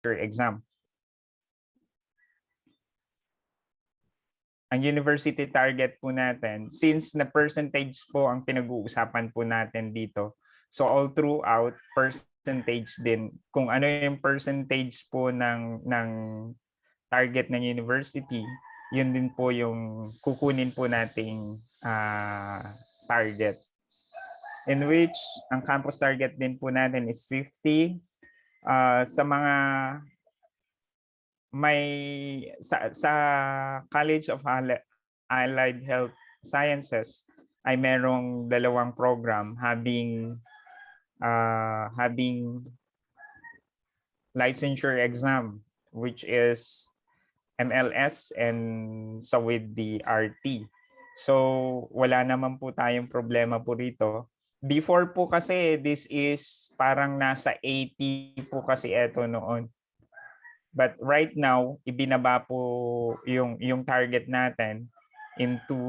exam. Ang university target po natin, since na percentage po ang pinag-uusapan po natin dito, so all throughout, percentage din. Kung ano yung percentage po ng target ng university, yun din po yung kukunin po nating target. In which, ang campus target din po natin is 50. Sa mga sa College of Allied Health Sciences ay merong dalawang program having licensure exam, which is MLS and sa with the RT. So wala naman po tayong problema po rito. Before po kasi this is parang nasa 80 po kasi ito noon. But right now, ibinaba po yung target natin into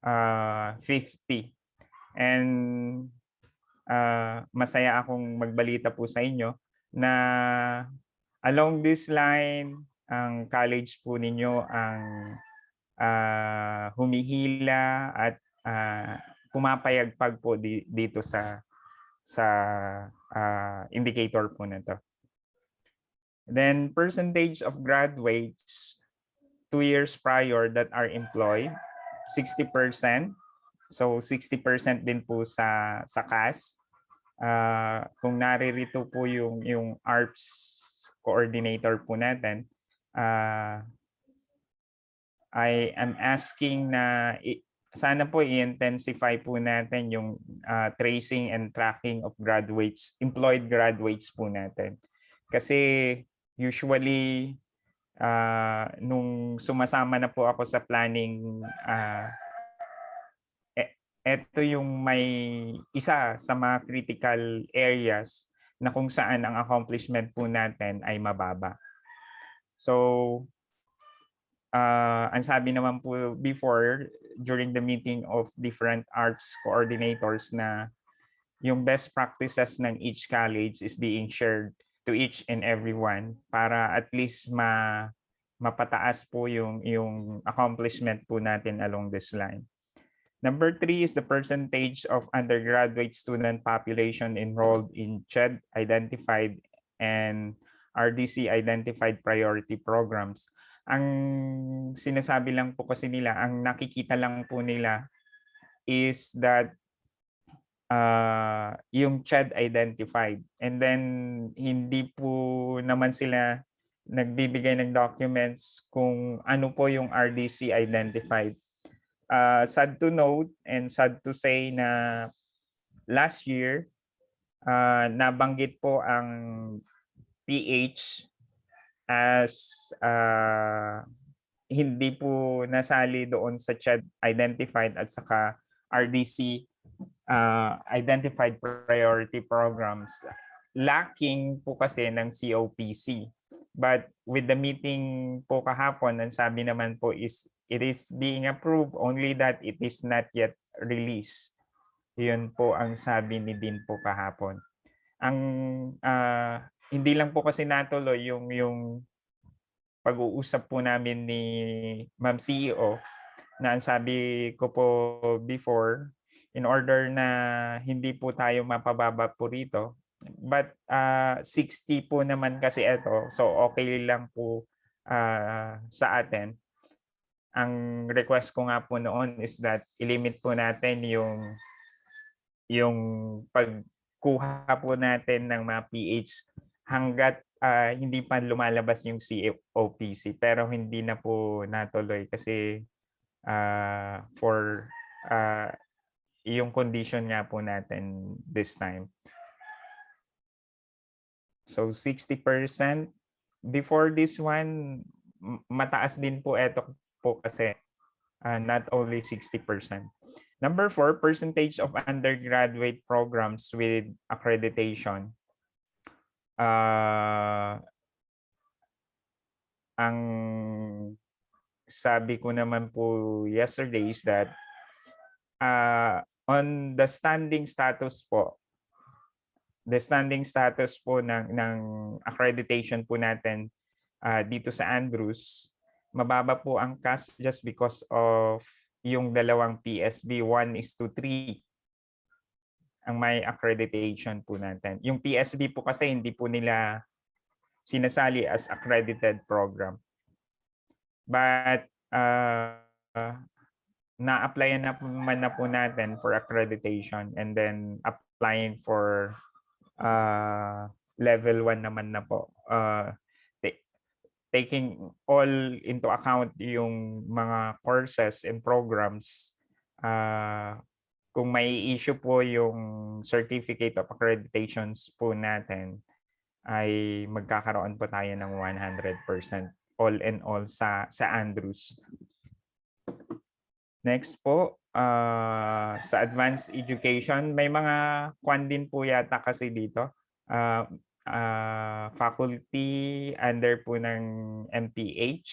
50. And masaya akong magbalita po sa inyo na along this line, ang college po ninyo ang humihila at pumapayagpag po dito sa indicator po na to. Then percentage of graduates 2 years prior that are employed, 60%. So 60% din po sa CAHS. Kung naririto po yung ARPS coordinator po natin, I am asking na sana po i-intensify po natin yung tracing and tracking of graduates, employed graduates po natin. Kasi usually, nung sumasama na po ako sa planning, ito yung may isa sa mga critical areas na kung saan ang accomplishment po natin ay mababa. So, ang sabi naman po before, during the meeting of different arts coordinators na yung best practices ng each college is being shared to each and everyone para at least mapataas po yung accomplishment po natin along this line. Number 3 is the percentage of undergraduate student population enrolled in CHED identified and RDC identified priority programs. Ang sinasabi lang po kasi nila, ang nakikita lang po nila is that yung CHED identified, and then hindi po naman sila nagbibigay ng documents kung ano po yung RDC identified. Sad to note and sad to say na last year nabanggit po ang PH as hindi po nasali doon sa CHED identified at saka RDC identified priority programs, lacking po kasi ng COPC. But with the meeting po kahapon, ang sabi naman po is it is being approved, only that it is not yet released. Yun po ang sabi ni Dean po kahapon. Ang hindi lang po kasi natuloy yung pag-uusap po namin ni Ma'am CEO na ang sabi ko po before, in order na hindi po tayo mapababa po rito. But 60 po naman kasi ito, so okay lang po sa atin. Ang request ko nga po noon is that ilimit po natin yung pagkuha po natin ng mga PH hanggat hindi pa lumalabas yung COPC, pero hindi na po natuloy kasi for yung condition nga po natin this time. So 60%. Before this one, mataas din po ito po kasi not only 60%. Number 4, percentage of undergraduate programs with accreditation. Ang sabi ko naman po yesterday is that on the standing status po, the standing status po ng accreditation po natin dito sa Andrews, mababa po ang CAHS just because of yung dalawang PSB, 1:3 ang may accreditation po natin. Yung PSB po kasi hindi po nila sinasali as accredited program. But na-applyan na po natin for accreditation and then applying for level 1 naman na po. Taking all into account yung mga courses and programs, kung may issue po yung certificate of accreditations po natin, ay magkakaroon po tayo ng 100% all in all sa Andrews. Next po, sa advanced education, may mga kwan din po yata kasi dito. Faculty under po ng MPH.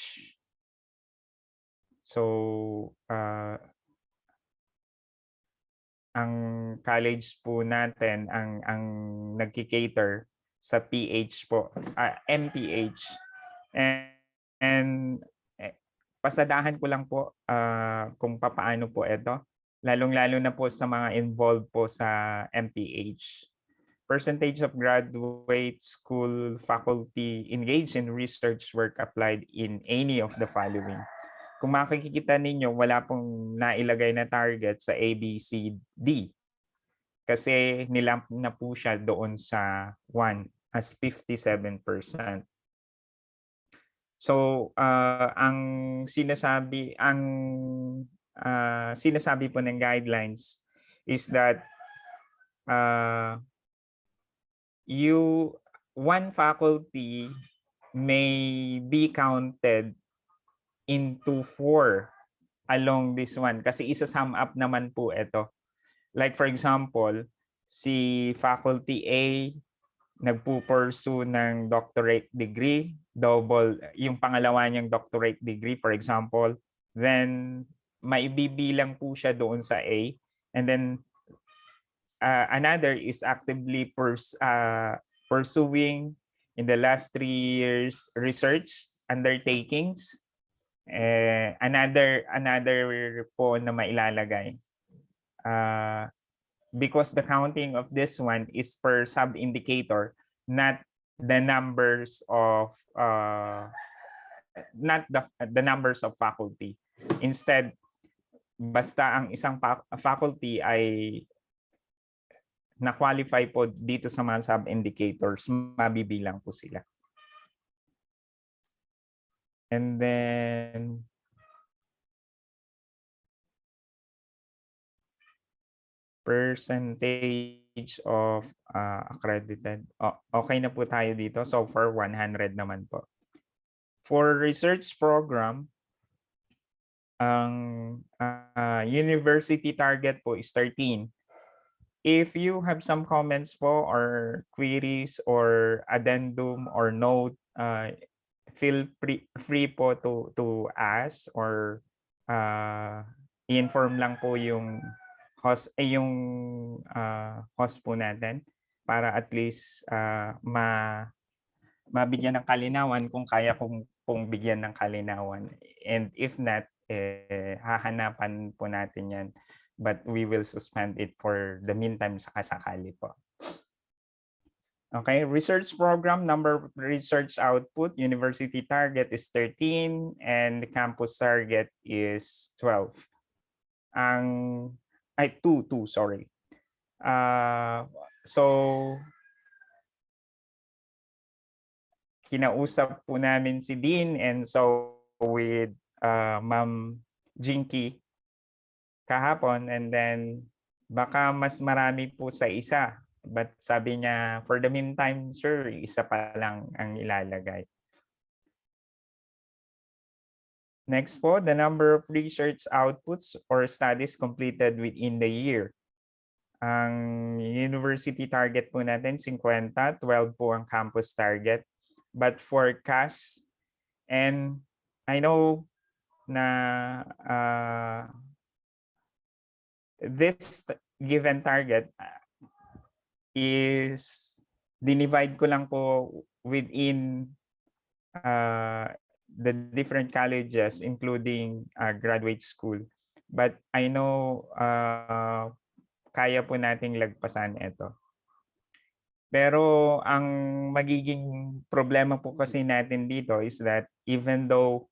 So, ang college po natin ang nagki-cater sa PH po, MPH. And pasadahan ko lang po kung papaano po ito, lalong-lalo na po sa mga involved po sa MPH. Percentage of graduate school faculty engaged in research work applied in any of the following. Kung makikita ninyo, wala pong nailagay na target sa A, B, C, D. Kasi nilamp na po siya doon sa 1 as 57%. So, ang sinasabi po ng guidelines is that one faculty may be counted into 4 along this one kasi isa-sum up naman po ito. Like for example, si faculty A nagpo-pursue ng doctorate degree, yung pangalawa niyang doctorate degree for example, then maibibilang po siya doon sa A, and then another is actively pursuing in the last 3 years research undertakings. Another po na mailalagay. Because the counting of this one is per sub-indicator, not the numbers of numbers of faculty. Instead, basta ang isang faculty ay na-qualify po dito sa mga sub-indicators, mabibilang po sila. And then percentage of accredited. Okay na po tayo dito. So for 100 naman po. For research program, ang university target po is 13. If you have some comments po or queries or addendum or note, feel free po to ask or i-inform lang po yung host po natin para at least mabigyan ng kalinawan kung kaya pong bigyan ng kalinawan. And if not, hahanapan po natin yan. But we will suspend it for the meantime sakasakali po. Okay, research program, number of research output, university target is 13 and the campus target is 12. Two, sorry. So, kinausap po namin si Dean and so with Ma'am Jinky kahapon, and then baka mas marami po sa isa. But sabi niya, for the meantime, sir, isa pa lang ang ilalagay. Next po, the number of research outputs or studies completed within the year. Ang university target po natin, 50, 12 po ang campus target. But for CAHS, and I know na this given target, is dinivide ko lang po within the different colleges including graduate school. But I know kaya po nating lagpasan ito. Pero ang magiging problema po kasi natin dito is that even though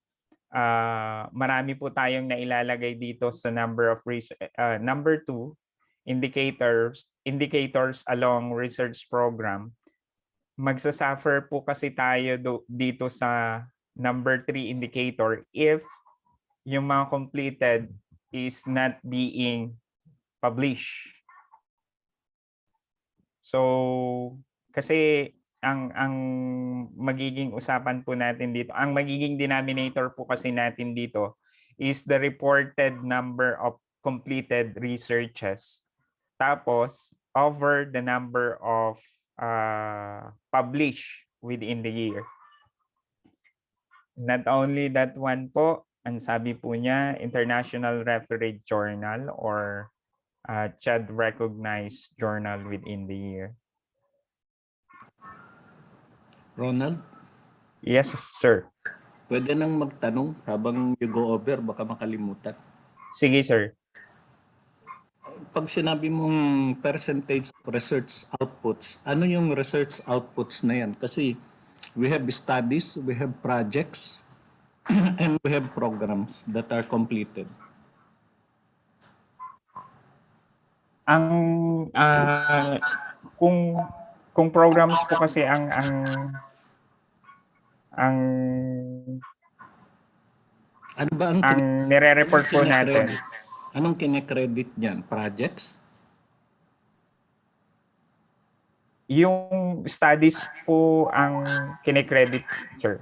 marami po tayong nailalagay dito sa number 2 indicators along research program, magsasuffer po kasi tayo dito sa number 3 indicator if yung mga completed is not being published. So kasi ang magiging usapan po natin dito, ang magiging denominator po kasi natin dito is the reported number of completed researches. Tapos over the number of published within the year. Not only that one po, ang sabi po niya, International Refereed Journal or CHAD recognized journal within the year. Ronald? Yes, sir. Pwede nang magtanong habang you go over, baka makalimutan. Sige, sir. Pag sinabi mong percentage of research outputs, ano yung research outputs na yan? Kasi we have studies, we have projects, and we have programs that are completed. Ang kung programs po kasi ang ano ba ang nire-report po natin? Anong kine-credit niyan? Projects? Yung studies po ang kine-credit, sir.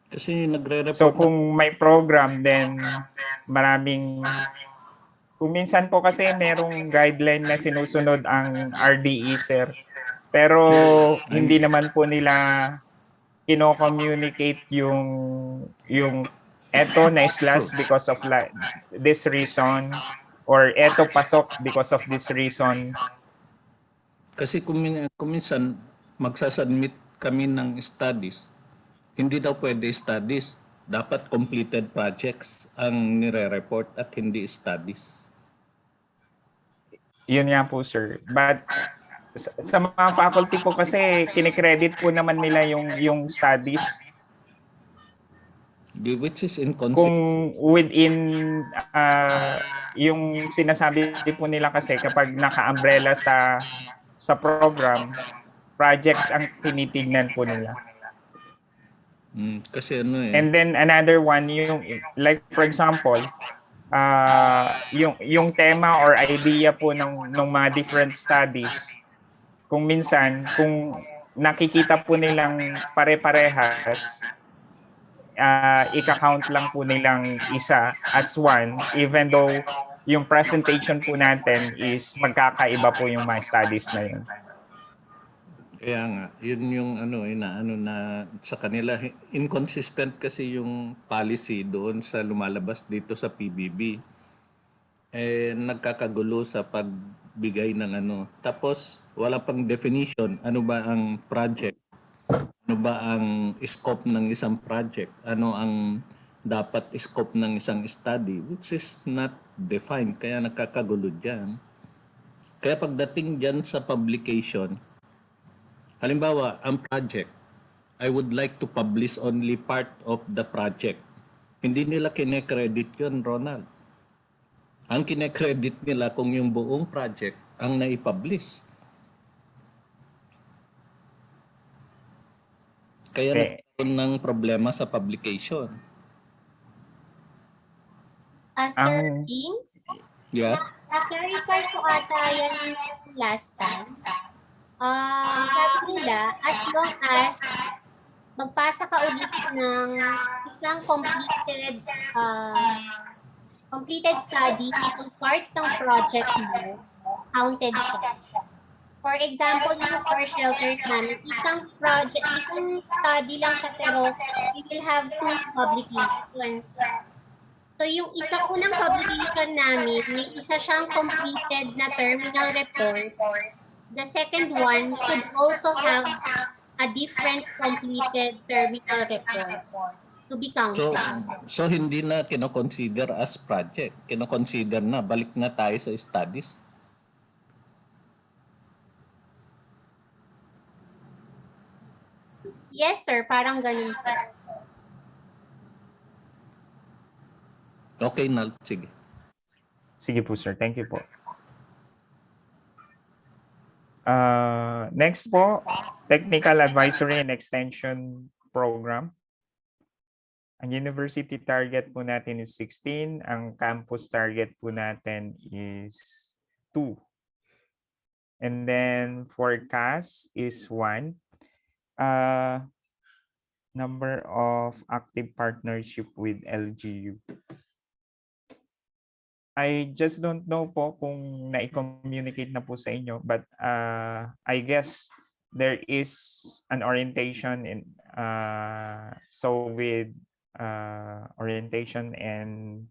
Kasi nagre-report. So kung may program, then maraming, kung minsan po kasi merong guideline na sinusunod ang RDE, sir. Pero hindi naman po nila kino-communicate yung eto na slash because of this reason or eto pasok because of this reason. Kasi kung minsan magsasubmit kami ng studies, hindi daw pwede studies. Dapat completed projects ang nire-report at hindi studies. Yun nga po, sir. But sa mga faculty po kasi kinikredit po naman nila yung studies. Which is inconsistent. Kung within yung sinasabi po nila kasi kapag naka-umbrella sa program, projects ang tinitignan po nila. Kasi ano eh. And then another one, yung like for example, yung tema or idea po ng mga different studies, kung minsan kung nakikita po nilang pare-parehas, ika-count lang po nilang isa as one, even though yung presentation po natin is magkakaiba po yung mga studies na yun. Kaya nga, yun yung inaano na sa kanila, inconsistent kasi yung policy doon sa lumalabas dito sa PBB. Nagkakagulo sa pagbigay ng Tapos, wala pang definition. Ano ba ang project? Ano ba ang scope ng isang project? Ano ang dapat scope ng isang study? Which is not defined. Kaya nakakagulo dyan. Kaya pagdating dyan sa publication, halimbawa, ang project, I would like to publish only part of the project. Hindi nila kine-credit yun, Ronald. Ang kine-credit nila kung yung buong project ang naipublish. Kaya nagkaroon ng problema sa publication. Sir King? Yeah? Na-clarify ko ata yan last time. Sabi nila, as long as magpasa ka ulit ng isang completed study kung part ng project mo, counted siya. For example, yung for shelters namin, isang study lang siya pero we will have 2 publications. So yung unang publication namin, may isa siyang completed na terminal report The second one should also have a different completed terminal report to be So, counted. so hindi na kino-consider as project. Kino-consider na, balik na tayo sa studies. Yes, sir. Parang ganun po. Okay na, sige. Sige po, sir. Thank you po. Next po, Technical Advisory and Extension Program. Ang university target po natin is 16. Ang campus target po natin is 2. And then for CAHS is 1. Number of active partnership with LGU. I just don't know po kung na-communicate na po sa inyo, but I guess there is an orientation in so with orientation and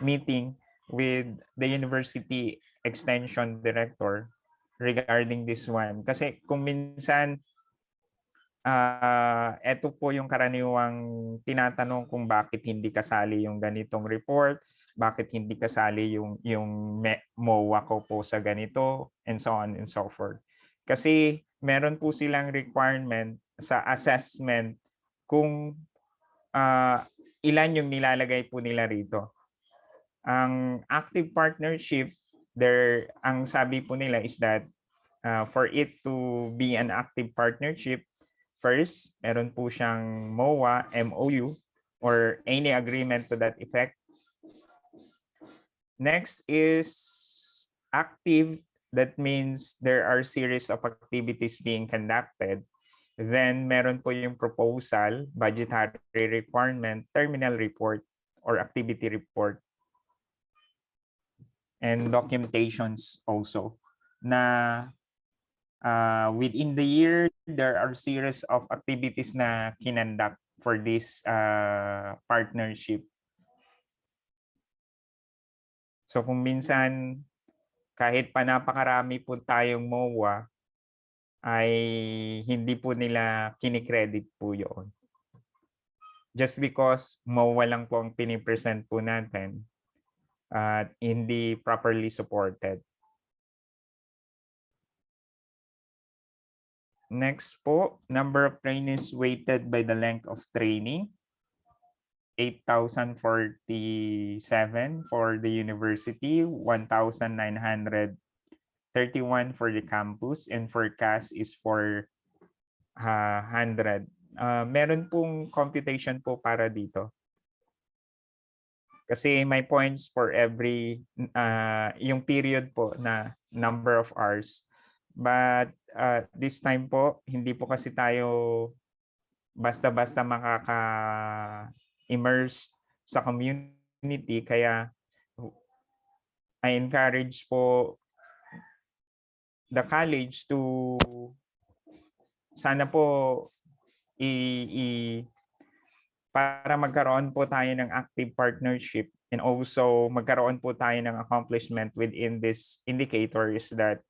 meeting with the university extension director regarding this one. Kasi kung minsan eto po yung karaniwang tinatanong kung bakit hindi kasali yung ganitong report, bakit hindi kasali yung MOA ko po sa ganito, and so on and so forth. Kasi meron po silang requirement sa assessment kung ilan yung nilalagay po nila rito. Ang active partnership, ang sabi po nila is that for it to be an active partnership, first, meron po siyang MOA, MOU, or any agreement to that effect. Next is active. That means there are series of activities being conducted. Then meron po yung proposal, budgetary requirement, terminal report, or activity report. And documentations also. Na within the year, there are series of activities na kinandak for this partnership. So kung minsan, kahit pa napakarami po tayong MOA, ay hindi po nila kinikredit po yun. Just because MOA lang po ang pinipresent po natin at hindi properly supported. Next po, number of trainees weighted by the length of training. 8,047 for the university, 1,931 for the campus, and for CAS is 400. Meron pong computation po para dito. Kasi may points for every, yung period po na number of hours. But this time po, hindi po kasi tayo basta-basta makaka-immerse sa community. Kaya I encourage po the college to sana po para magkaroon po tayo ng active partnership and also magkaroon po tayo ng accomplishment within this indicator is that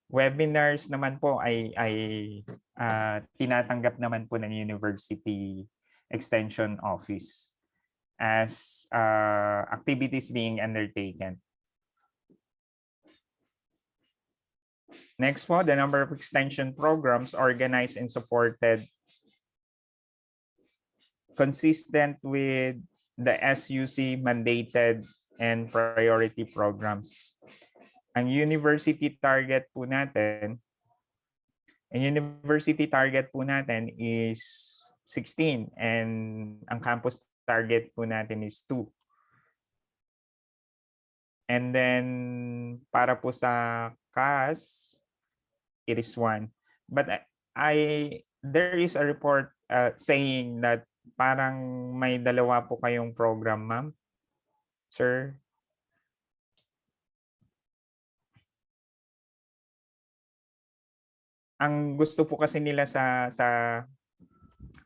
webinars naman po ay tinatanggap naman po ng University Extension Office as activities being undertaken. Next po, the number of extension programs organized and supported consistent with the SUC mandated and priority programs. Ang university target po natin is 16 and ang campus target po natin is 2. And then para po sa CAS, it is 1. But there is a report saying that parang may dalawa po kayong program, ma'am. Sir? Ang gusto po kasi nila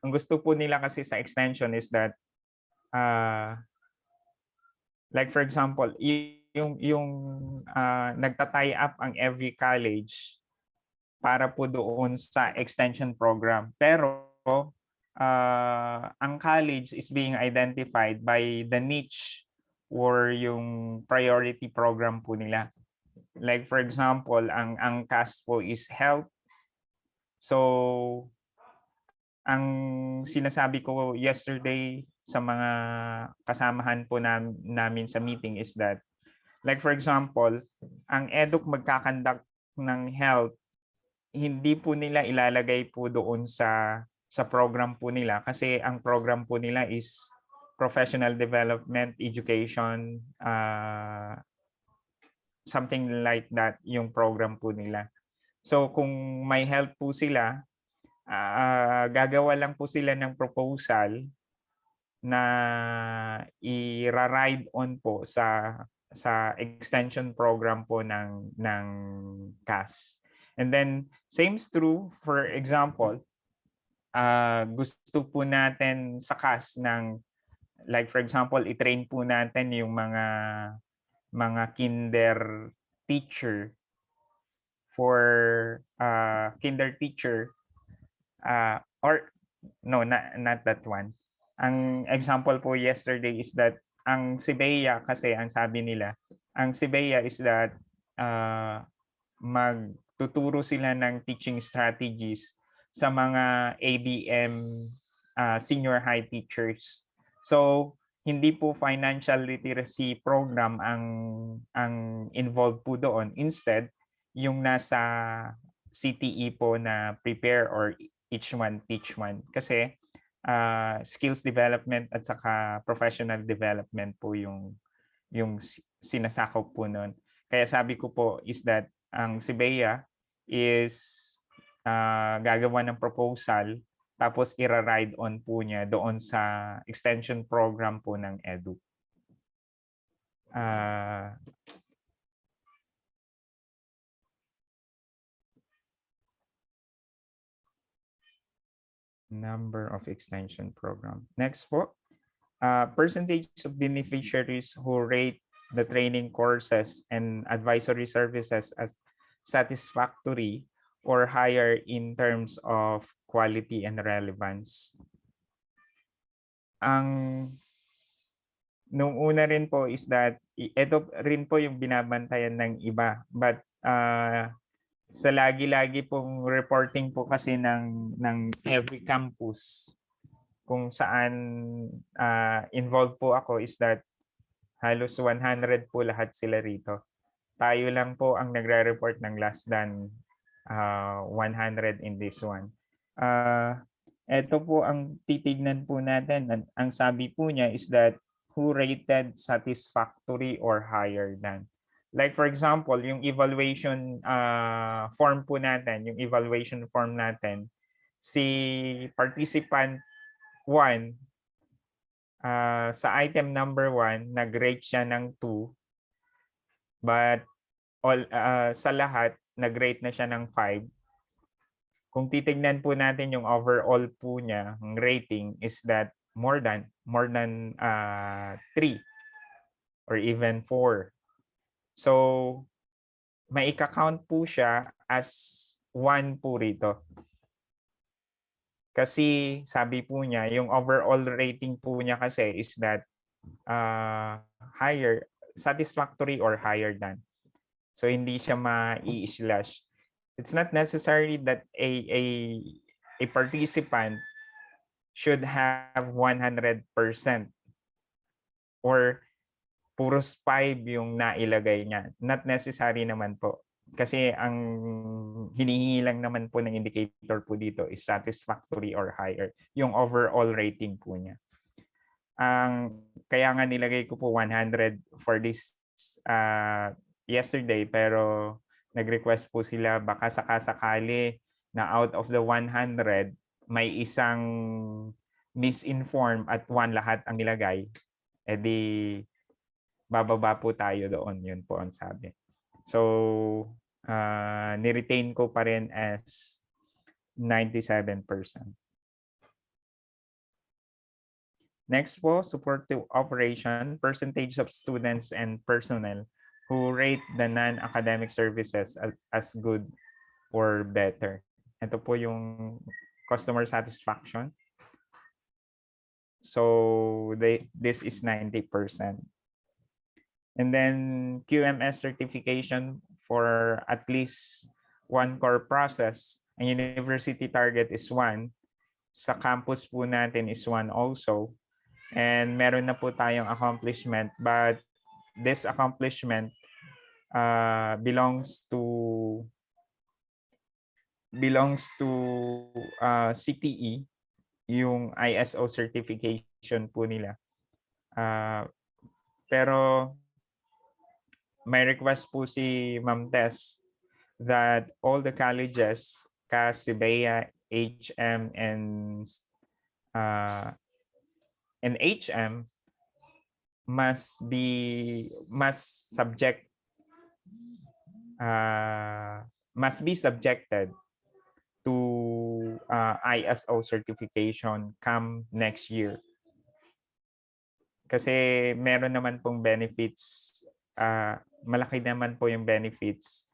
ang gusto po nila kasi sa extension is that like for example, yung nagta-tie up ang every college para po doon sa extension program. Pero ang college is being identified by the niche or yung priority program po nila. Like for example, ang CAHS po is health. So ang sinasabi ko yesterday sa mga kasamahan po namin sa meeting is that, like for example, ang EDUC magkakandak ng health, hindi po nila ilalagay po doon sa program po nila kasi ang program po nila is professional development, education, something like that yung program po nila. So kung may health po sila, gagawa lang po sila ng proposal na i-ride on po sa extension program po ng CAHS. And then same is true, for example, gusto po natin sa CAHS ng, like for example, i-train po natin yung mga kinder teacher for kinder teacher or no, not that one. Ang example po yesterday is that ang CBEA kasi ang sabi nila, ang CBEA is that magtuturo sila ng teaching strategies sa mga ABM senior high teachers. So hindi po financial literacy program ang involved po doon. Instead, yung nasa CTE po na prepare or each one teach one. Kasi skills development at saka professional development po yung sinasakop po noon. Kaya sabi ko po is that ang CBEA is gagawa ng proposal tapos ira-ride on po niya doon sa extension program po ng EDU. Number of extension program. Next po, percentage of beneficiaries who rate the training courses and advisory services as satisfactory or higher in terms of quality and relevance. Nung una rin po is that, ito rin po yung binabantayan ng iba. But sa lagi-lagi pong reporting po kasi ng every campus kung saan involved po ako is that halos 100 po lahat sila rito. Tayo lang po ang nagre-report ng less than 100 in this one. Ito po ang titignan po natin. Ang sabi po niya is that who rated satisfactory or higher than. Like for example, yung evaluation form po natin, yung evaluation form natin, si participant 1, sa item number 1, nag-rate siya ng 2, but sa lahat, nag-rate na siya ng 5. Kung titignan po natin yung overall po niya, ang rating is that more than 3 or even 4. So, may ika-count po siya as 1 po rito. Kasi sabi po niya, yung overall rating po niya kasi is that higher, satisfactory or higher than. So, hindi siya ma-i-slash. It's not necessary that a participant should have 100% or puros 5 yung nailagay niya. Not necessary naman po. Kasi ang hinihingi lang naman po ng indicator po dito is satisfactory or higher. Yung overall rating po niya. Kaya nga nilagay ko po 100 for this yesterday, pero nag-request po sila baka sakasakali na out of the 100, may isang misinform at 1 lahat ang nilagay. E di bababa po tayo doon. Yun po ang sabi. So, ni-retain ko pa rin as 97%. Next po, supportive operation, percentage of students and personnel who rate the non-academic services as good or better. Ito po yung customer satisfaction. So this is 90%. And then QMS certification for at least one core process. Ang university target is 1. Sa campus po natin is 1 also. And meron na po tayong accomplishment, but this accomplishment belongs to CTE, yung ISO certification po nila. Pero may request po si Ma'am Tess that all the colleges, CAHS, CBEA, HM, and HM must be subjected to ISO certification come next year. Kasi meron naman pong benefits, malaki naman po yung benefits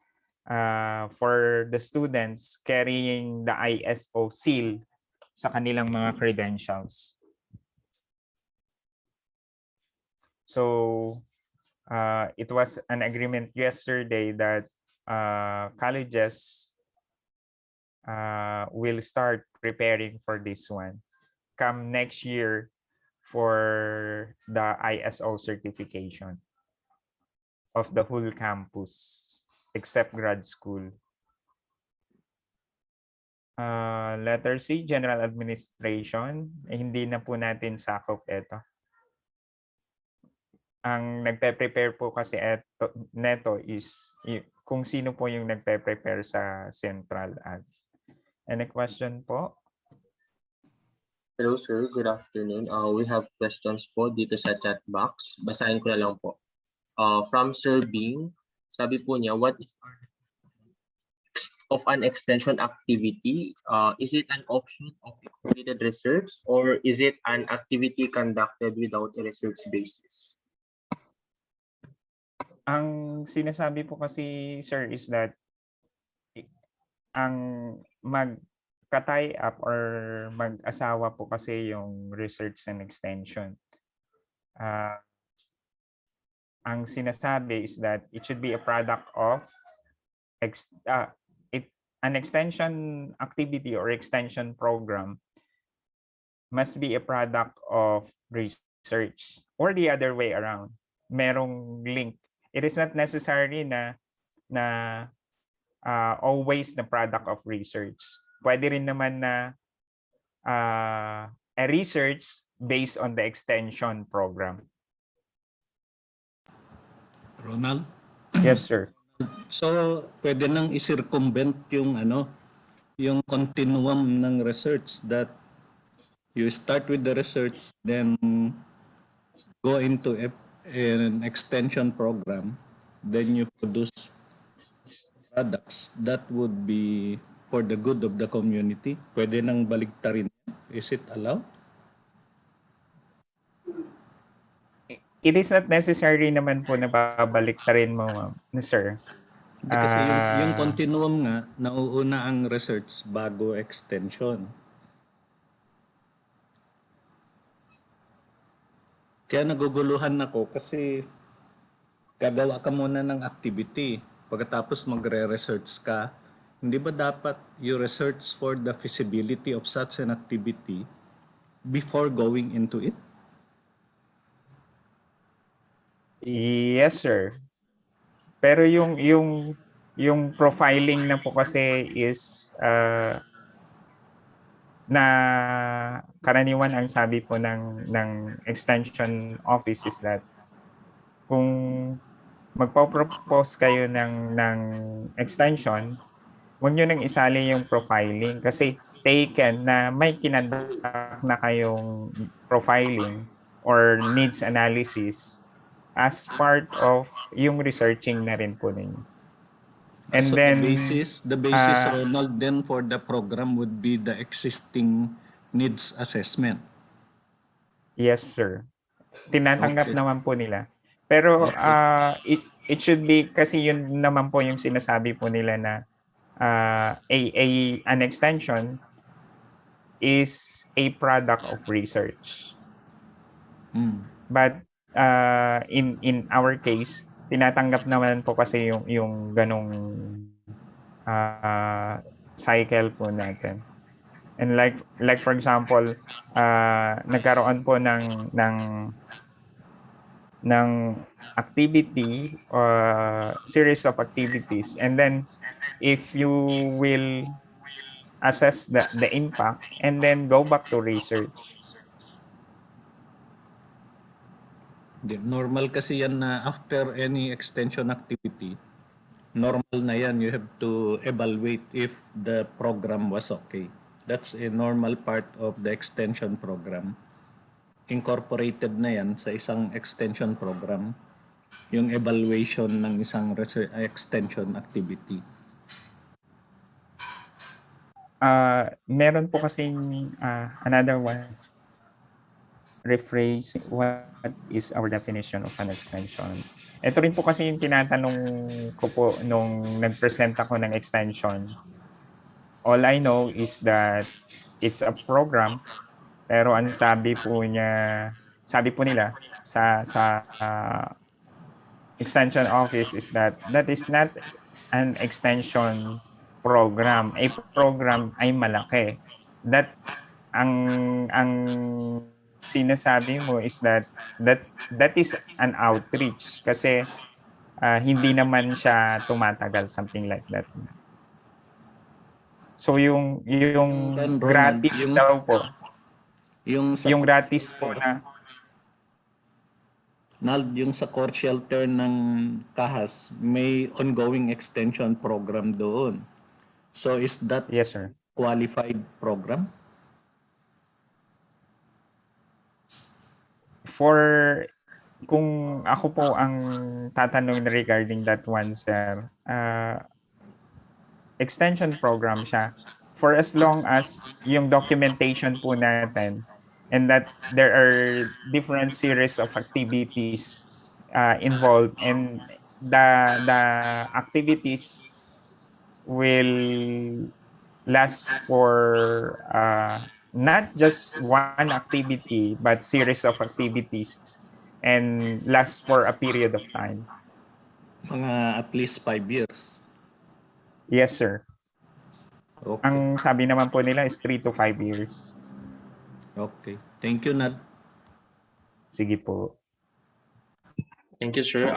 for the students carrying the ISO seal sa kanilang mga credentials. So it was an agreement yesterday that colleges will start preparing for this one come next year for the ISO certification of the whole campus except grad school. Letter C, General Administration. Hindi na po natin sakop ito. Ang nagpe-prepare po kasi neto is kung sino po yung nagpe-prepare sa Central Ad. Any question po? Hello sir, good afternoon. We have questions po dito sa chat box. Basahin ko na lang po. From Sir Bing, sabi po niya, what is of an extension activity? Is it an option of completed research or is it an activity conducted without a research basis? Ang sinasabi po kasi, sir, is that ang mag-tie up or mag-asawa po kasi yung research and extension. Ang sinasabi is that it should be a product of an extension activity or extension program must be a product of research or the other way around. Merong link. It is not necessarily na always the product of research. Pwede rin naman na a research based on the extension program. Ronald? Yes, sir. So, pwede nang i-circumvent yung yung continuum ng research that you start with the research, then go into an extension program, then you produce products that would be for the good of the community. Pwede nang baligtarin. Is it allowed? It is not necessary naman po na babaliktarin mo, sir. Hindi kasi yung continuum nga, nauuna ang research bago extension. Kaya naguguluhan ako kasi gagawa ka muna ng activity. Pagkatapos magre-research ka, hindi ba dapat you research for the feasibility of such an activity before going into it? Yes, sir. Pero yung profiling na po kasi is na karaniwan ang sabi po ng extension office is that kung magpo-propose kayo ng extension, huwag nyo nang isali yung profiling kasi taken na may kinandak na kayong profiling or needs analysis as part of yung researching na rin po ninyo. And So then the basis Ronald, then for the program would be the existing needs assessment. yes, sir. Tinatanggap Okay. naman po nila. Pero it should be kasi yun naman po yung sinasabi po nila na an extension is a product of research. But in our case, tinatanggap naman po kasi yung ganong cycle po natin. And like for example, nagkaroon po ng activity or series of activities, and then if you will assess the impact and then go back to research. Normal kasi yan na after any extension activity, normal na yan. You have to evaluate if the program was okay. That's a normal part of the extension program. Incorporated na yan sa isang extension program, yung evaluation ng isang extension activity. Meron po kasing another one. Rephrase, what is our definition of an extension? Ito rin po kasi yung tinatanong ko po nung nag-present ako ng extension. All I know is that it's a program, pero ang sabi po nila sa extension office is that is not an extension program. A program ay malaki. That ang sinasabi mo is that is an outreach kasi hindi naman siya tumatagal, something like that. So yung gratis daw po. Yung gratis po na yung sa court shelter ng CAHS, may ongoing extension program doon. So is that yes, sir, qualified program? For kung ako po ang tatanungin regarding that one, sir, extension program siya for as long as yung documentation po natin and that there are different series of activities involved, and the activities will last for not just one activity but series of activities and last for a period of time. Mga at least 5 years. Yes, sir. Okay. Ang sabi naman po nila is 3 to 5 years. Okay. Thank you, Nad. Sige po. Thank you, sir.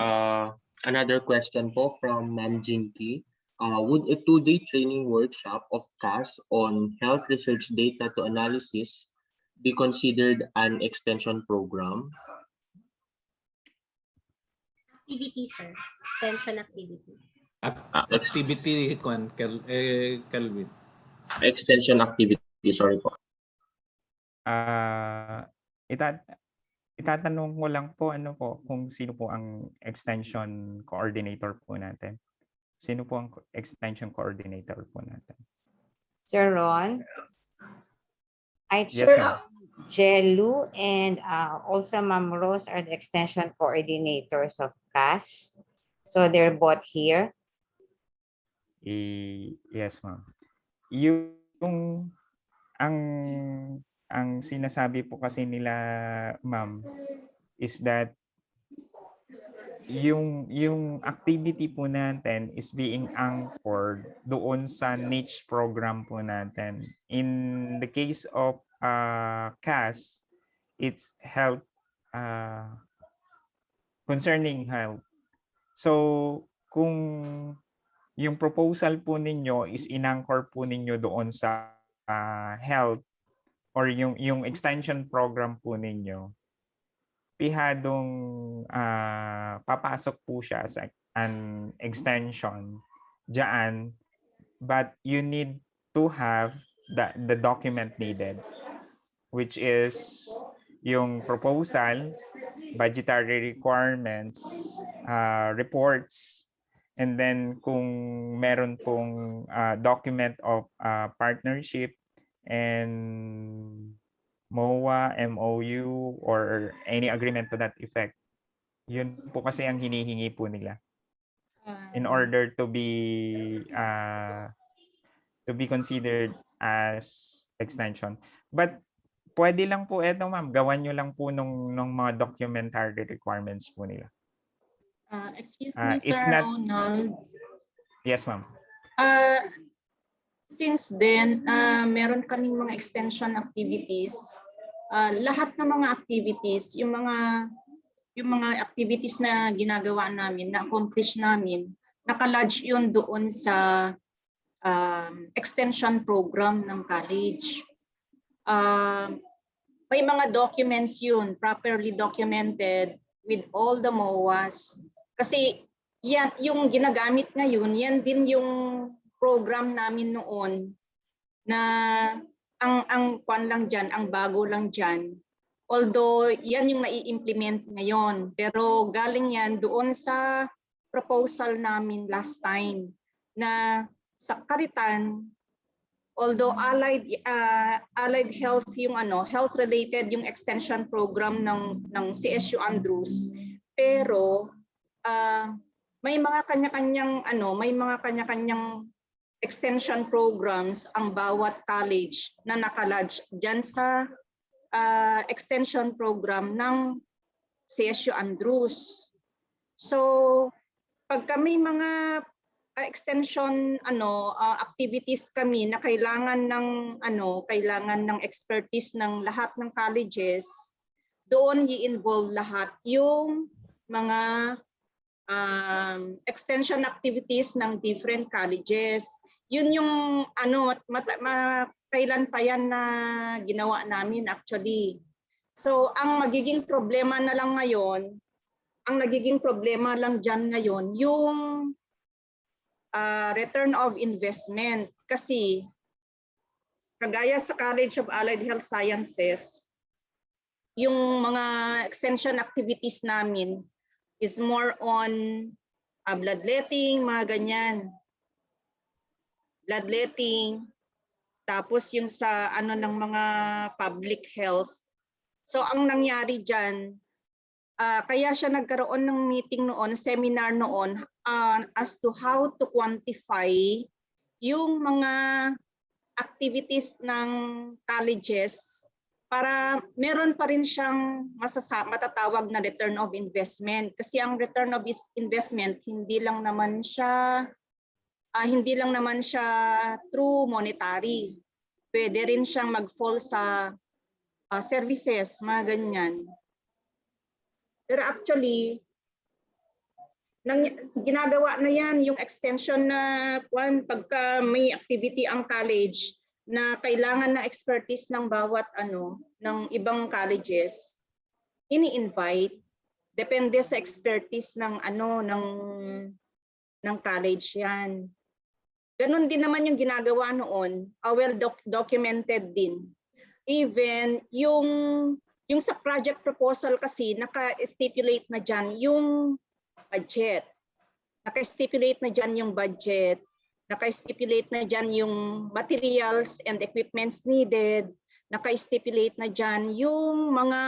Another question po from Ma'am Jinky. Would a 2-day training workshop of CAHS on health research data to analysis be considered an extension program? Activity, sir. Extension activity. Activity, Kelvin. Extension activity, sorry po. Itatanong ko lang po kung sino po ang extension coordinator po natin. Sino po ang extension coordinator po natin? Sir Ron? I Yes, think ma'am. Jelu and also Ma'am Rose are the extension coordinators of CAHS. So they're both here. Yes, ma'am. Yung ang sinasabi po kasi nila, ma'am, is that yung activity po natin is being anchored doon sa niche program po natin. In the case of CAHS, it's health, concerning health. So kung yung proposal po ninyo is in-anchor po ninyo doon sa health or yung extension program po ninyo, pihadong papasok po siya sa an extension diyan, but you need to have the document needed, which is yung proposal, budgetary requirements, reports, and then kung meron pong document of partnership and MOA, MOU, or any agreement to that effect. Yun po kasi ang hinihingi po nila in order to be to be considered as extension. But pwede lang po eto ma'am, gawan nyo lang po nung mga documentary requirements po nila. Excuse me, Sir It's not- Ronald. Yes ma'am. Since then, meron kaming mga extension activities. Lahat ng mga activities, yung mga activities na ginagawa namin, na-accomplish namin, nakalodge yun doon sa extension program ng college. May mga documents yun, properly documented with all the MOAs. Kasi yan, yung ginagamit ngayon, yan din yung program namin noon na ang kwan lang dyan, ang bago lang dyan. Although yan yung nai-implement ngayon, pero galing yan doon sa proposal namin last time na sa Karitan, although allied health yung health related yung extension program ng CSU Andrews, pero may mga kanya-kanyang extension programs ang bawat college na nakalodge dyan sa extension program ng CSU Andrews. So pag kami mga extension activities kami na kailangan ng expertise ng lahat ng colleges, doon i-involve lahat yung mga extension activities ng different colleges. Yun yung kailan pa yan na ginawa namin actually. So ang magiging problema na lang ngayon, ang nagiging problema lang dyan ngayon, yung return of investment. Kasi kagaya sa College of Allied Health Sciences, yung mga extension activities namin is more on bloodletting, mga ganyan. Bloodletting, tapos yung sa ng mga public health. So ang nangyari dyan, kaya siya nagkaroon ng meeting noon, seminar noon, as to how to quantify yung mga activities ng colleges para meron pa rin siyang matatawag na return of investment. Kasi ang return of investment, hindi lang naman siya true monetary. Pwede rin siyang mag-fall sa services, mga ganyan. Pero actually, ginagawa na yan yung extension na pagka may activity ang college na kailangan na expertise ng bawat ng ibang colleges, ini-invite, depende sa expertise ng ng college yan. Ganon din naman yung ginagawa noon, well documented din. Even yung sa project proposal kasi naka-stipulate na dyan yung budget. Naka-stipulate na dyan yung budget. Naka-stipulate na dyan yung materials and equipments needed. Naka-stipulate na dyan yung mga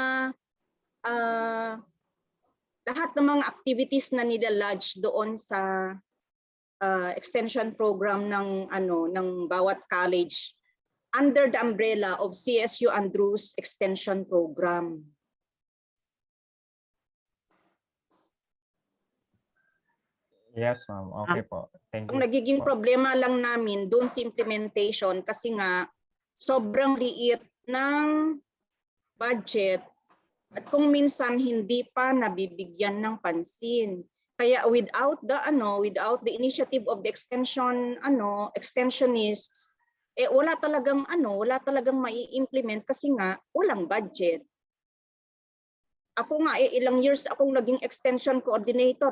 lahat ng mga activities na nilalodge doon sa extension program ng bawat college under the umbrella of CSU Andrews Extension Program. Yes, ma'am. Okay po. Thank you. Ang nagiging problema lang namin doon sa implementation kasi nga sobrang liit ng budget at kung minsan hindi pa nabibigyan ng pansin. Kaya without the initiative of the extensionists, wala talagang mai-implement kasi nga walang budget. Ako nga ilang years akong naging extension coordinator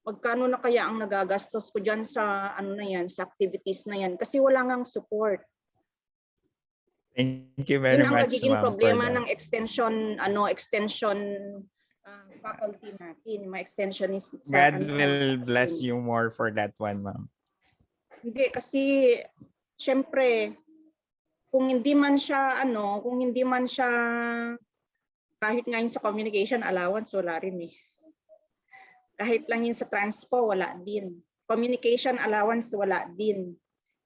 magkano na kaya ang nagagastos ko diyan sa sa activities na yan kasi wala ngang support. Thank you very Yun ang much, nagiging ma'am, problema for that. ng extension faculty natin, mga extensionists. God will bless you more for that one, ma'am. Hindi kasi syempre kung hindi man siya kahit ngayon sa communication allowance wala rin Kahit lang yun sa transpo wala din. Communication allowance wala din.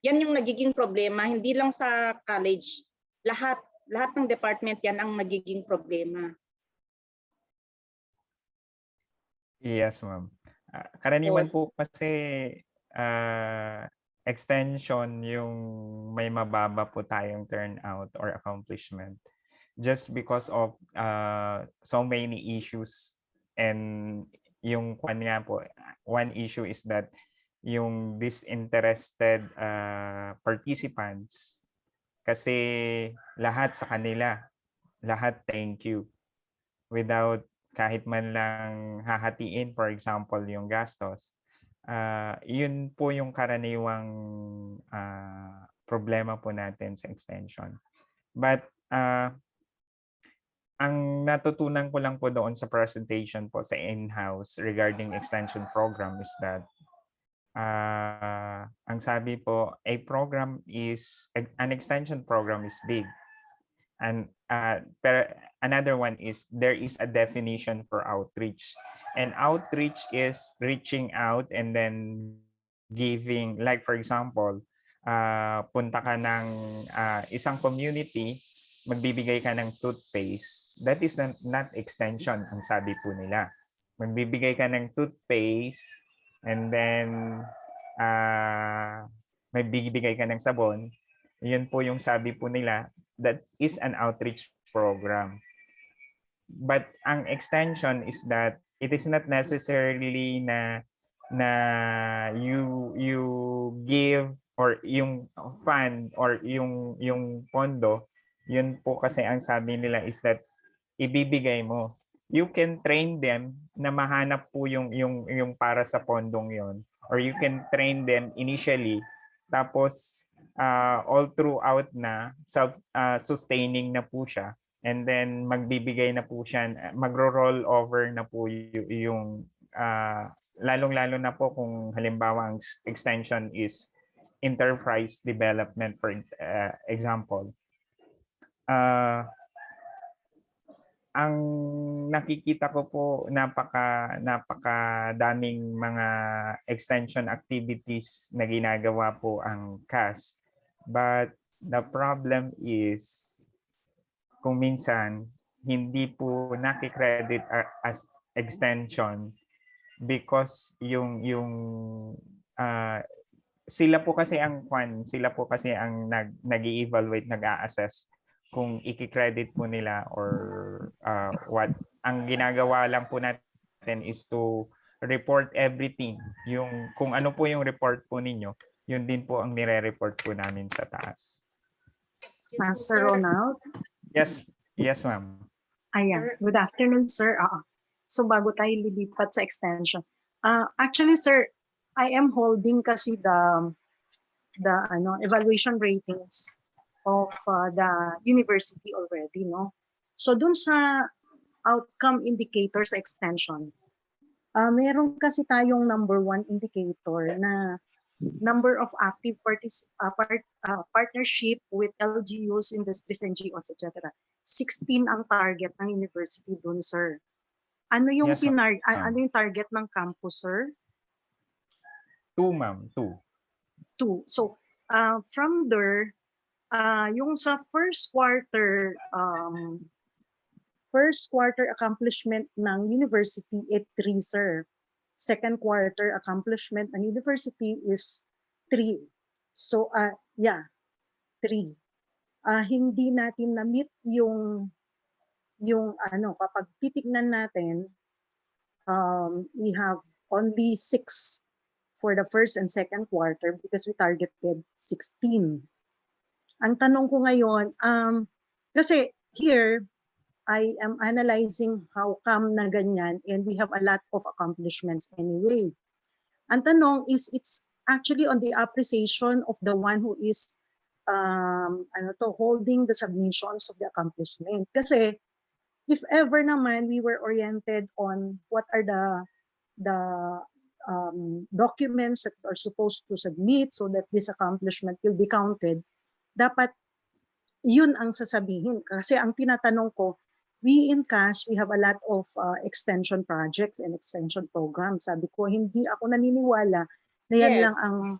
Yan yung nagiging problema, hindi lang sa college. Lahat ng department yan ang nagiging problema. Yes, ma'am. Karaniwan po kasi extension yung may mababa po tayong turnout or accomplishment just because of so many issues, and yung kwan nga po, one issue is that yung disinterested participants, kasi lahat sa kanila, lahat thank you without kahit man lang hahatiin, for example, yung gastos. Yun po yung karaniwang problema po natin sa extension. But ang natutunan ko lang po doon sa presentation po sa in-house regarding extension program is that ang sabi po, an extension program is big. And another one is there is a definition for outreach. And outreach is reaching out and then giving, like for example, punta ka ng isang community, magbibigay ka ng toothpaste. That is not extension, ang sabi po nila. Magbibigay ka ng toothpaste and then may bibigay ka ng sabon. Yun po yung sabi po nila, that is an outreach program. But ang extension is that it is not necessarily na you give, or yung fund or yung pondo, yun po kasi ang sabi nila is that ibibigay mo. You can train them na mahanap po yung para sa pondong yon, or you can train them initially, tapos all throughout na self-sustaining na po siya, and then magbibigay na po siya, magro-roll over na po yung lalong-lalo na po kung halimbawa ang extension is enterprise development, for example. Ang nakikita ko po, napakadaming mga extension activities na ginagawa po ang CAHS. But the problem is, kung minsan, hindi po nakikredit as extension because sila po kasi ang nag-i-evaluate, nag-a-assess kung i-credit po nila or what. Ang ginagawa lang po natin is to report everything. Yung kung ano po yung report po ninyo, yun din po ang nire-report po namin sa taas. Master Ronald? Yes, ma'am. Ayan. Good afternoon, sir. So bago tayo lilipat sa extension. Actually, sir, I am holding kasi the evaluation ratings of the university already, no? So dun sa outcome indicators extension, meron kasi tayong number 1 indicator na number of active partnership with LGUs, industries, NGOs, etc. 16 ang target ng university dun, sir. Ano yung Yes, ano yung target ng campus, sir? 2, ma'am. 2. So from there, yung sa first quarter accomplishment ng university at 3, sir. Second quarter accomplishment ng university is 3. So 3. Hindi natin na-meet yung kapag titignan natin, we have only 6 for the first and second quarter because we targeted 16. Ang tanong ko ngayon, kasi here, I am analyzing how come na ganyan, and we have a lot of accomplishments anyway. Ang tanong is, it's actually on the appreciation of the one who is holding the submissions of the accomplishment. Kasi if ever naman we were oriented on what are the documents that are supposed to submit so that this accomplishment will be counted, dapat yun ang sasabihin. Kasi ang tinatanong ko, we in CAHS, we have a lot of extension projects and extension programs. Sabi ko, hindi ako naniniwala na yan Yes. lang ang...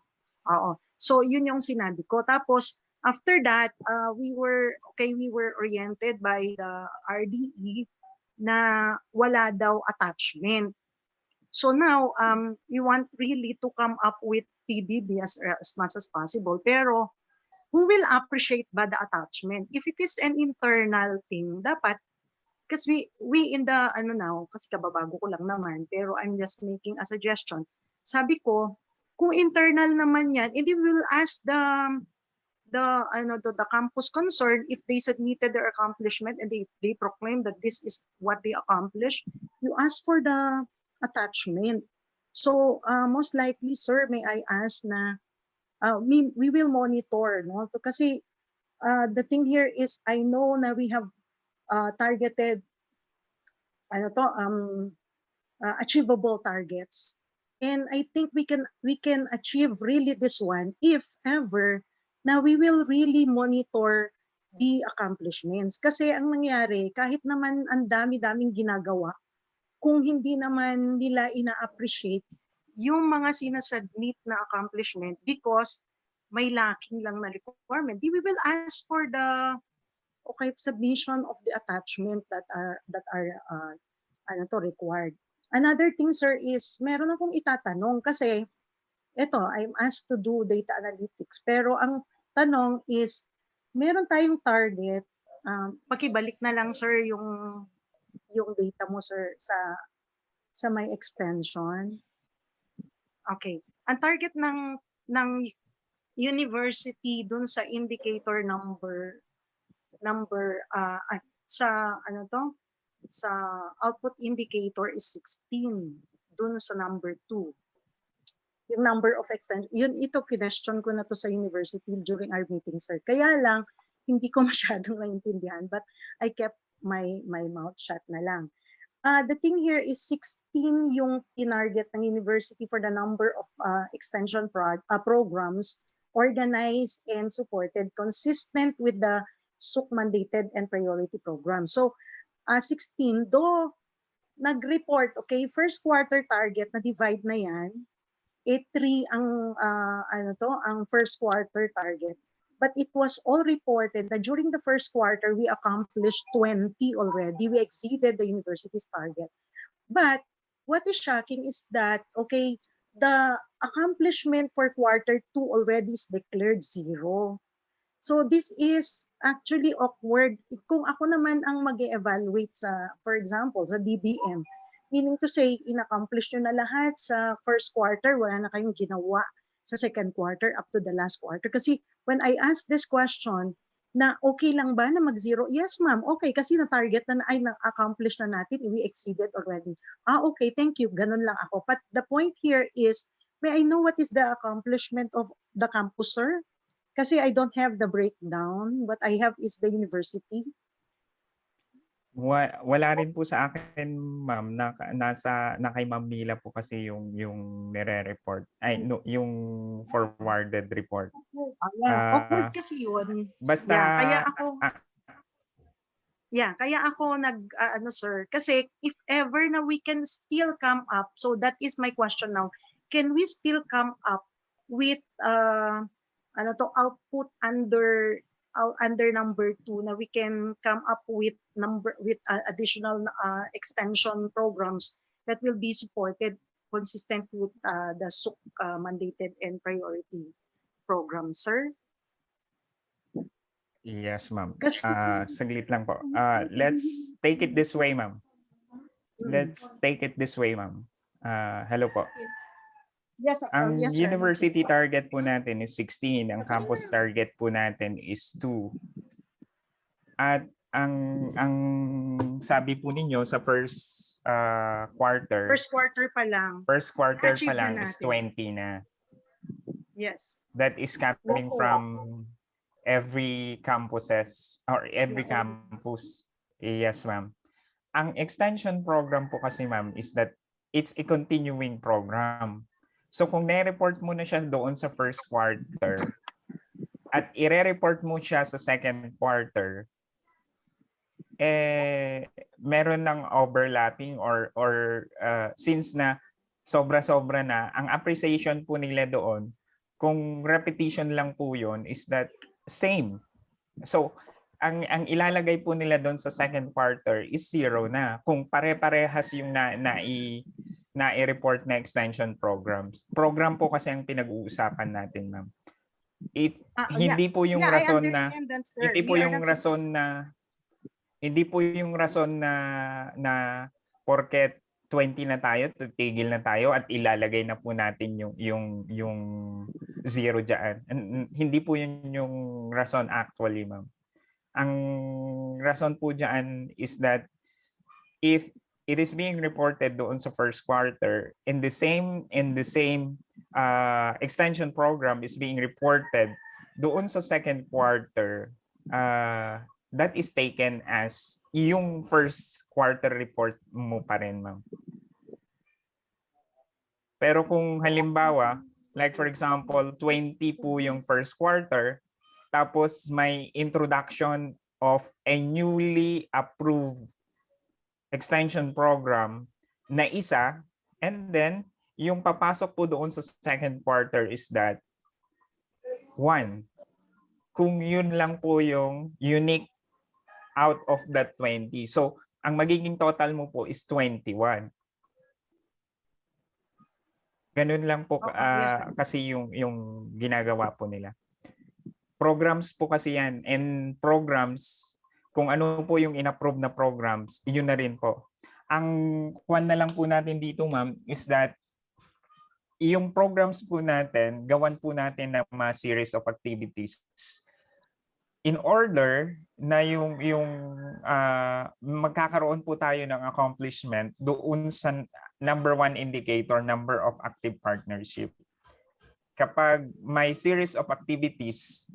So yun yung sinabi ko. Tapos after that, we were oriented by the RDE na wala daw attachment. So now, we want really to come up with PBB as much as possible. Pero who will appreciate ba the attachment? If it is an internal thing, dapat, because we in the, now, kasi kababago ko lang naman, pero I'm just making a suggestion. Sabi ko, kung internal naman yan, edi we will ask the campus concerned if they submitted their accomplishment and they proclaim that this is what they accomplished, you ask for the attachment. So most likely, sir, may I ask na we will monitor, no? So, kasi the thing here is I know na we have targeted achievable targets. And I think we can achieve really this one if ever na we will really monitor the accomplishments. Kasi ang nangyari, kahit naman ang dami-daming ginagawa, kung hindi naman nila ina-appreciate yung mga sinasubmit na accomplishment because may lacking lang na requirement, we will ask for the submission of the attachment that are required. Another thing, sir, is meron akong itatanong kasi I'm asked to do data analytics. Pero ang tanong is, meron tayong target. Pakibalik na lang, sir, yung data mo, sir, sa my extension. Okay. Ang target ng university dun sa indicator number sa output indicator is 16 dun sa number 2. Yung number of extension, ito question ko na to sa university during our meeting, sir. Kaya lang, hindi ko masyadong naintindihan, but I kept my mouth shut na lang. The thing here is 16 yung tinarget ng university for the number of extension programs organized and supported consistent with the SUC mandated and priority program. So 16, though nag-report, okay, first quarter target na divide na yan, 3 ang first quarter target. But it was all reported that during the first quarter, we accomplished 20 already. We exceeded the university's target. But what is shocking is that, okay, the accomplishment for quarter 2 already is declared 0. So this is actually awkward. Kung ako naman ang mag-evaluate for example, sa DBM, meaning to say, in-accomplish nyo na lahat sa first quarter, wala na kayong ginawa sa second quarter up to the last quarter. Kasi when I asked this question, na okay lang ba na mag-0? Yes, ma'am. Okay, kasi na-target na-accomplish na natin, we exceeded already. Okay, thank you. Ganun lang ako. But the point here is, may I know what is the accomplishment of the campus, sir? Kasi I don't have the breakdown. What I have is the university. Wala rin po sa akin, ma'am, na kay Ma'am Mila po kasi yung nire-report. No, yung forwarded report. Awkward kasi yun. Basta kaya ako sir, kasi if ever na we can still come up, so that is my question now. Can we still come up with output under number 2 na we can come up with additional extension programs that will be supported consistent with the SUC mandated and priority program, sir? Yes, ma'am. Saglit lang po. Let's take it this way, ma'am. Hello po. Yes, ang yes, sir. university target po natin is 16. Ang campus target po natin is 2. At ang First sabi po ninyo sa first quarter pa lang is 20 na. Yes. That is coming from every campuses or every campus. Yes, ma'am. Ang extension program po kasi, ma'am, is that it's a continuing program. So kung nire-report mo na siya doon sa first quarter at ire-report mo siya sa second quarter, meron ng overlapping or since na sobra-sobra na, ang appreciation po nila doon, kung repetition lang po yon is that same. So, ang ilalagay po nila doon sa second quarter is 0 na. Kung pare-parehas yung na-report na extension programs. Program po kasi ang pinag-uusapan natin, ma'am. Hindi po yung I rason na understand that, sir. hindi po We are yung not rason na hindi po yung rason na porket 20 na tayo, titigil na tayo at ilalagay na po natin yung 0 diyan. Hindi po yun yung rason actually, ma'am. Ang rason po diyan is that if it is being reported doon sa first quarter and the same extension program is being reported doon sa second quarter, that is taken as yung first quarter report mo pa rin, ma'am. Pero kung halimbawa, like for example, 20 po yung first quarter, tapos may introduction of a newly approved extension program na isa, and then yung papasok po doon sa second quarter is that 1. Kung yun lang po yung unique out of that 20. So, ang magiging total mo po is 21. Ganun lang po kasi yung ginagawa po nila. Programs po kasi yan, and programs, kung ano po yung in-approve na programs, yun na rin po. Ang kwan na lang po natin dito, ma'am, is that yung programs po natin, gawan po natin ng mga series of activities in order na yung magkakaroon po tayo ng accomplishment doon sa number 1 indicator, number of active partnership. Kapag may series of activities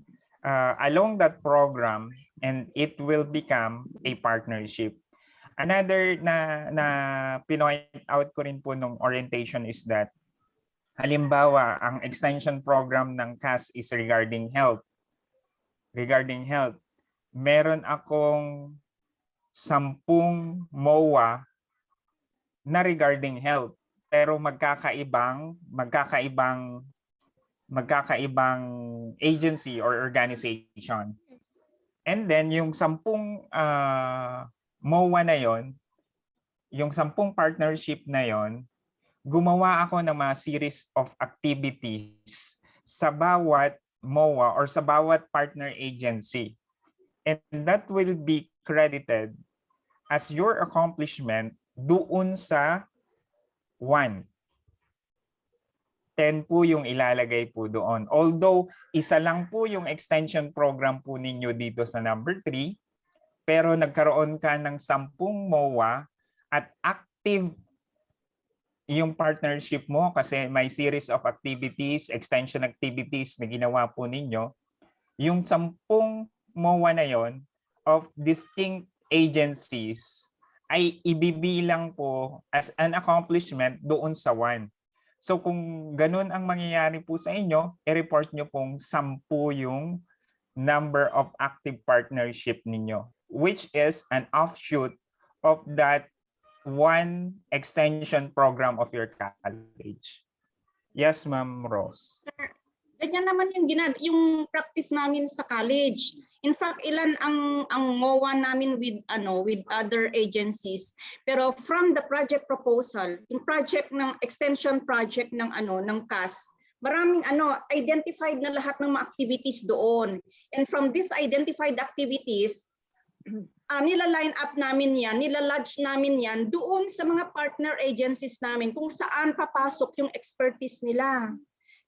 along that program, and it will become a partnership. Another na pinoint out ko rin po nung orientation is that halimbawa, ang extension program ng CAHS is regarding health. Regarding health, meron akong 10 MOA na regarding health, pero magkakaibang agency or organization. And then yung 10 MOA na yon, yung 10 partnership na yon, gumawa ako ng mga series of activities sa bawat MOA or sa bawat partner agency. And that will be credited as your accomplishment doon sa 1. 10 po yung ilalagay po doon. Although, isa lang po yung extension program po ninyo dito sa number 3, pero nagkaroon ka ng 10 MOA at active yung partnership mo kasi may series of activities, extension activities na ginawa po ninyo, yung 10 MOA na yon of distinct agencies ay ibibilang po as an accomplishment doon sa 1. So kung ganun ang mangyayari po sa inyo, i-report nyo pong 10 yung number of active partnership ninyo, which is an offshoot of that 1 extension program of your college. Yes, Ma'am Rose. Ganyan naman yung practice namin sa college. In fact, ilan ang MOA namin with other agencies. Pero from the project proposal, yung project ng extension project ng CAHS, maraming identified na lahat ng mga activities doon. And from these identified activities, nila-line up namin yan, nila-lodge namin yan doon sa mga partner agencies namin kung saan papasok yung expertise nila.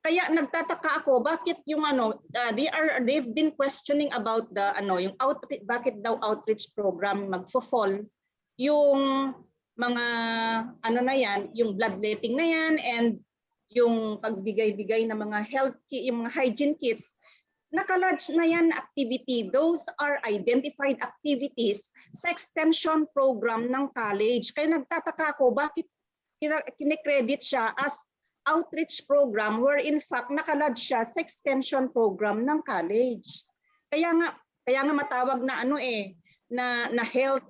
Kaya nagtataka ako bakit yung they've been questioning about the yung outreach, bakit daw outreach program magfo-fall yung mga na yan, yung bloodletting na yan and yung pagbigay-bigay ng mga health kit, yung mga hygiene kits, nakalodge na yan activity. Those are identified activities sa extension program ng college. Kaya nagtataka ako bakit kine-credit siya as outreach program where in fact nakalodge siya sa extension program ng college. Kaya nga matawag na na health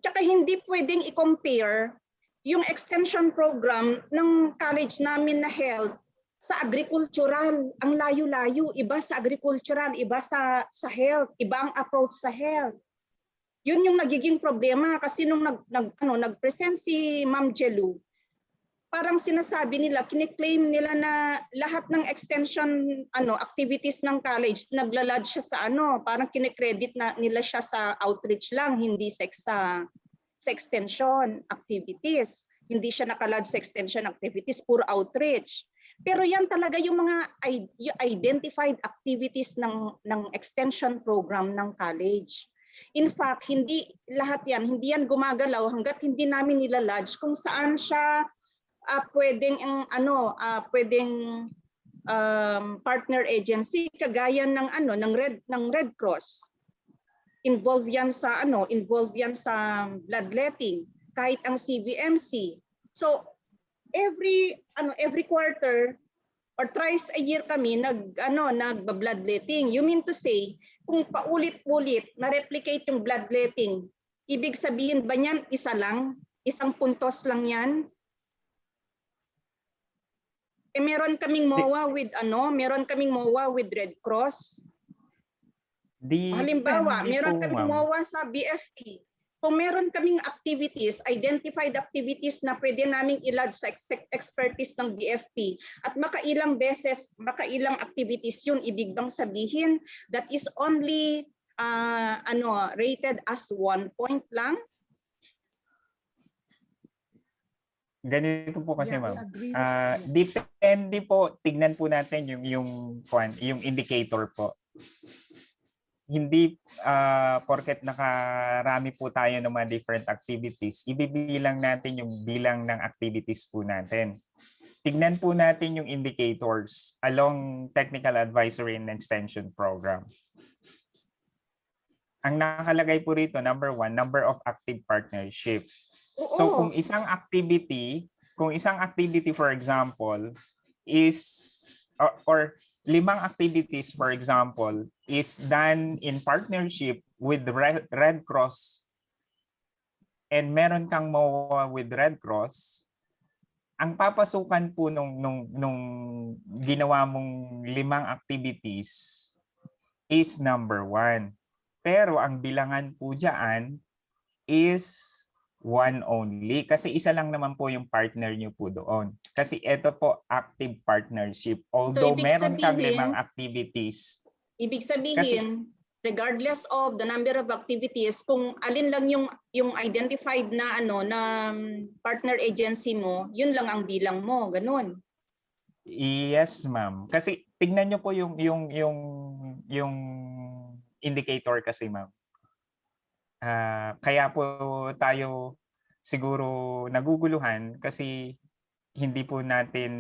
tsaka hindi pwedeng i-compare yung extension program ng college namin na health sa agricultural, ang layo-layo, iba sa agricultural, iba sa health, iba ang approach sa health. Yun yung nagiging problema kasi nung nag-present si Ma'am Jelu, parang sinasabi nila, kiniklaim nila na lahat ng extension activities ng college naglalad siya sa parang kinikredit na nila siya sa outreach lang, hindi sa extension activities. Hindi siya nakalad sa extension activities, puro outreach. Pero yan talaga yung mga identified activities ng extension program ng college. In fact, hindi lahat yan, hindi yan gumagalaw hangga't hindi namin nilalodge kung saan siya pwedeng partner agency kagaya ng Red Cross. Involved yan sa bloodletting, kahit ang CBMC. So every quarter or thrice a year kami nag-bloodletting. You mean to say, kung paulit-ulit na-replicate yung bloodletting, ibig sabihin ba niyan isa lang? Isang puntos lang yan? Meron kaming MOA with Red Cross. Halimbawa, meron kaming MOA sa BFP. Kung meron kaming activities, identified activities na pwede naming ilodge sa expertise ng BFP at makailang activities yun, ibig bang sabihin that is only rated as 1 point lang? Ganito po kasi, Yeah, I ma'am. agree with you. Depende po, tignan po natin yung indicator po. Hindi porket nakarami po tayo ng mga different activities, ibibilang natin yung bilang ng activities po natin. Tignan po natin yung indicators along Technical Advisory and Extension Program. Ang nakalagay po rito, number 1, number of active partnership. So kung isang activity for example is or 5 activities for example is done in partnership with Red Cross and meron kang MOA with Red Cross, ang papasukan po nung ginawa mong 5 activities is number 1. Pero ang bilangan po diyan is 1 only. Kasi isa lang naman po yung partner nyo po doon. Kasi ito po, active partnership. Although So, meron kang 5 activities. Ibig sabihin, regardless of the number of activities, kung alin lang yung identified na partner agency mo, yun lang ang bilang mo, ganun. Yes, ma'am. Kasi tignan nyo po yung indicator kasi, ma'am. Kaya po tayo siguro naguguluhan kasi hindi po natin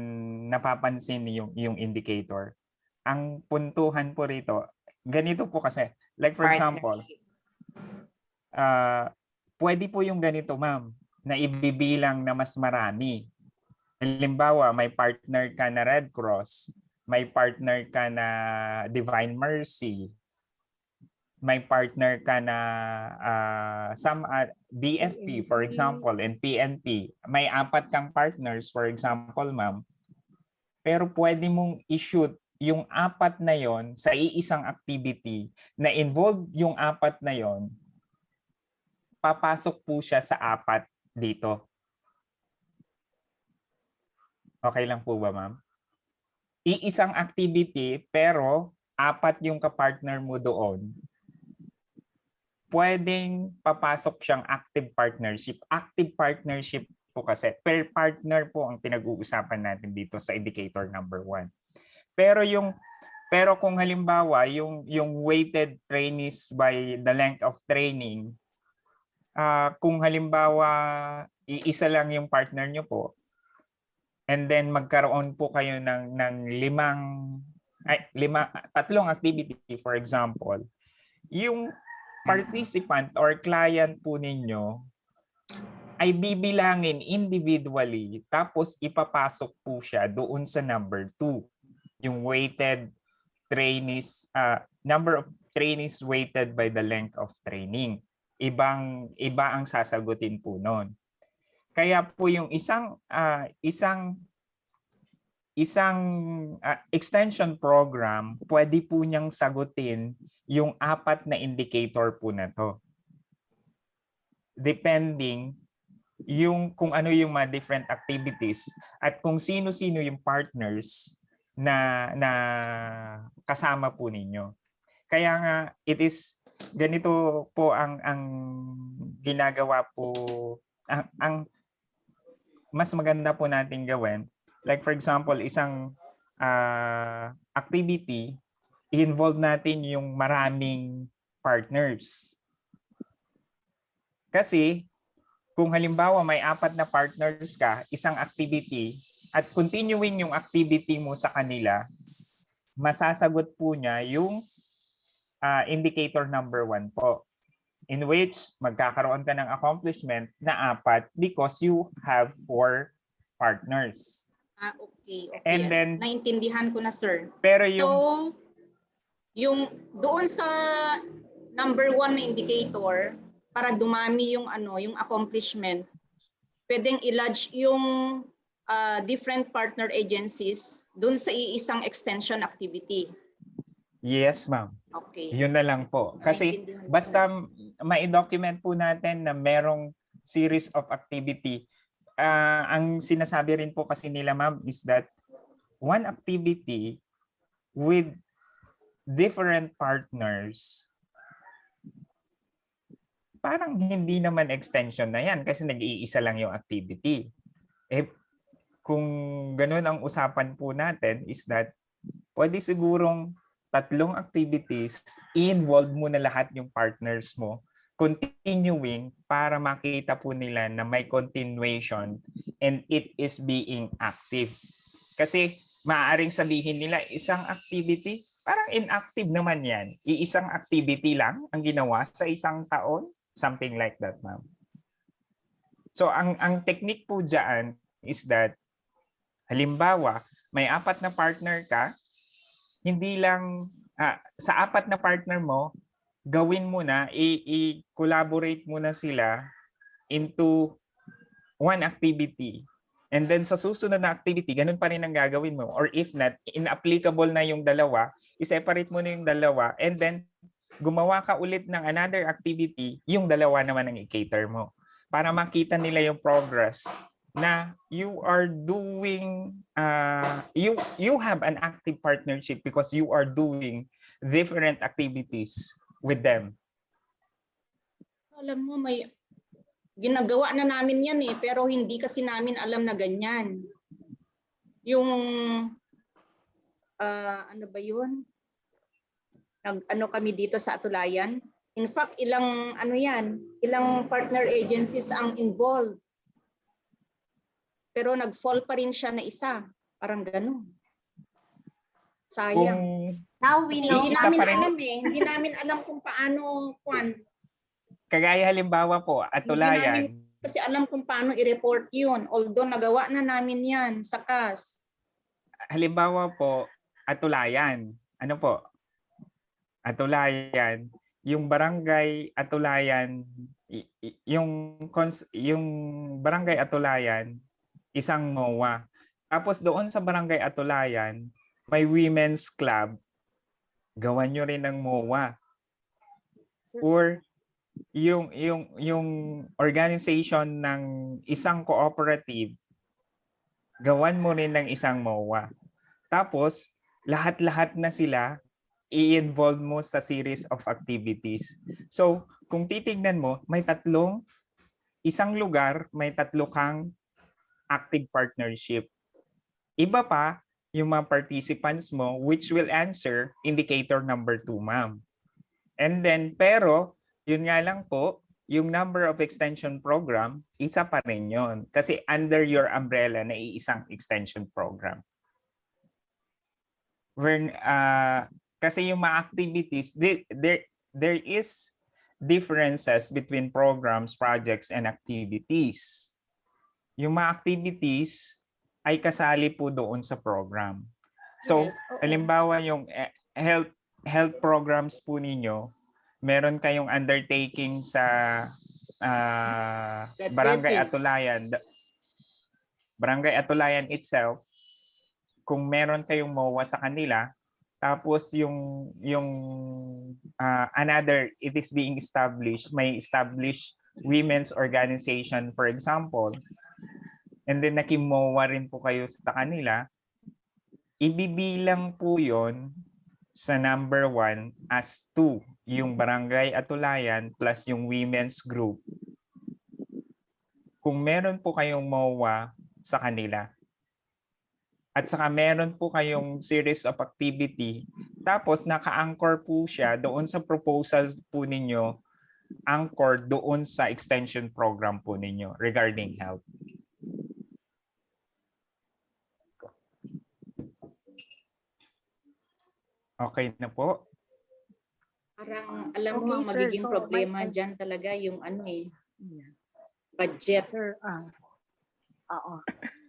napapansin yung indicator. Ang puntuhan po rito, ganito po kasi. Like for example, pwede po yung ganito, ma'am, na ibibilang na mas marami. Halimbawa, may partner ka na Red Cross, may partner ka na Divine Mercy, may partner ka na BFP, for example, and PNP. May 4 kang partners, for example, ma'am. Pero pwede mong i-shoot yung 4 na yon sa iisang activity na involved yung 4 na yon, papasok po siya sa 4 dito. Okay lang po ba, ma'am? Iisang activity, pero 4 yung kapartner mo doon. Pwedeng papasok siyang active partnership. Active partnership po kasi per partner po ang pinag-uusapan natin dito sa indicator number 1. Pero kung halimbawa yung weighted trainees by the length of training, kung halimbawa iisa lang yung partner nyo po, and then magkaroon po kayo ng 3 activity, for example, yung participant or client po ninyo ay bibilangin individually tapos ipapasok po siya doon sa number 2, yung weighted trainees, number of trainees weighted by the length of training. Iba ang sasagutin po noon. Kaya po yung isang isang extension program, pwede po niyang sagutin yung 4 na indicator po na to. Depending yung kung ano yung mga different activities at kung sino-sino yung partners na kasama po ninyo. Kaya nga it is ganito po ang ginagawa po ang mas maganda po nating gawin. Like for example, isang activity, i-involve natin yung maraming partners. Kasi kung halimbawa may 4 na partners ka, isang activity, at continuing yung activity mo sa kanila, masasagot po niya yung indicator number 1 po. In which magkakaroon ka ng accomplishment na 4 because you have 4 partners. Okay. And then, naintindihan ko na, sir. pero So, yung doon sa number 1 na indicator, para dumami yung yung accomplishment, pwedeng i-lodge yung different partner agencies doon sa iisang extension activity. yes, ma'am. Okay. Yun na lang po. Kasi Naintindihan ko basta ma-document po natin na merong series of activity. Ang sinasabi rin po kasi nila, ma'am, is that one activity with different partners, parang hindi naman extension na yan kasi nag-iisa lang yung activity. Kung ganun ang usapan po natin is that pwede sigurong 3 activities, i-involve mo na lahat yung partners mo, continuing para makita po nila na may continuation and it is being active. Kasi maaaring sabihin nila isang activity, parang inactive naman yan. Iisang activity lang ang ginawa sa isang taon. Something like that, ma'am. So ang technique po dyan is that halimbawa, may 4 na partner ka, hindi lang sa 4 na partner mo, gawin mo na, i-collaborate mo na sila into one activity. And then sa susunod na activity, ganun pa rin ang gagawin mo. Or if not, inapplicable na yung dalawa, i-separate mo na yung dalawa, and then gumawa ka ulit ng another activity, yung dalawa naman ang i-cater mo. Para makita nila yung progress na you are doing, you have an active partnership because you are doing different activities with them. Alam mo, may ginagawa na namin yan pero hindi kasi namin alam na ganyan. Yung, ano ba yun? Kami dito sa Atulayan. In fact, ilang partner agencies ang involved. Pero nag-fall pa rin siya na isa. Parang ganun. Sayang. Now we know. Hindi namin alam Hindi namin alam kung paano, Kagaya halimbawa po, Atulayan. Kasi alam kung paano i-report yun. Although nagawa na namin yan sa CAHS. Halimbawa po, Atulayan. Ano po? Atulayan. Yung barangay Atulayan, yung barangay Atulayan, isang MOA. Tapos doon sa barangay Atulayan, may women's club. Gawan nyo rin ng MOA. Or yung organization ng isang cooperative, gawan mo rin ng isang MOA. Tapos, lahat-lahat na sila i-involve mo sa series of activities. So, kung titignan mo, may isang lugar, may 3 kang active partnership. Iba pa yung mga participants mo which will answer indicator number 2, ma'am. And then, pero, yun nga lang po, yung number of extension program, isa pa rin yun. Kasi under your umbrella na iisang extension program. Kasi yung mga activities, there is differences between programs, projects, and activities. Yung mga activities ay kasali po doon sa program. So, halimbawa yung health programs po ninyo, meron kayong undertaking sa Barangay Atulayan. Barangay Atulayan itself, kung meron kayong MOA sa kanila, tapos yung another, it is being established, may established women's organization, for example, and then nakimowa rin po kayo sa kanila, ibibilang po yon sa number 1 as 2, yung barangay Atulayan plus yung women's group. Kung meron po kayong MOA sa kanila, at saka meron po kayong series of activity, tapos naka-anchor po siya doon sa proposals po ninyo, anchor doon sa extension program po ninyo regarding health. Okay na po? Parang alam mo Okay, ang sir. magiging So, problema my- dyan talaga yung ano eh, Yeah. budget. Sir, oo.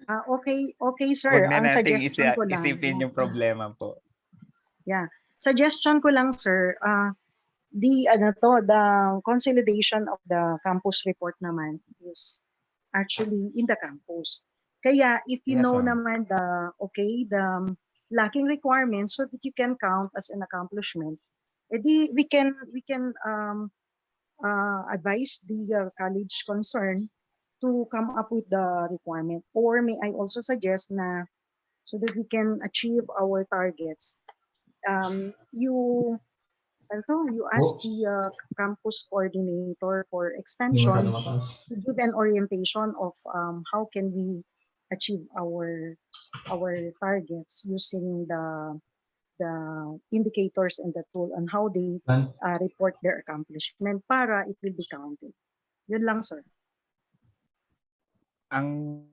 Okay, sir. Huwag na Ang nating suggestion ko lang. isipin yung problema po. Suggestion ko lang, sir, the consolidation of the campus report naman is actually in the campus. Kaya if you Yes, know ma'am. naman the lacking requirements so that you can count as an accomplishment, edi we can advise the college concerned to come up with the requirement. Or may I also suggest na so that we can achieve our targets, you ask the campus coordinator for extension to give an orientation of how can we achieve our targets using the indicators and the tool and how they report their accomplishment para it will be counted. Yun lang, sir. Ang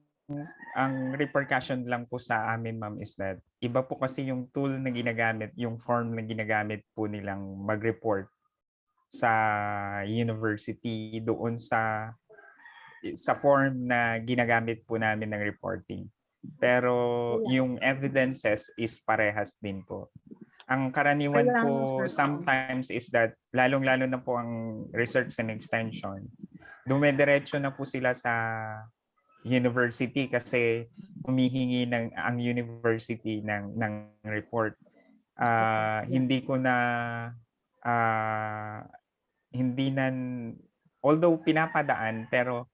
repercussion lang po sa amin, ma'am, is that iba po kasi yung tool na ginagamit, yung form na ginagamit po nilang mag-report sa university doon sa form na ginagamit po namin ng reporting. Pero yung evidences is parehas din po. Ang karaniwan Kaya po nga, sir, oo. sometimes is that lalong-lalo na po ang research and extension, dumediretso na po sila sa university kasi humihingi ang university ng report. Hindi ko na although pinapadaan, pero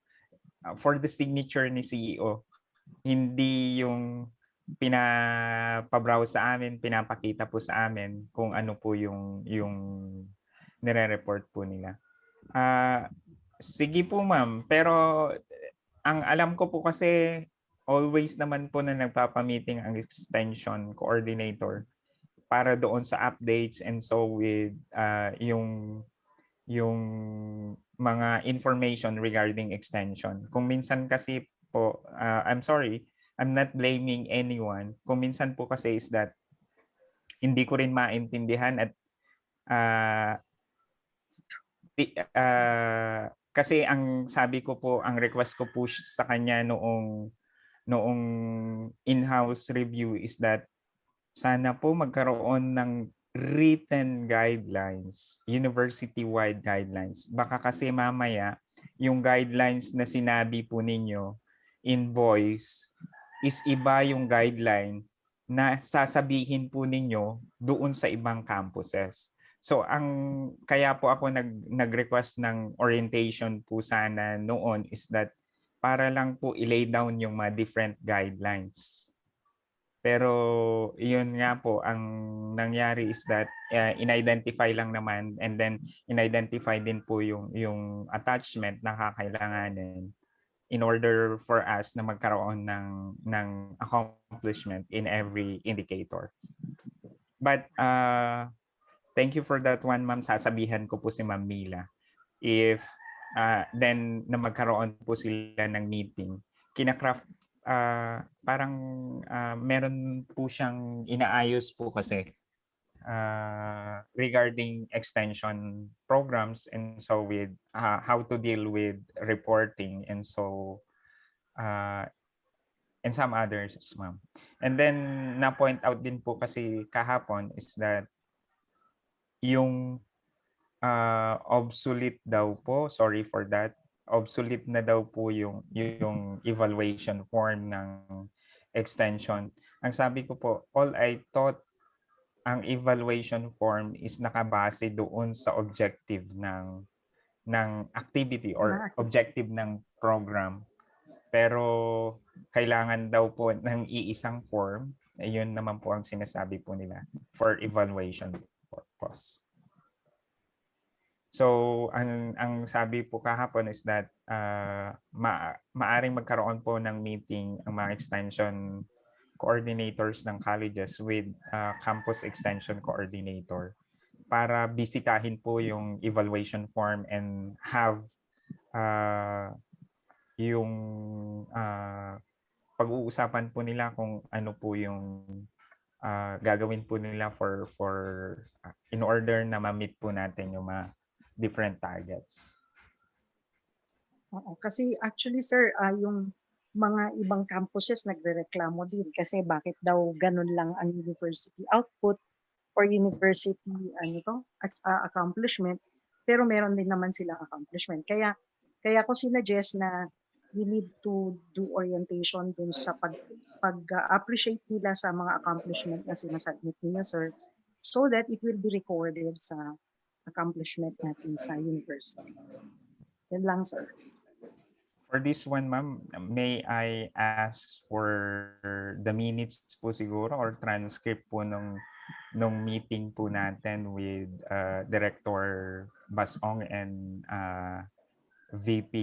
for the signature ni CEO, hindi yung pinapabrowse sa amin, pinapakita po sa amin kung ano po yung nire-report po nila. Sige po, ma'am, pero ang alam ko po kasi always naman po na nagpapamiting ang extension coordinator para doon sa updates and so with yung mga information regarding extension. Kung minsan kasi po, I'm sorry, I'm not blaming anyone. Kung minsan po kasi is that hindi ko rin maintindihan at kasi ang sabi ko po, ang request ko po sa kanya noong in-house review is that sana po magkaroon ng written guidelines, university-wide guidelines. Baka kasi mamaya yung guidelines na sinabi po ninyo in voice is iba yung guideline na sasabihin po ninyo doon sa ibang campuses. So kaya po ako nag-request ng orientation po sana noon is that para lang po i-lay down yung mga different guidelines. Pero yun nga po, ang nangyari is that in-identify lang naman and then in-identify din po yung attachment na kakailanganin in order for us na magkaroon ng accomplishment in every indicator. But thank you for that one, ma'am. Sasabihan ko po si Ma'am Mila. If then na magkaroon po sila ng meeting, kinakraft, parang meron po siyang inaayos po kasi regarding extension programs and so with how to deal with reporting and so and some others, ma'am. And then na-point out din po kasi kahapon is that yung obsolete daw po, sorry for that, obsolete na daw po yung evaluation form extension. Ang sabi ko po, all I thought ang evaluation form is nakabase doon sa objective ng activity or objective ng program. Pero kailangan daw po ng iisang form, yun naman po ang sinasabi po nila for evaluation purpose. So ang sabi po kahapon is that maaring magkaroon po ng meeting ang mga extension coordinators ng colleges with campus extension coordinator para bisitahin po yung evaluation form and have yung pag-uusapan po nila kung ano po yung gagawin po nila for in order na ma-meet po natin yung mga different targets. Oo, kasi actually sir, yung mga ibang campuses nagrereklamo din kasi bakit daw ganun lang ang university output or university accomplishment, pero meron din naman silang accomplishment. Kaya ko sinuggest na we need to do orientation dun sa pag-appreciate nila sa mga accomplishment na sinasubmit nila sir, so that it will be recorded sa accomplishment natin sa university. Yan lang sir. For this one, ma'am, may I ask for the minutes po siguro or transcript po nung meeting po natin with Director Basong and VP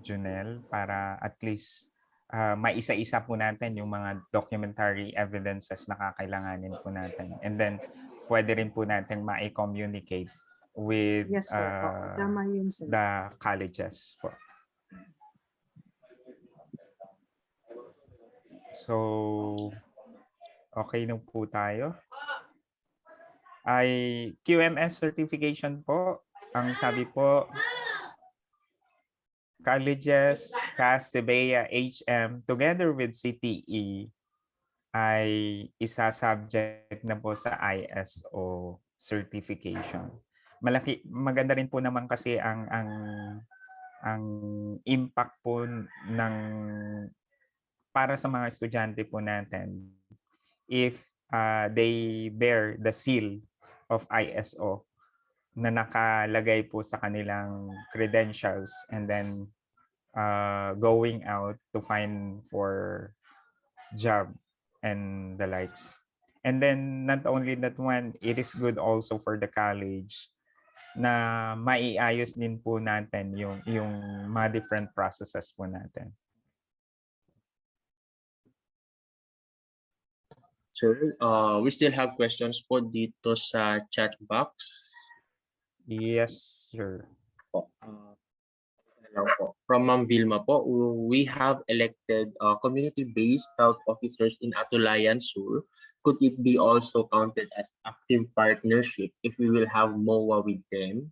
Junel para at least maisa-isa po natin yung mga documentary evidences na kakailanganin po natin. And then, pwede rin po natin ma-communicate with Yes sir. Tama yun sir. the colleges po. So, okay na po tayo. Ay QMS certification po. Ang sabi po, colleges, CAHS, CBEA, HM, together with CTE, ay isa-subject na po sa ISO certification. Maganda rin po naman kasi ang impact po ng para sa mga estudyante po natin if they bear the seal of ISO na nakalagay po sa kanilang credentials and then going out to find for job and the likes. And then not only that one, it is good also for the college na maiayos din po natin yung mga different processes po natin. Sir, we still have questions po dito sa chat box. Yes, sir. From Ma'am Vilma po, we have elected community-based health officers in Atulayan Sur. Could it be also counted as active partnership if we will have MOA with them?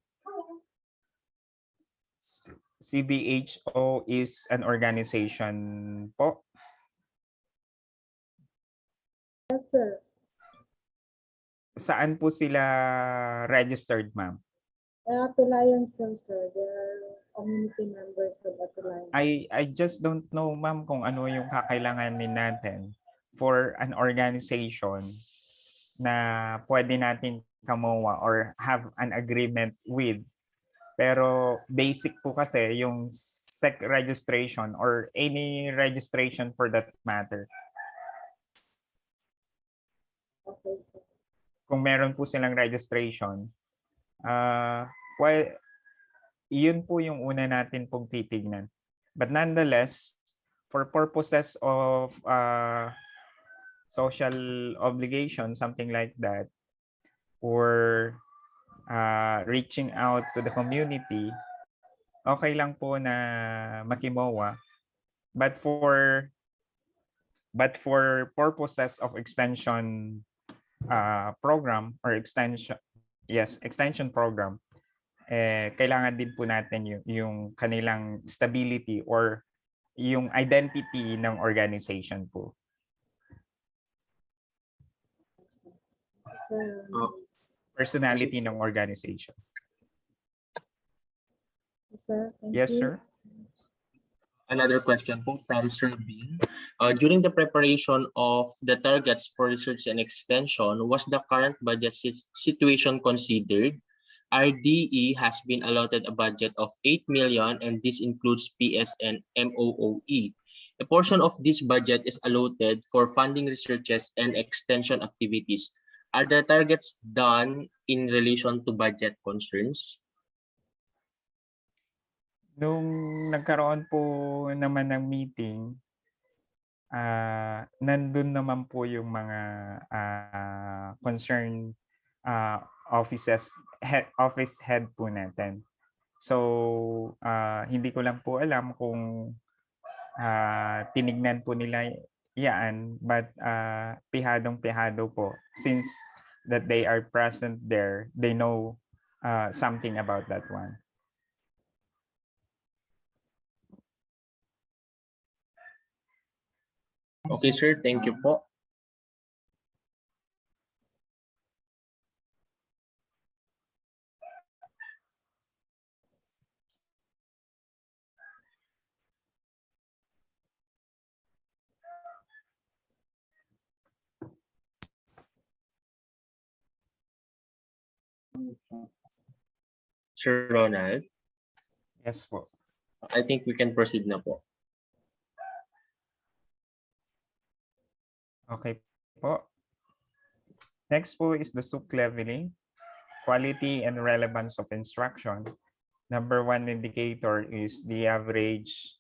CBHO is an organization po. Yes, sir. Saan po sila registered, ma'am? Atulayan, sir. They are community members of Atulayan. I just don't know, ma'am, kung ano yung kakailanganin natin for an organization na pwede natin kamuha or have an agreement with. Pero basic po kasi yung SEC registration or any registration for that matter. Okay, sir. Kung meron po silang registration, well, yun po yung una natin pong titignan. But nonetheless, for purposes of social obligation, something like that, or reaching out to the community, okay lang po na makimowa. But for purposes of extension program or extension program, kailangan din po natin yung kanilang stability or yung identity ng organization po. Sir, Personality ng organization. sir, thank Yes, you. sir. Another question po from Sir Bean. During the preparation of the targets for research and extension, was the current budget situation considered? RDE has been allotted a budget of 8 million and this includes PS and MOOE. A portion of this budget is allotted for funding researches and extension activities. Are the targets done in relation to budget concerns? Nung nagkaroon po naman ng meeting, nandun naman po yung mga concerned office head po natin. So, hindi ko lang po alam kung tinignan po nila yan, but pihadong-pihado po. Since that they are present there, they know something about that one. Okay, sir. Thank you po. Sir Ronald, Yes po. I think we can proceed na po. Okay po. Next po is the SUC leveling, quality and relevance of instruction. Number one indicator is the average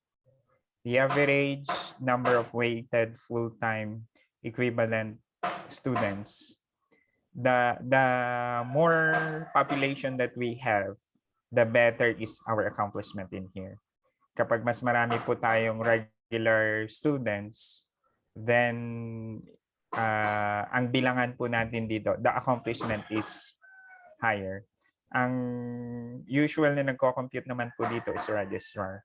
number of weighted full-time equivalent students. The more population that we have, the better is our accomplishment in here. Kapag mas marami po tayong regular students, then ang bilangan po natin dito, the accomplishment is higher. Ang usual na nagko-compute naman po dito is registrar.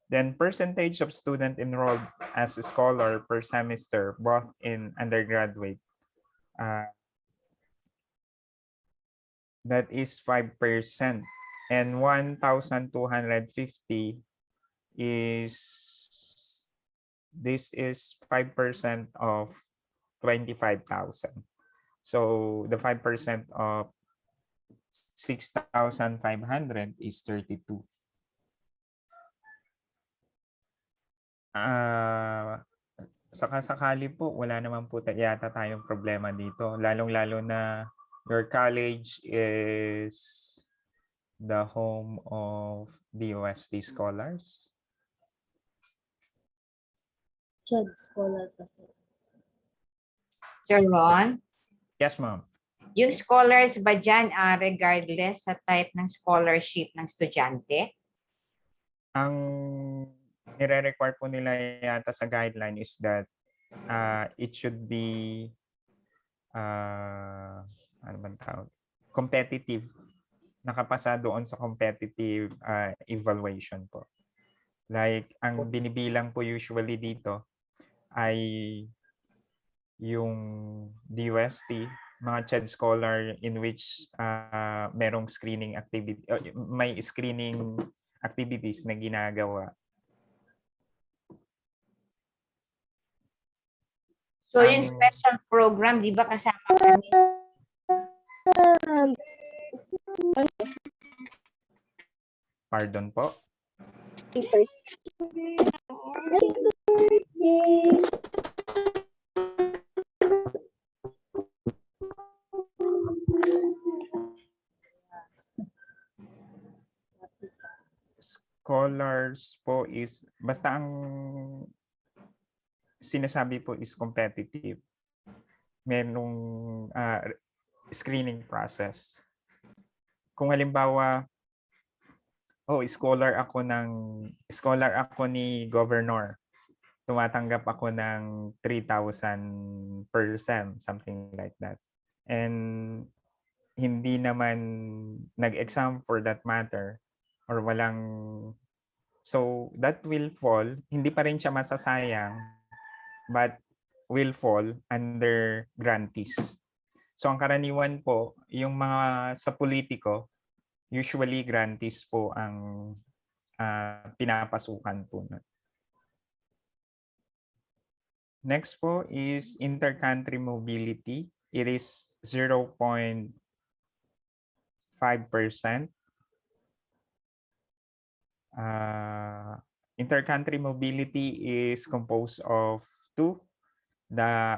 Then percentage of student enrolled as a scholar per semester, both in undergraduate. That is 5%. And 1,250 is, this is 5% of 25,000. So the 5% of 6,500 is 32. Sakasakali po, wala naman po yata tayong problema dito. Lalong-lalo na your college is the home of DOST scholars. CHED scholar kasi. Sir Ron, Yes, ma'am. yung scholars ba dyan regardless sa type ng scholarship ng estudyante? Ang nire-require po nila yata sa guideline is that it should be ano bang tawag? Competitive. Nakapasa doon sa competitive evaluation po. Like, ang binibilang po usually dito ay yung DOST, mga CHED scholar in which merong screening activity, may screening activities na ginagawa. So yung special program, di ba kasama kami? Pardon po? Scholars po is, basta ang sinasabi po is competitive. Merong screening process. Kung halimbawa, scholar ako ni governor. Tumatanggap ako ng 3,000 per sem, something like that. And hindi naman nag-exam for that matter or walang, so that will fall, hindi pa rin siya masasayang, but will fall under grantees. So ang karaniwan po, yung mga sa politiko, usually grantees po ang pinapasukan po. Next po is intercountry mobility. It is 0.5%. Intercountry mobility is composed of two: the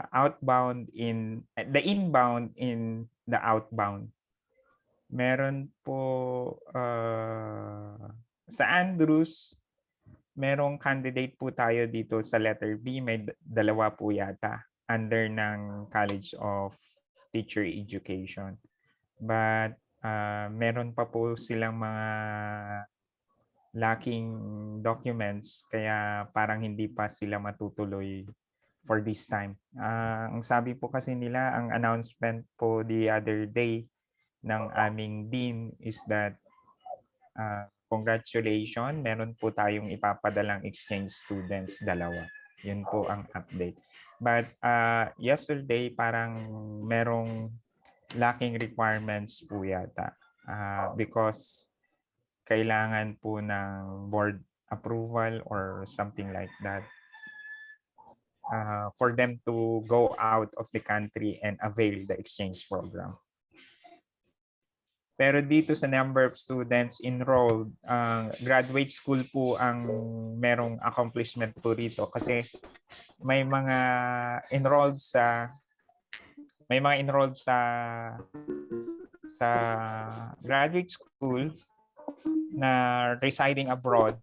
inbound in the outbound. Meron po sa Andrews, merong candidate po tayo dito sa letter B, may dalawa po yata under ng College of Teacher Education. But meron pa po silang mga lacking documents, kaya parang hindi pa sila matutuloy for this time. Ang sabi po kasi nila, ang announcement po the other day ng aming dean is that congratulations, meron po tayong ipapadalang exchange students, dalawa. Yun po ang update. But yesterday, parang merong lacking requirements po yata because kailangan po ng board approval or something like that for them to go out of the country and avail the exchange program. Pero dito sa number of students enrolled, graduate school po ang merong accomplishment po rito kasi may mga enrolled sa graduate school na residing abroad,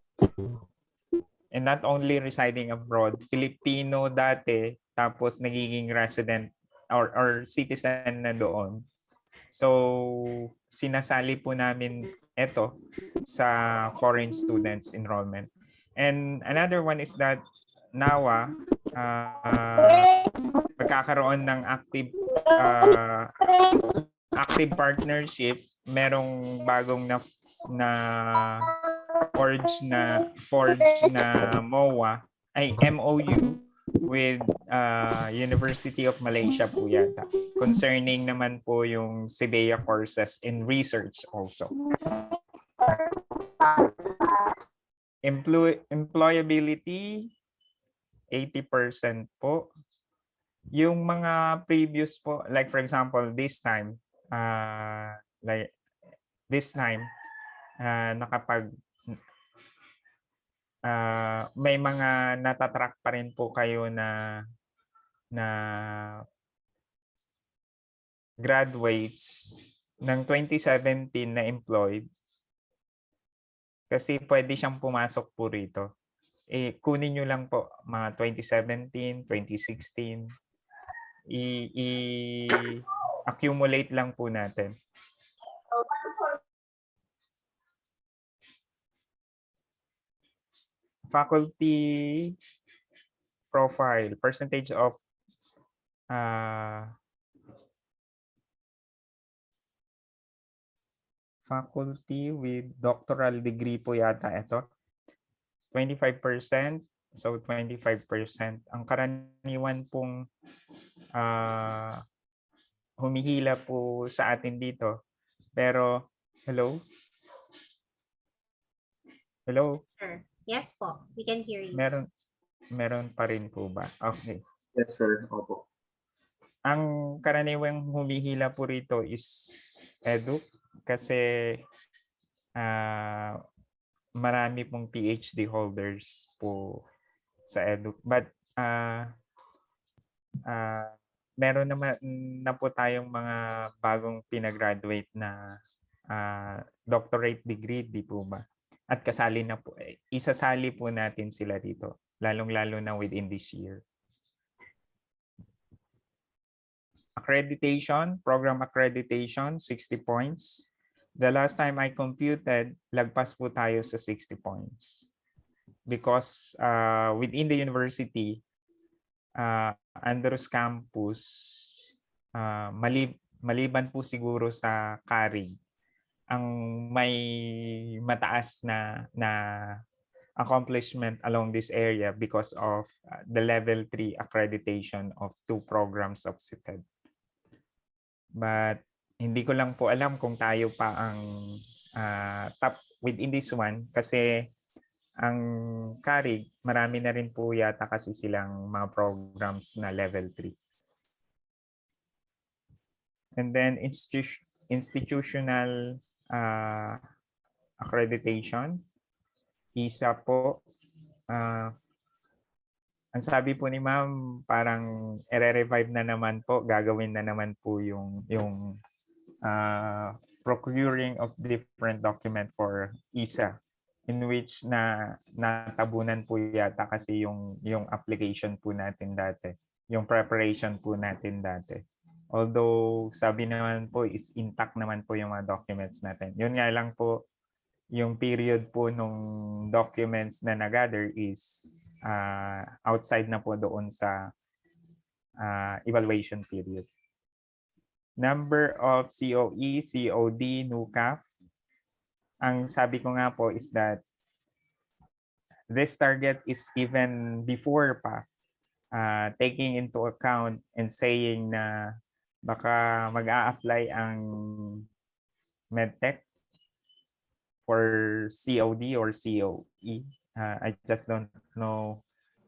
and not only residing abroad, Filipino dati tapos nagiging resident or citizen na doon. So sinasali po namin ito sa foreign students enrollment. And another one is that NAWA magkakaroon ng active partnership. Merong bagong forge na MOA ay MOU with University of Malaysia po yata. Concerning naman po yung CBEA courses in research also. Employability 80% po. Yung mga previous po, like for example, this time may mga natatrack pa rin po kayo na graduates ng 2017 na employed, kasi pwede siyang pumasok po rito. Kunin nyo lang po mga 2017, 2016, i-accumulate lang po natin. Faculty profile, percentage of faculty with doctoral degree po yata ito. 25%. So 25%. Ang karaniwan pong humihila po sa atin dito. Pero, hello? Hello? Sir. Yes po, we can hear you. Meron pa rin po ba? Okay. Yes, sir. Opo. Ang karaniwang humihila po rito is edu kasi marami pong PhD holders po sa edu. But meron naman na po tayong mga bagong pinagraduate na doctorate degree, di po ba? At kasali na po, isasali po natin sila dito, lalong-lalo na within this year. Accreditation, program accreditation, 60 points. The last time I computed, lagpas po tayo sa 60 points. Because within the university, Andrews campus, maliban po siguro sa CARI, ang may mataas na accomplishment along this area because of the level 3 accreditation of 2 programs of CTED. But hindi ko lang po alam kung tayo pa ang top within this one kasi ang CARIG, marami na rin po yata kasi silang mga programs na level 3. And then institutional accreditation, isa po. Ang sabi po ni ma'am, parang i-revive na naman po, gagawin na naman po yung procuring of different document for ISA, in which na natabunan po yata kasi yung application po natin dati, yung preparation po natin dati. Although sabi naman po is intact naman po yung mga documents natin. Yun nga lang po, yung period po nung documents na na-gather is outside na po doon sa evaluation period. Number of COE, COD, NUCAF. Ang sabi ko nga po is that this target is even before pa taking into account and saying na baka mag-a-apply ang medtech for COD or COE. I just don't know.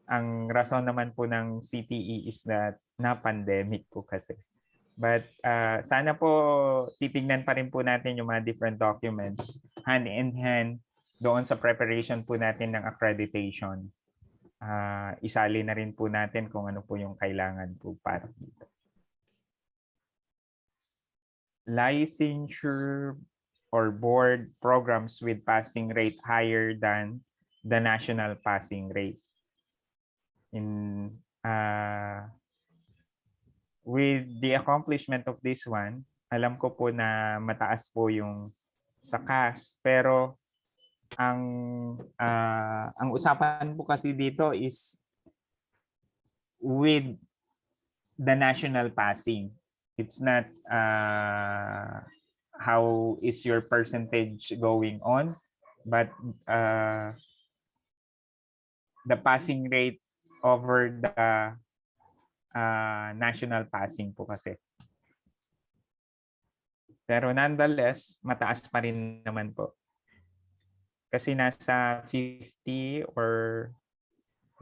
Ang rason naman po ng CTE is that na-pandemic po kasi. But sana po titignan pa rin po natin yung mga different documents hand in hand doon sa preparation po natin ng accreditation. Isali na rin po natin kung ano po yung kailangan po para dito. Licensure or board programs with passing rate higher than the national passing rate. With the accomplishment of this one, alam ko po na mataas po yung sa CAHS, pero ang usapan po kasi dito is with the national passing. It's not how is your percentage going on, but the passing rate over the national passing po kasi. Pero nonetheless, mataas pa rin naman po. Kasi nasa 50 or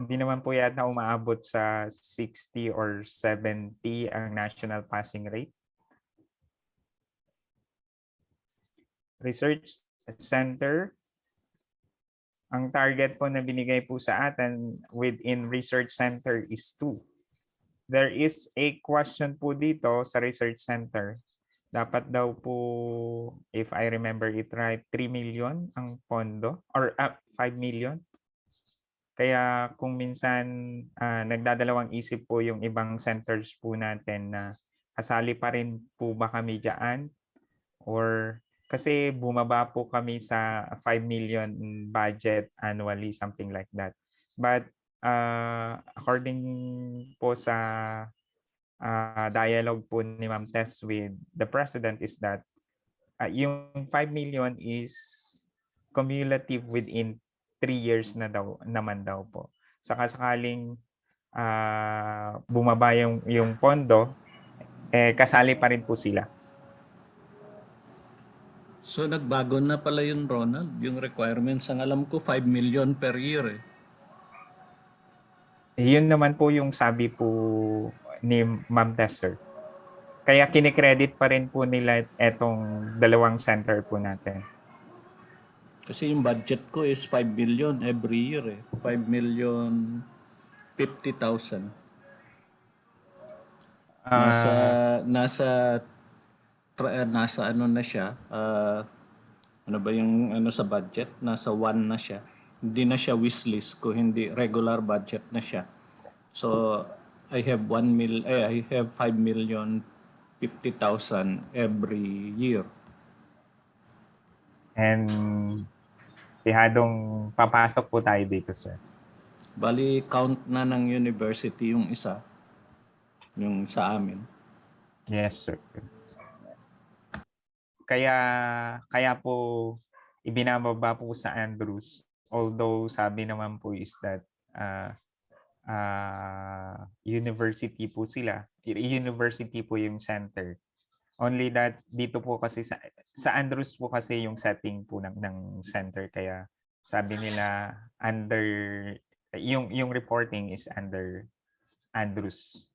hindi naman po yata umaabot sa 60 or 70 ang national passing rate. Research center. Ang target po na binigay po sa atin within research center is 2. There is a question po dito sa research center. Dapat daw po, if I remember it right, 3 million ang pondo or 5 million. Kaya kung minsan nagdadalawang isip po yung ibang centers po natin na kasali pa rin po ba kami dyan, or kasi bumaba po kami sa 5 million budget annually, something like that. But according po sa dialogue po ni Ma'am Tess with the President is that yung 5 million is cumulative within 3 years na daw naman daw po. Saka sakaling bumaba yung pondo, kasali pa rin po sila. So nagbago na pala yun, Ronald, yung requirements. Ang alam ko 5 million per year eh. Yun naman po yung sabi po ni Ma'am Tess, sir. Kaya kinikredit pa rin po nila etong dalawang center po natin. Kasi yung budget ko is 5 million every year eh. 5 million 50,000. Nasa ano na siya, ano ba yung ano sa budget? Nasa 1 na siya. Hindi na siya wishlist ko, hindi regular budget na siya. So I have 5 million 50,000 every year. And sihadong papasok po tayo dito, sir. Bali, count na ng university yung isa, yung sa amin. Yes, sir. Kaya po ibinababa po sa Andrews. Although sabi naman po is that university po sila. University po yung center. Only that dito po kasi sa Andrews po kasi yung setting po ng center, kaya sabi nila yung reporting is under Andrews.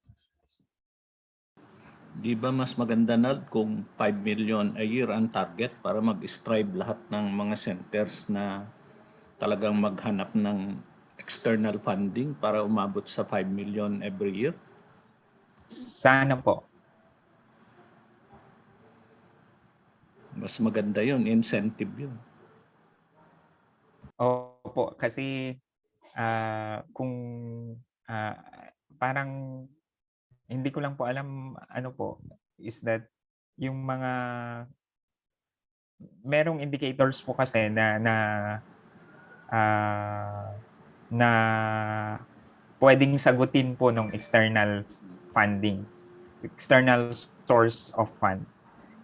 Di ba mas maganda na kung 5 million a year ang target para mag-strive lahat ng mga centers na talagang maghanap ng external funding para umabot sa 5 million every year? Sana po. Mas maganda yun, incentive yun. Opo, kasi kung parang hindi ko lang po alam ano po is that yung mga merong indicators po kasi na pwedeng sagutin po ng external funding, external source of fund.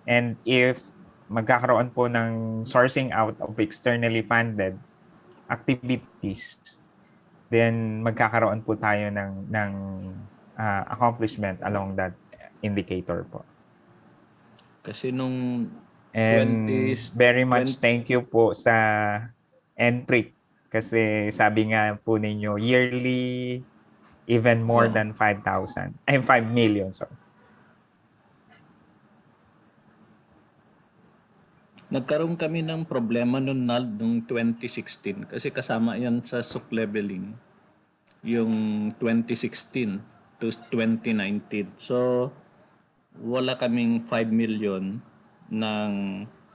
And if magkakaroon po ng sourcing out of externally funded activities, then magkakaroon po tayo ng accomplishment along that indicator po. Kasi nung And very much thank you po sa NPRIC kasi sabi nga po ninyo yearly even more than 5,000 ay 5 million, sorry. Nagkaroon kami ng problema noong noong 2016 kasi kasama yan sa SUC leveling yung 2016 to 2019. So wala kaming 5 million ng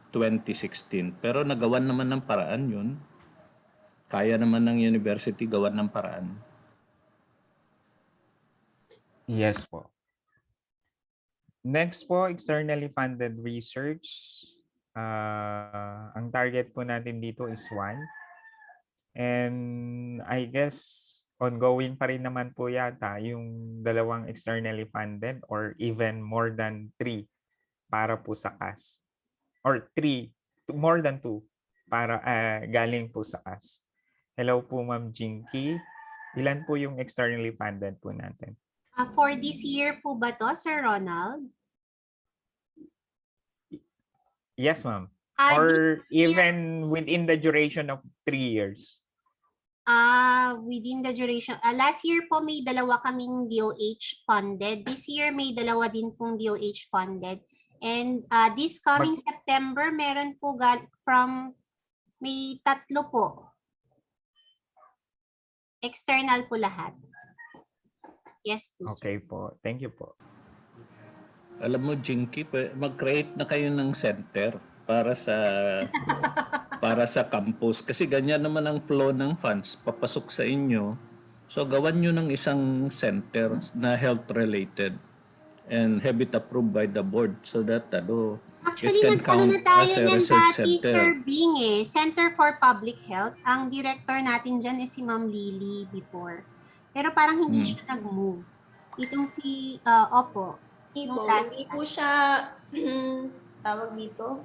2016 pero nagawan naman ng paraan yun. Kaya naman ng university gawan ng paraan. Yes po. Next po, externally funded research. Ang target po natin dito is 1. And I guess ongoing pa rin naman po yata yung dalawang externally funded or even more than 3 para po sa CAHS. Or 3, more than 2 para galing po sa CAHS. Hello po Ma'am Jinky. Ilan po yung externally funded po natin? For this year po ba to, Sir Ronald? Yes, ma'am. Or even within the duration of 3 years? Within the duration. Last year po may dalawa kaming DOH funded. This year may dalawa din pong DOH funded. And this coming September, meron po may 3 po. External po lahat. Yes po. Okay po. Thank you po. Alam mo, Jinky, mag-create na kayo ng center para sa campus. Kasi ganyan naman ang flow ng funds papasok sa inyo. So gawan nyo ng isang center na health-related and have it approved by the board so that Actually, it can count na tayo as a ng research dati, center. Sir Bing Center for Public Health. Ang director natin dyan is si Ma'am Lily before. Pero parang hindi siya nag-move. Itong si Opo. Hindi po siya tawag dito.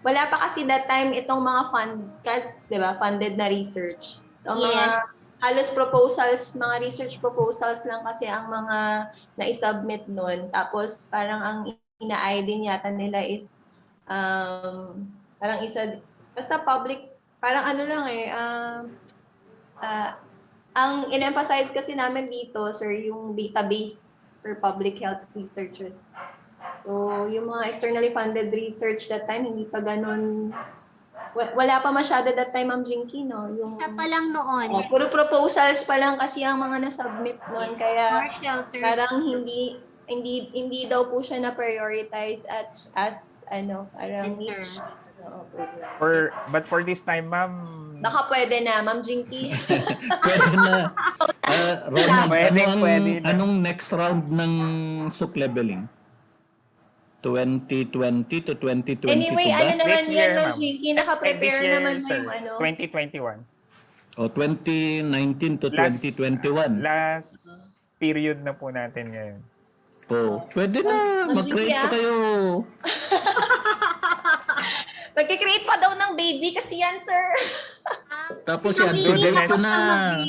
Wala pa kasi that time itong mga funded na research. So, mga halos proposals, mga research proposals lang kasi ang mga na-submit nun. Tapos parang ang ina-eye din yata nila is parang basta public, parang ang in-emphasize kasi namin dito, sir, yung database for public health researchers. So, yung mga externally funded research that time, hindi pa ganun, wala pa masyado that time, Ma'am Jinky, no? Isa pa lang noon. Puro proposals pa lang kasi ang mga na-submit noon, kaya parang hindi daw po siya na-prioritize as parang niche. But for this time, ma'am, baka pwede na, Ma'am Jinky. Pwede na. Ronald, pwede na. anong next round ng SUC leveling? 2020 to 2022 Anyway, ba? naman This year, yan, Ma'am ma'am. Jinky. Naka-prepare This year, naman mo sir, yung 2021. O 2019 to 2021. Last period na po natin ngayon. Pwede na. Mag-create pa kayo. Magkikreate pa daw ng baby kasi yan, sir. Tapos i-update nyo na.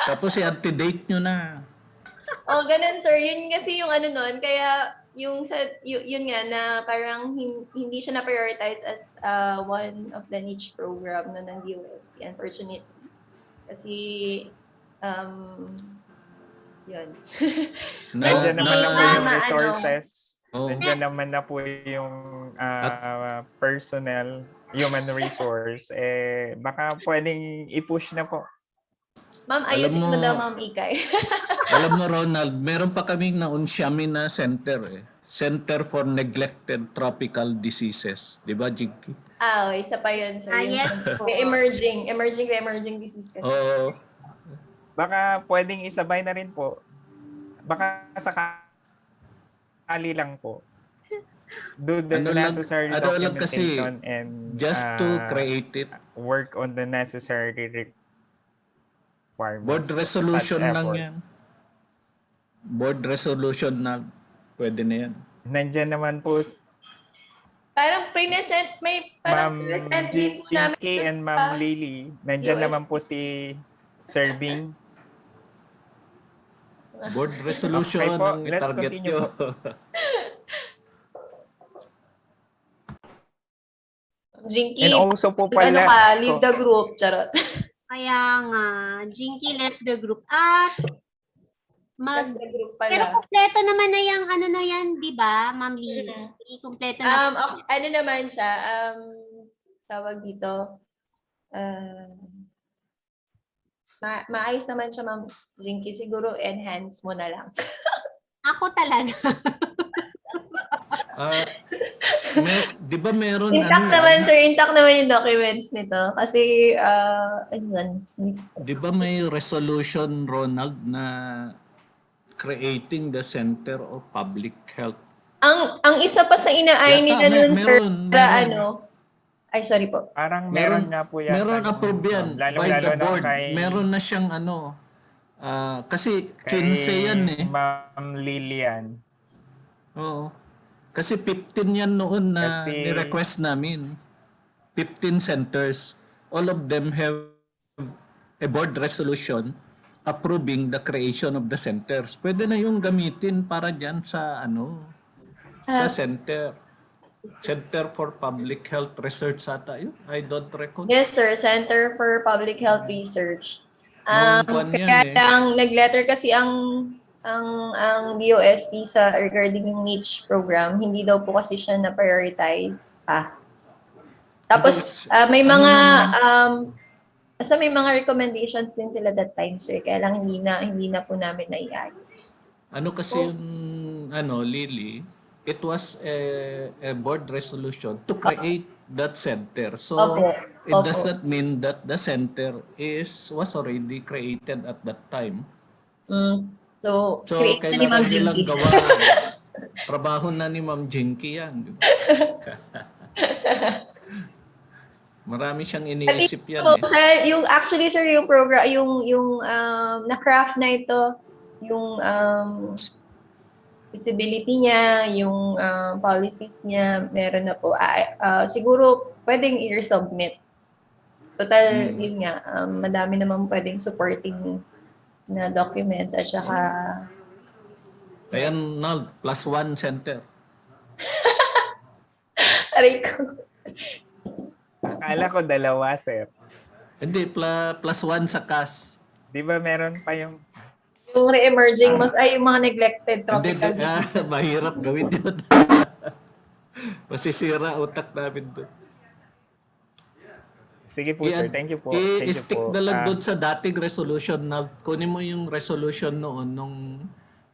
Tapos i-update nyo na. Ganun, sir. Yun kasi yung nun. Kaya yung yun nga na parang hindi siya na prioritize as one of the niche program no, ng DOST, unfortunately. Kasi yun. Nandiyan naman na po yung Ano, resources. Oh. Nandiyan naman na po yung personnel, human resource. Baka pwedeng i-push na po. Ma'am, ayusin mo daw, Ma'am Ikay. Alam mo, Ronald, meron pa kaming naunsyami na center Center for Neglected Tropical Diseases. Di ba, Jinky? Isa pa yun. So, yes po. emerging disease kasi. Oo. Baka pwedeng isabay na rin po. Baka sakali lang po. Do the necessary documentation and just to create it. Work on the necessary requirements. Board resolution lang yan. Board resolution na pwede na yan. Nandiyan naman po Parang present, may parang present din po namin. Jinky and Ma'am Lily. Nandiyan naman po si Sir Bing. Board resolution Okay po, ang let's target continue nyo. Jinky, And also po pala, leave the group, charot. Kaya nga, Jinky left the group. At Leave the group pala. pero kompleto naman na yung ano na yan, di ba, Ma'am Lee? Kompleto na. Ano naman siya, tawag dito, maayos naman siya, Ma'am Jinky. Siguro enhance mo na lang. Ako talaga. Di ba meron Intact naman, sir. Intact naman yung documents nito. Kasi, ayun. Di ba may resolution, Ronald, na creating the Center of Public Health? Ang isa pa sa inaay nila nun, sir, para ano, ay, sorry po. Parang meron nga po yan. Meron approve yan by the board. Meron na siyang ano, kasi 15 yan eh. Ma'am Lilian. Oo. Kasi 15 yan noon na ni-request namin. 15 centers. All of them have a board resolution approving the creation of the centers. Pwede na yung gamitin para dyan sa ano, sa center. Center for Public Health Research ata yun? I don't recall. Yes, sir. Center for Public Health Research. Kaya lang, nag-letter kasi ang DOST sa regarding yung niche program, hindi daw po kasi siya na-prioritize pa. Tapos, may mga, basta may mga recommendations din sila that time, sir. Kaya lang hindi na po namin naiayos. Ano kasi yung, Lily, it was a board resolution to create that center. So, it does not mean that the center was already created at that time. So kailangan nilang gawa. Trabaho na ni Ma'am Jinky yan. Di ba? Marami siyang iniisip yan. Yung actually, sir, yung program, yung na-craft na ito, yung visibility niya, yung policies niya, meron na po. Siguro, pwedeng i-resubmit. Total, yun nga, madami naman pwedeng supporting na documents at saka... Ayan, +1 center. Aray ko. Akala ko dalawa, sir. Hindi, +1 sa CAHS. Di ba meron pa yung... Yung re-emerging, yung mga neglected tropical diseases. Mahirap gawin yun. Masisira utak namin doon. Sige po, sir. Thank you po. I-stick na lang doon sa dating resolution na kunin mo yung resolution noon nung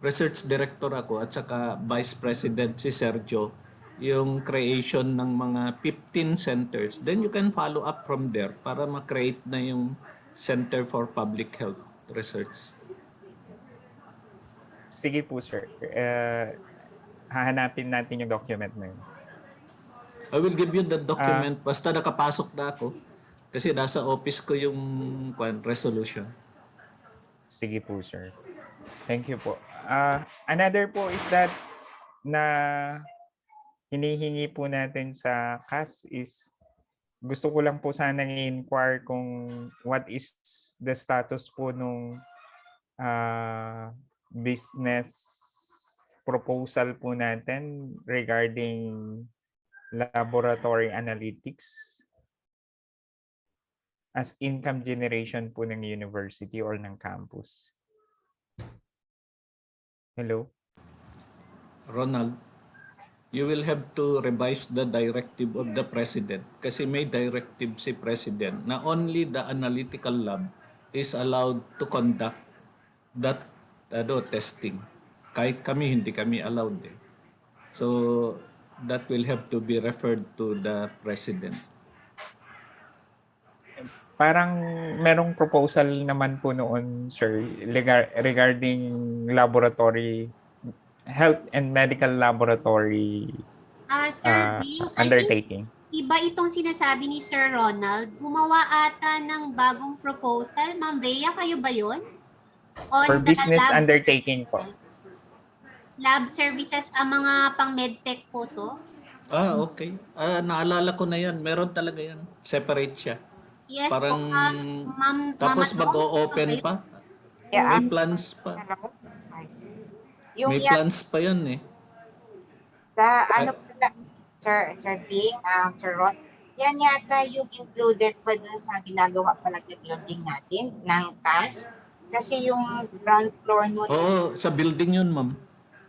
research director ako at saka vice president si Sergio, yung creation ng mga 15 centers. Then you can follow up from there para ma-create na yung Center for Public Health Research. Sige po, sir. Hahanapin natin yung document na yun. I will give you the document basta nakapasok na ako. Kasi nasa office ko yung resolution. Sige po, sir. Thank you po. Another po is that na hinihingi po natin sa CAHS is gusto ko lang po sana i-inquire kung what is the status po nung business proposal po natin regarding laboratory analytics as income generation po ng university or ng campus. Hello? Ronald, you will have to revise the directive of the President kasi may directive si President na only the analytical lab is allowed to conduct that testing. Kahit kami, hindi kami allowed eh. So, that will have to be referred to the President. Parang merong proposal naman po noon, sir, regarding laboratory, health and medical laboratory Sir Bing, I think undertaking. iba itong sinasabi ni Sir Ronald. Gumawa ata ng bagong proposal. Ma'am Bea, kayo ba yun? On For the business lab undertaking po. lab services, ang mga pang medtech po to. Okay. Naalala ko na yan. Meron talaga yan. Separate siya. Yes Parang, po, ma'am. tapos Mama, mag-o-open okay. pa. Yeah, May plans pa. Yung May yan, plans pa yan eh. sa ano pala, Sir Bing, Sir Ron, yan yata yung included pa dun sa ginagawa pala ng building natin ng CAHS. Kasi yung ground floor nun, Oo, sa building yun, ma'am.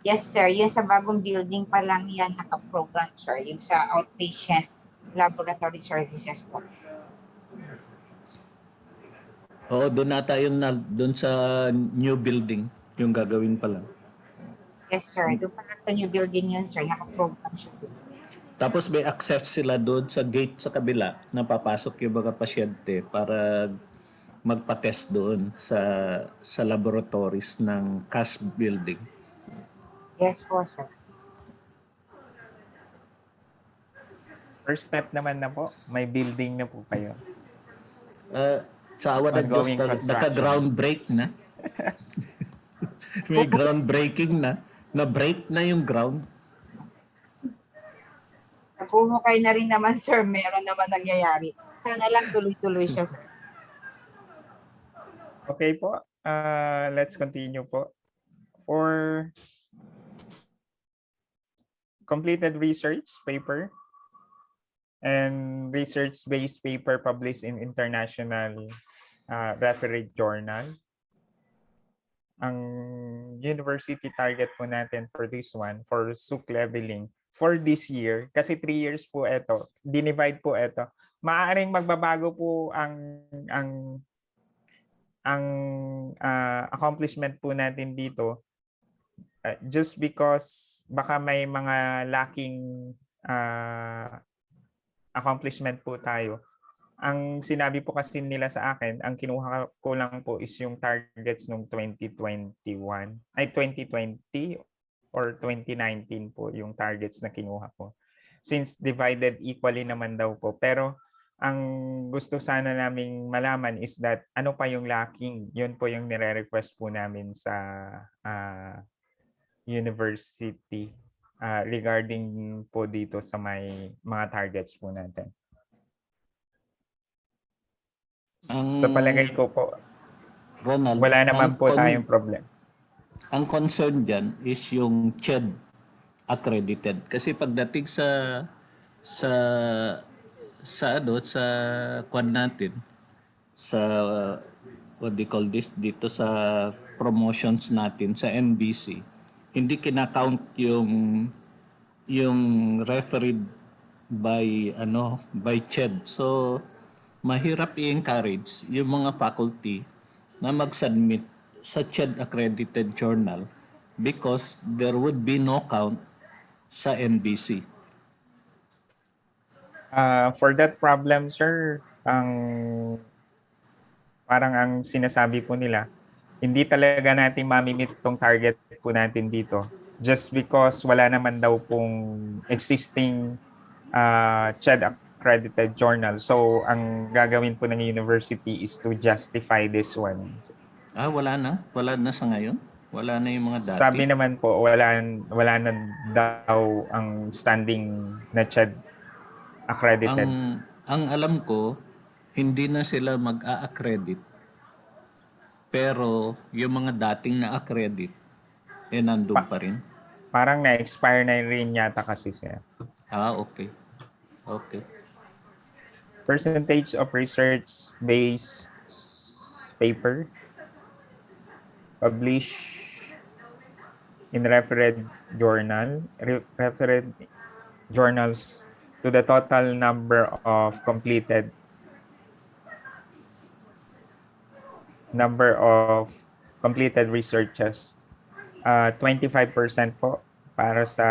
yes sir, yun sa bagong building pa lang yan nakaprogram sir, yung sa outpatient laboratory services po. Oo, doon nata yun doon sa new building yung gagawin pa lang. Yes sir, doon pa lang sa new building yun sir, nakaprogram siya. Tapos may access sila doon sa gate sa kabila na papasok yung mga pasyente para magpa-test doon sa laboratories ng CAHS building. Yes po sir. First step naman na po, may building na po kayo. Sa awa ng Diyos, Ongoing construction. naka-groundbreak na. May groundbreaking na. Na-break na yung ground. Nabuhukay na rin naman sir, meron naman nangyayari. Sana lang tuloy-tuloy siya sir. Okay po, let's continue po. For completed research paper and research-based paper published in international refereed journal, ang university target po natin for this one, for SUC leveling, for this year, kasi 3 years po ito, dinivide po ito, maaaring magbabago po ang accomplishment po natin dito just because baka may mga lacking accomplishment po tayo. Ang sinabi po kasi nila sa akin, ang kinuha ko lang po is yung targets nung 2020 or 2019 po yung targets na kinuha ko. Since divided equally naman daw po. Pero ang gusto sana naming malaman is that ano pa yung lacking. Yun po yung nire-request po namin sa university regarding po dito sa may mga targets po natin. Sa palagay ko po, Ronald, wala naman po tayong problem. Ang concern dyan is yung CHED accredited. Kasi pagdating sa kwan natin, sa what they call this, dito sa promotions natin sa NBC, hindi kinakount yung refereed by CHED. So mahirap i-encourage yung mga faculty na mag-submit sa CHED accredited journal because there would be no count sa NBC. For that problem, sir, parang ang sinasabi po nila, hindi talaga natin mamimit tong target po natin dito just because wala naman daw pong existing CHED accredited journal. So, ang gagawin po ng university is to justify this one. Wala na? Wala na sa ngayon? Wala na yung mga dati? Sabi naman po, wala na daw ang standing na CHED accredited. Ang alam ko, hindi na sila mag-a-accredit. Pero yung mga dating na-accredit, nandun pa rin. Parang na-expire na rin yata kasi, sir. Okay. Okay. Percentage of research-based paper published in referred journals to the total number of completed researches. 25% po para sa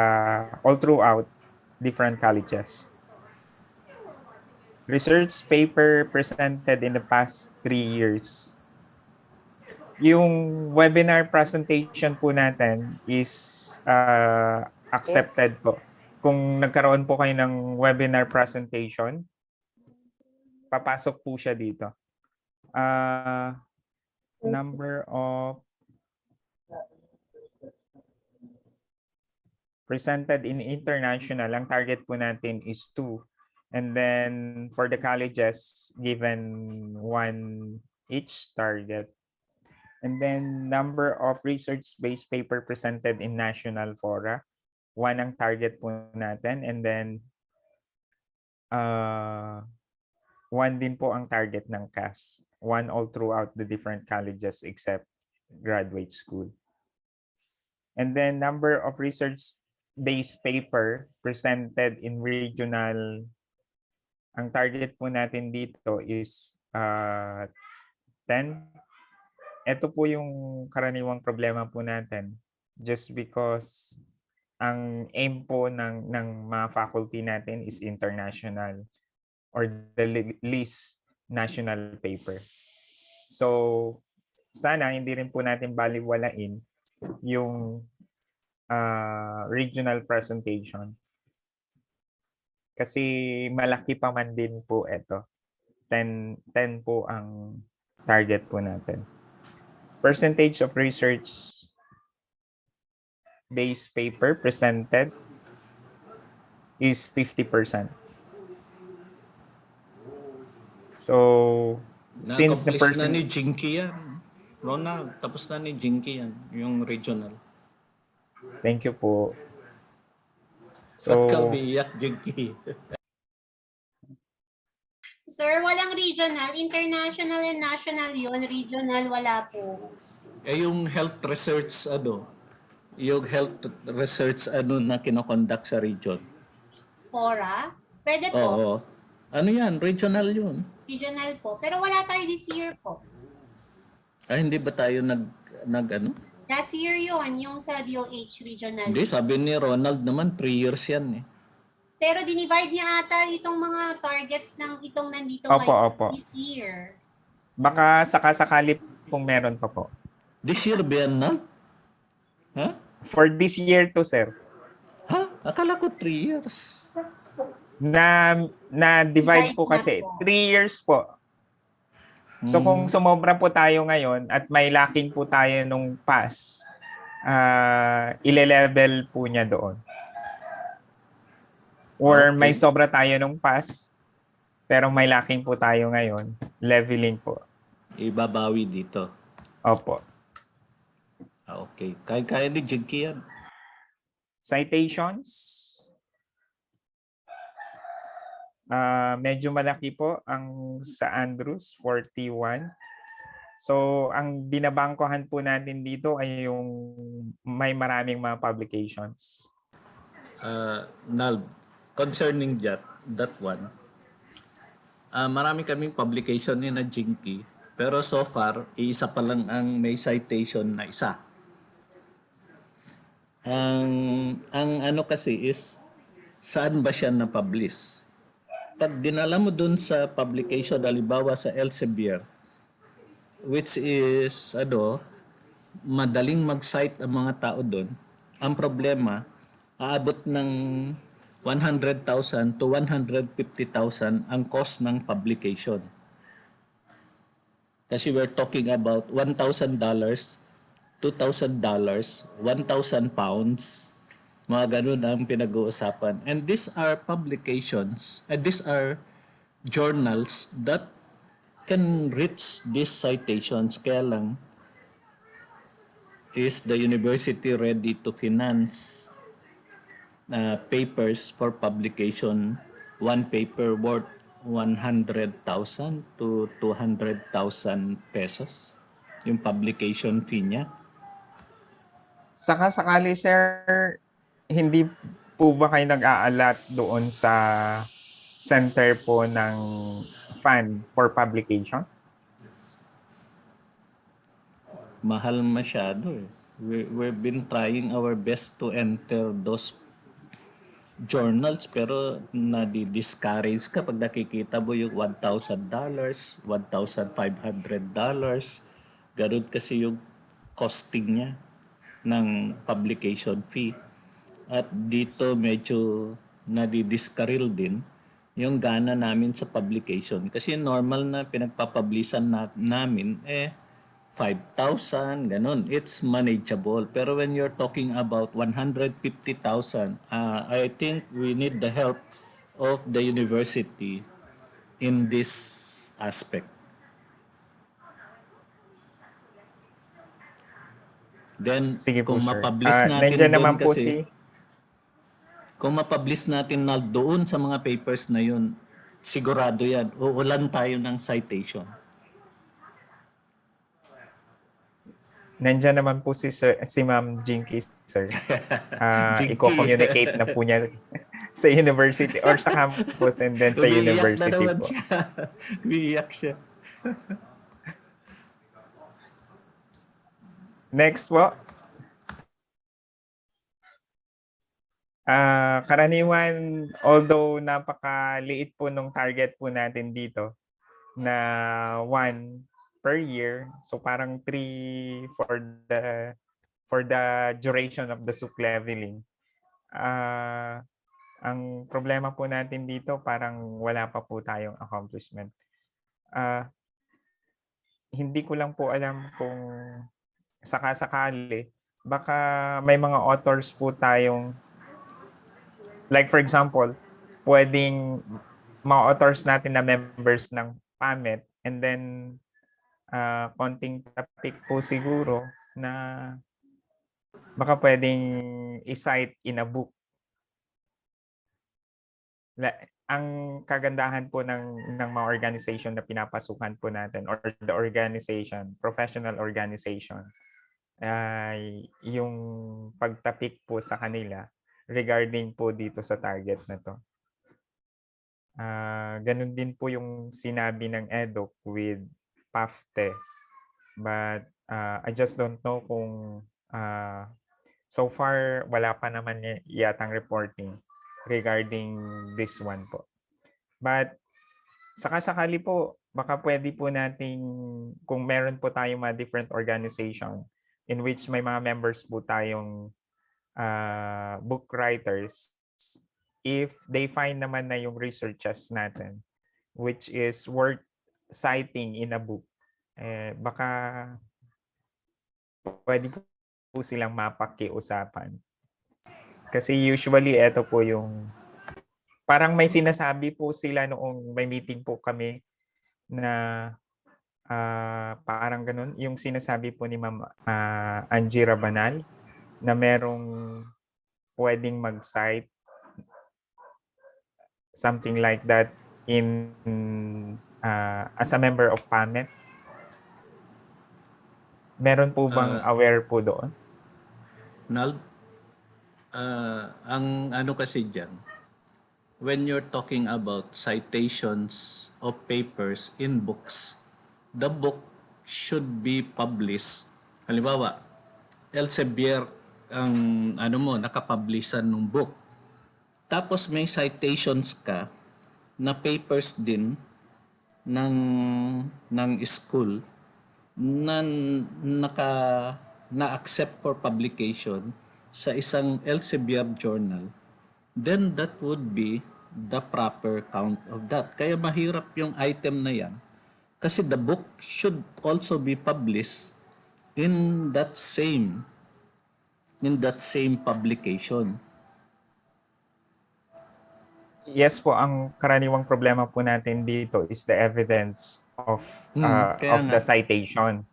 all throughout different colleges. Research paper presented in the past 3 years. Yung webinar presentation po natin is accepted po. Kung nagkaroon po kayo ng webinar presentation, papasok po siya dito. Number of presented in international, ang target po natin is 2. And then for the colleges, given 1 each target. And then number of research-based paper presented in national fora, 1 ang target po natin. And then 1 din po ang target ng CAHS. 1 all throughout the different colleges except graduate school. And then number of research-based paper presented in regional, ang target po natin dito is 10. Ito po yung karaniwang problema po natin just because ang aim po ng mga faculty natin is international or the least national paper. So sana hindi rin po natin baliwalain yung regional presentation. Kasi malaki pa man din po ito. 10 po ang target po natin. Percentage of research-based paper presented is 50%. So, since the Na ni Jinky yan. Ronald, tapos na ni Jinky yan, yung regional. Thank you po. Ba't ka So, umiiyak, Jinky? Sir, walang regional. International and national yun. Regional, wala po. Yung health research, yung health research, na kinoconduct sa region. Fora? Pwede po. Oo. Ano yan? Regional yun. Regional po. Pero wala tayo this year po. Hindi ba tayo nag Last year yun, yung sa DOH regional. Hindi, sabi ni Ronald naman, 3 years yan eh. Pero dinivide niya ata itong mga targets ng itong nandito Opo, ngayon opo. this year. baka sakasakali pong meron pa po. This year ba yan na? For this year to, sir. Akala ko 3 years. Na-divide po kasi 3 years po. So kung sumobra po tayo ngayon at may lacking po tayo nung pass, ile-level po niya doon. Or may sobra tayo nung pass, pero may lacking po tayo ngayon, leveling po. Ibabawi dito. Opo. Okay. Kaya ni Jinky yan. Citations. Medyo malaki po ang sa Andrews, 41. So, ang binabangkohan po natin dito ay yung may maraming mga publications. Nal, concerning that one, marami kaming publication ni na Jinky, pero so far, iisa pa lang ang may citation na isa. Ang ano kasi is, saan ba siya na-publish? Pag dinala mo dun sa publication, halimbawa sa Elsevier, which is, madaling mag-cite ang mga tao dun, ang problema, aabot ng 100,000 to 150,000 ang cost ng publication. Kasi we're talking about $1,000, $2,000, 1,000 pounds, mga ganun ang pinag-uusapan. And these are publications, and these are journals that can reach these citations. Kaya lang, is the university ready to finance papers for publication, one paper worth 100,000 to 200,000 pesos, yung publication fee niya? Saka sakali, sir, hindi po ba kayo nag-aalat doon sa center po ng fund for publication? Mahal masyado eh. We've been trying our best to enter those journals pero nadi-discourage ka pag nakikita mo yung $1,000, $1,500. Ganun kasi yung costing niya ng publication fee. At dito medyo nadi-discourage din yung gana namin sa publication. Kasi normal na pinagpapublishan namin 5,000, ganun. It's manageable. Pero when you're talking about 150,000, I think we need the help of the university in this aspect. Then, Sige po, kung sir. mapublish natin Nandiyan doon naman po kasi, kung mapublish natin na doon sa mga papers na yun, sigurado yan, uulan tayo ng citation. Nandiyan naman po si Ma'am Jinky, sir. Jinky. Iko-communicate na po niya sa university or sa campus and then sa Umiiyak na university naman po. siya. Umiiyak siya. Next po. Karaniwan, although napakaliit po nung target po natin dito na 1 per year, so parang 3 for the duration of the SUC leveling. Ang problema po natin dito, parang wala pa po tayong accomplishment. Hindi ko lang po alam kung sakasakali, baka may mga authors po tayong, like for example, pwedeng mga authors natin na members ng PAMET, and then konting topic po siguro na baka pwedeng i-cite in a book. Ang kagandahan po ng mga organization na pinapasukan po natin or the organization, professional organization, ay yung pagtapik po sa kanila regarding po dito sa target na to. Ganun din po yung sinabi ng EDOC with PAFTE. But I just don't know kung so far wala pa naman yatang reporting regarding this one po. But sakasakali po, baka pwede po nating, kung meron po tayong mga different organization in which may mga members po tayong book writers, if they find naman na yung researches natin which is worth citing in a book, baka pwede po silang mapakiusapan. Kasi usually ito po yung parang may sinasabi po sila noong may meeting po kami na parang ganun, yung sinasabi po ni Ma'am Angie Rabanal na merong pwedeng mag-cite something like that in as a member of PAMET. Meron po bang aware po doon? Nald, ang ano kasi dyan, when you're talking about citations of papers in books, the book should be published. Halimbawa, Elsevier ang ano mo, nakapublishan ng book. Tapos may citations ka na papers din ng school na na-accept for publication sa isang Elsevier journal, then that would be the proper count of that. Kaya mahirap yung item na yan. Kasi the book should also be published in that same publication. Yes po, ang karaniwang problema po natin dito is the evidence of Kaya the citation.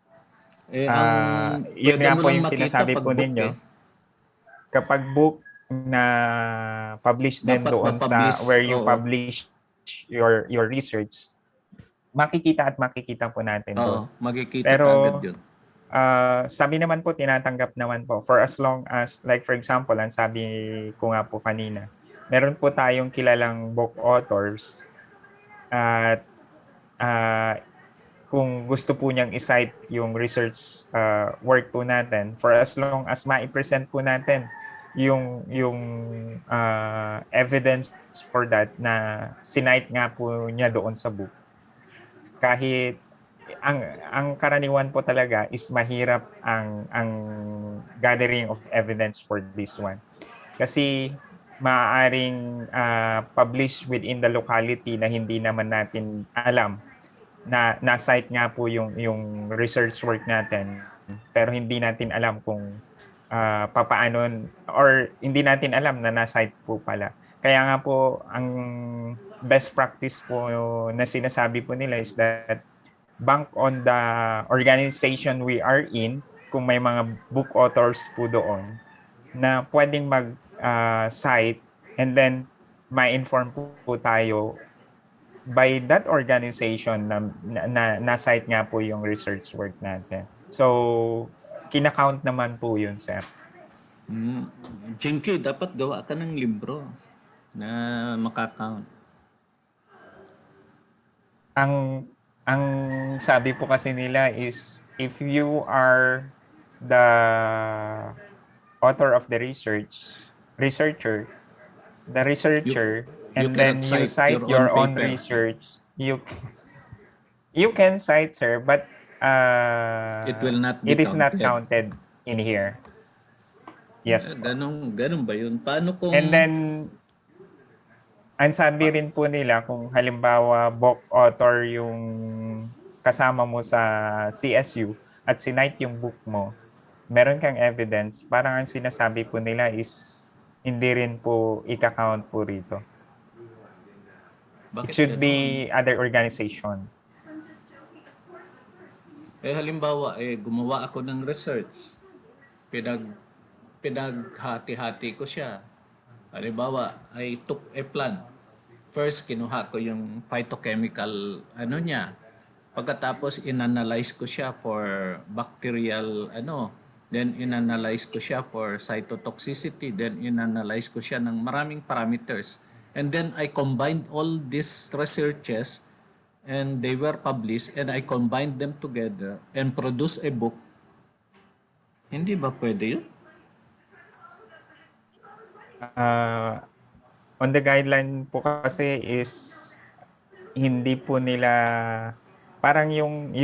Yun pwede nga mo po lang yung makita sinasabi pag po book ninyo. eh. Kapag book na publish din Dapat doon sa ma-publish, where you oo. publish your research, makikita po natin doon. Oo, makikita Pero kaagad yun. sabi naman po, tinatanggap naman po for as long as, like for example, ang sabi ko nga po kanina, meron po tayong kilalang book authors at kung gusto po niyang i-cite yung research work po natin, for as long as ma-present po natin yung evidence for that na sinite nga po niya doon sa book. Kahit ang karaniwan po talaga is mahirap ang gathering of evidence for this one. Kasi maaaring publish within the locality na hindi naman natin alam na na-cite nga po yung research work natin, pero hindi natin alam kung papaano, or hindi natin alam na na-cite po pala. Kaya nga po ang best practice po na sinasabi po nila is that bank on the organization we are in, kung may mga book authors po doon na pwedeng mag-cite, and then ma-inform po tayo by that organization na cite nga po yung research work natin. So, kinakount naman po yun, sir. Jinky, dapat gawa ka ng libro na makakount. Ang sabi po kasi nila is, if you are the author of the researcher, and you then cannot you cite cite your your own own paper. research, you can cite, sir, but It will not be it is not counted. counted in here. Yes. Ganun ba yun? Paano kung... And then, ang sabi rin po nila, kung halimbawa book author yung kasama mo sa CSU at sinite yung book mo, meron kang evidence, parang ang sinasabi po nila is hindi rin po ika-count po rito. Bakit It should ganun? be other organization. Halimbawa, gumawa ako ng research. Pinaghati-hati ko siya. Halimbawa, I took a plant. First, kinuha ko yung phytochemical niya. Pagkatapos, inanalyze ko siya for bacterial then inanalyze ko siya for cytotoxicity, then inanalyze ko siya ng maraming parameters. And then I combined all these researches and they were published and I combined them together and produced a book. Hindi ba pwede yun? On the guideline po kasi is hindi po nila, parang yung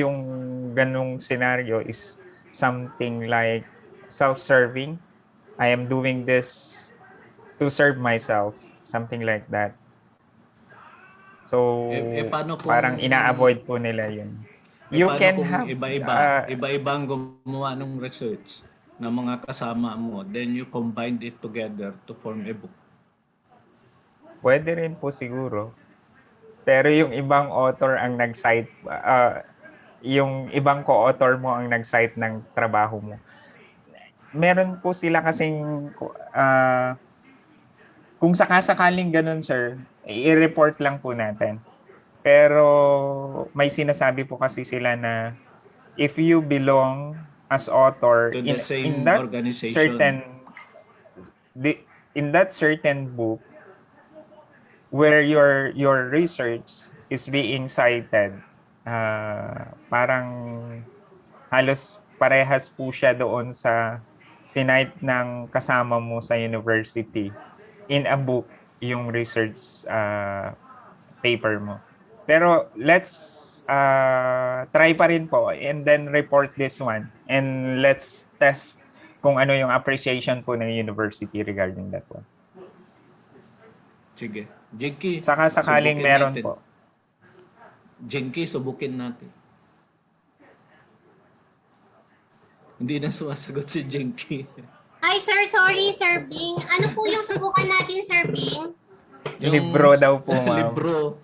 ganung scenario is something like self-serving. I am doing this to serve myself, something like that. So paano kung- parang ina-avoid po nila yun. You Paano can kung have iba-iba ang gumawa ng research ng mga kasama mo, then you combined it together to form a book. pwede rin po siguro. Pero yung ibang author ang nag-cite, yung ibang co-author mo ang nag-cite ng trabaho mo. Meron po sila kasing, kung sakasakaling ganun, sir, i-report lang po natin. Pero may sinasabi po kasi sila na if you belong as author To the same in that organization. in that certain book where your research is being cited, parang halos parehas po siya doon sa sinite ng kasama mo sa university in a book yung research paper mo. Pero let's try pa rin po and then report this one and let's test kung ano yung appreciation po ng university regarding that one. Sige. Jinky, Saka sakaling subukin meron natin. po. Jinky, subukin natin. Hindi na sumasagot si Jinky. Ay, sir, sorry, Sir Bing. Ano po yung subukan natin, Sir Bing? Libro daw po, ma'am. Libro.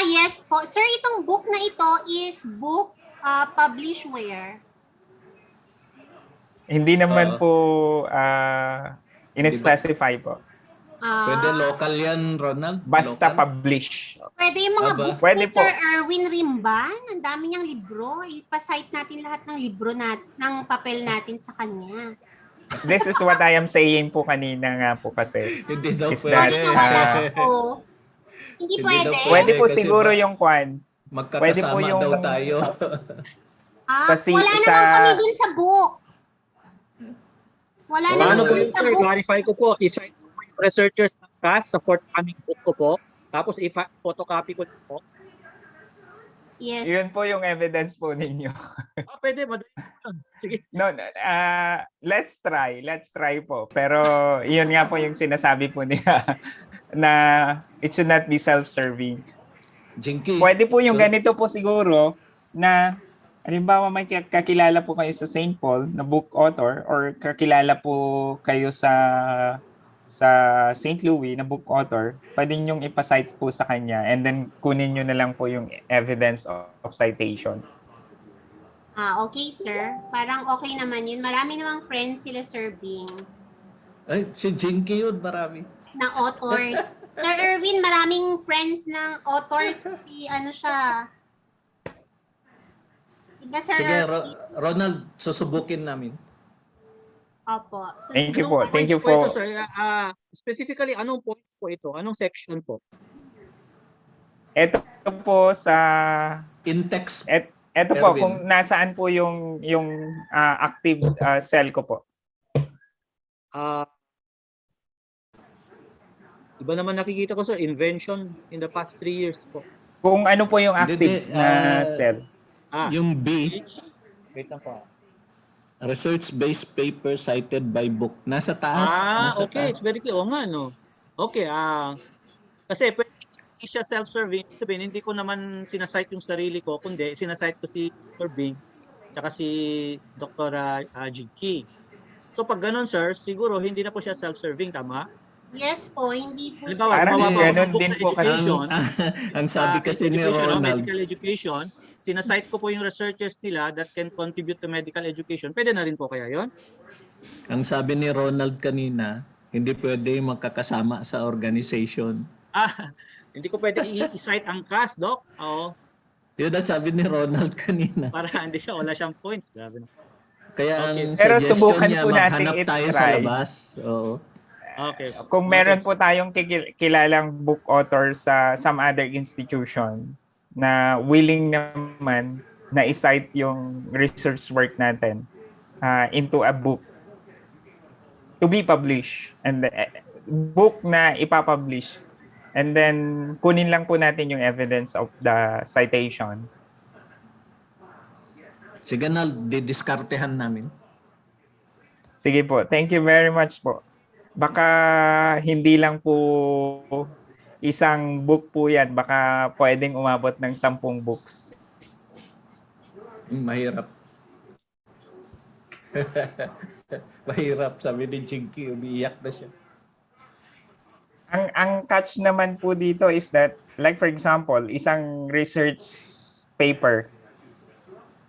Yes po. Sir, itong book na ito is book Publish where? Hindi naman Oo. po Hindi ba? in-specify po. Pwede local yan, Ronald? Basta Local? publish. Pwede yung mga Aba. books Pwede ni po. Sir Erwin Rimban. Ang dami niyang libro. Ipasite natin lahat ng libro ng papel natin sa kanya. This is what I am saying po kanina nga po kasi. Hindi daw Is pwede. that, Oo. Hindi Hindi pwede. daw Pwede po kasi siguro ba- yung kwan. Pwede po Magkakasama yung daw tayo. Wala naman kami dun sa book. Wala Wala naman Paano po kami yun, sa sir? book. Clarify ko po. I-cite ko po yung researchers ng CAHS sa forthcoming book ko po. Tapos i-photocopy ko po. Yes. Yun po yung evidence po ninyo. Pwede. Madali yun. Sige. No, let's try. Let's try po. Pero yun nga po yung sinasabi po niya na it should not be self-serving. Jinky. Pwede po yung So- ganito po siguro na halimbawa may kakilala po kayo sa St. Paul na book author or kakilala po kayo sa St. Louis na book author, pwede nyong ipasite po sa kanya and then kunin nyo na lang po yung evidence of citation. Okay, sir. Parang okay naman yun. Marami namang friends sila, Sir Bing, Ay, si Jinky yun, marami. na authors. Sir Erwin, maraming friends ng authors. Kasi ano siya. Diba, Sir Sige, Erwin? Ronald, susubukin namin. Opo. So, Thank you Anong po. Thank you points po po. ito, sir? Specifically, anong points po ito? Anong section po? Ito po sa In-text. ito po Erwin. kung nasaan po yung active cell ko po. Iba naman nakikita ko, sir, invention in the past 3 years po. Kung ano po yung active Hindi, na cell. Yung B, Wait lang po. research-based paper cited by book. Nasa taas. Nasa Okay. taas. It's very clear. Oo nga, no? Okay, kasi pwede hindi siya self-serving. Sabihin, hindi ko naman sinasite yung sarili ko, kundi sinasite ko si Dr. Bing tsaka si Dr. Jinky. So pag ganun, sir, siguro hindi na po siya self-serving, tama? yes po, hindi po. Halimbawa, Parang gumawa po ako ganun ng book din sa po kasi. education, Ang sabi kasi ni Ronald, medical education, sinasite ko po yung researchers nila that can contribute to medical education. Pwede na rin po kaya yon? ang sabi ni Ronald kanina, hindi pwede magkakasama sa organization. Hindi ko pwede i-cite ang CAHS, Doc. Oo, Yun ang sabi ni Ronald kanina. para hindi siya, wala siyang points. Grabe na. Kaya ang Okay. Pero suggestion subukan niya, po nating maghanap tayo sa i-try. labas. Oo. Okay. Kung meron po tayong kilalang book author sa some other institution na willing naman na i-cite yung research work natin into a book to be published and book na ipapublish and then kunin lang po natin yung evidence of the citation. Sige na, didiskartehan namin. Sige po. Thank you very much po. Baka hindi lang po isang book po yan. Baka pwedeng umabot ng 10 books. Mahirap. Mahirap, sabi ni Jinky, umiiyak na siya. Ang catch naman po dito is that, like for example, isang research paper,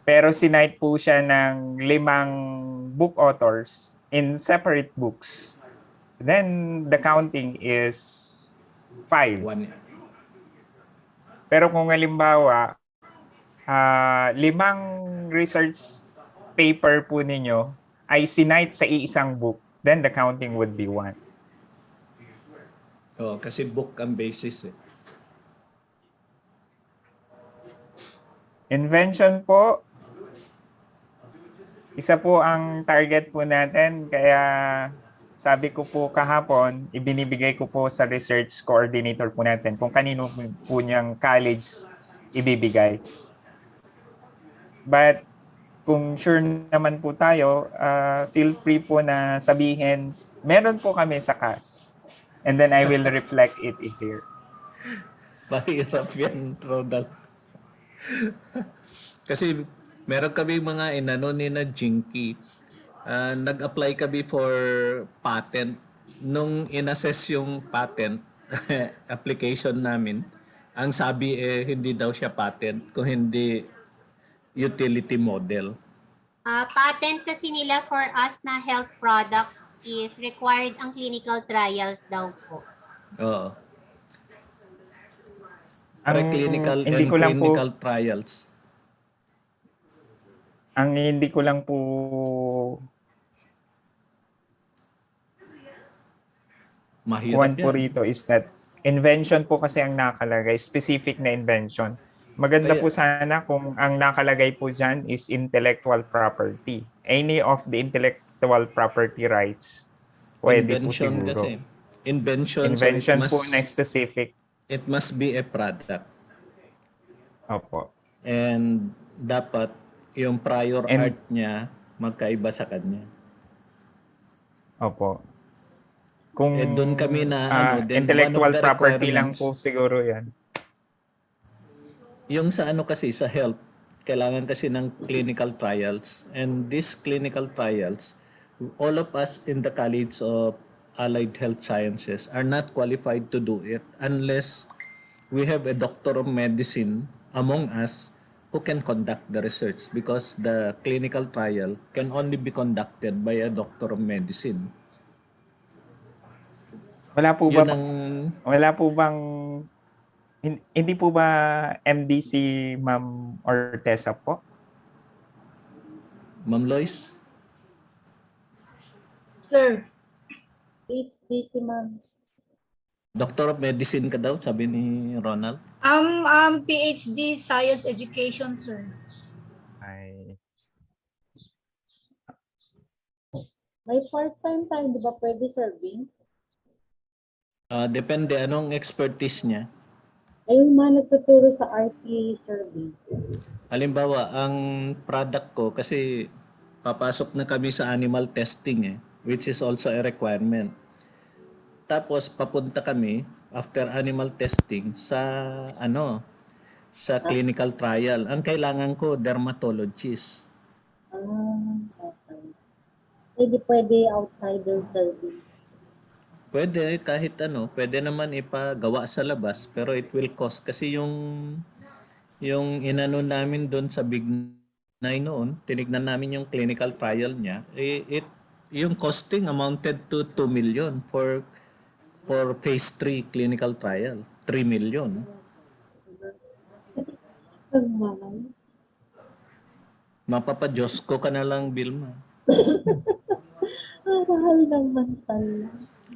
pero sinite po siya ng 5 book authors in separate books. Then the counting is 5. One. Pero kung halimbawa, 5 research paper po ninyo ay sinite sa iisang book, then the counting would be 1. Oh, kasi book ang basis eh. Invention po, isa po ang target po natin. Kaya sabi ko po kahapon, ibinibigay ko po sa research coordinator po natin kung kanino po niyang college ibibigay. But kung sure naman po tayo, feel free po na sabihin, meron po kami sa CAHS. And then I will reflect it here. Mahirap yan, Ronald. Kasi meron kami mga inano ni na Jinky. Nag-apply kami for patent. Nung inassess yung patent application namin, ang sabi hindi daw siya patent kung hindi utility model. Patent kasi nila for us na health products is required ang clinical trials daw po. Oo. Ang Preclinical hindi and ko lang po clinical trials. ang hindi ko lang po Mahirap kuwan po yan. rito is that invention po kasi ang nakalagay, specific na invention. Maganda Kaya- po sana kung ang nakalagay po dyan is intellectual property. Any of the intellectual property rights, pwede po Invention siguro. kasi. Invention, so Invention po na specific. it must be a product. Opo. And dapat yung prior And- art niya magkaiba sa kanya. Opo. Kung Doon kami na then intellectual one of the property lang requirements, po siguro yan. yung sa kasi sa health, kailangan kasi ng clinical trials, and these clinical trials, all of us in the College of Allied Health Sciences are not qualified to do it unless we have a doctor of medicine among us who can conduct the research, because the clinical trial can only be conducted by a doctor of medicine. Wala po Yun ba ang wala po bang hindi po ba MDC Ma'am Ortesa po? Ma'am Lois? Sir, it's this ma'am. Doctor of Medicine ka daw, sabi ni Ronald. PhD Science Education, sir. Ay, May part-time tayo, di ba pwede serving? Depende anong expertise niya. Ayun mga nagtuturo sa RTA serving. Halimbawa, ang product ko, kasi papasok na kami sa animal testing which is also a requirement. Tapos papunta kami after animal testing sa sa clinical trial. Ang kailangan ko dermatologist. Okay. Pwede outsider serving. Pwede kahit pwede naman ipagawa sa labas, pero it will cost kasi yung inano namin doon sa Big Nine noon, tinignan namin yung clinical trial niya, yung costing amounted to 2 million for phase 3 clinical trial. 3 million. Mapapa-Diyos ko ka na lang, Vilma. Mahal naman pala.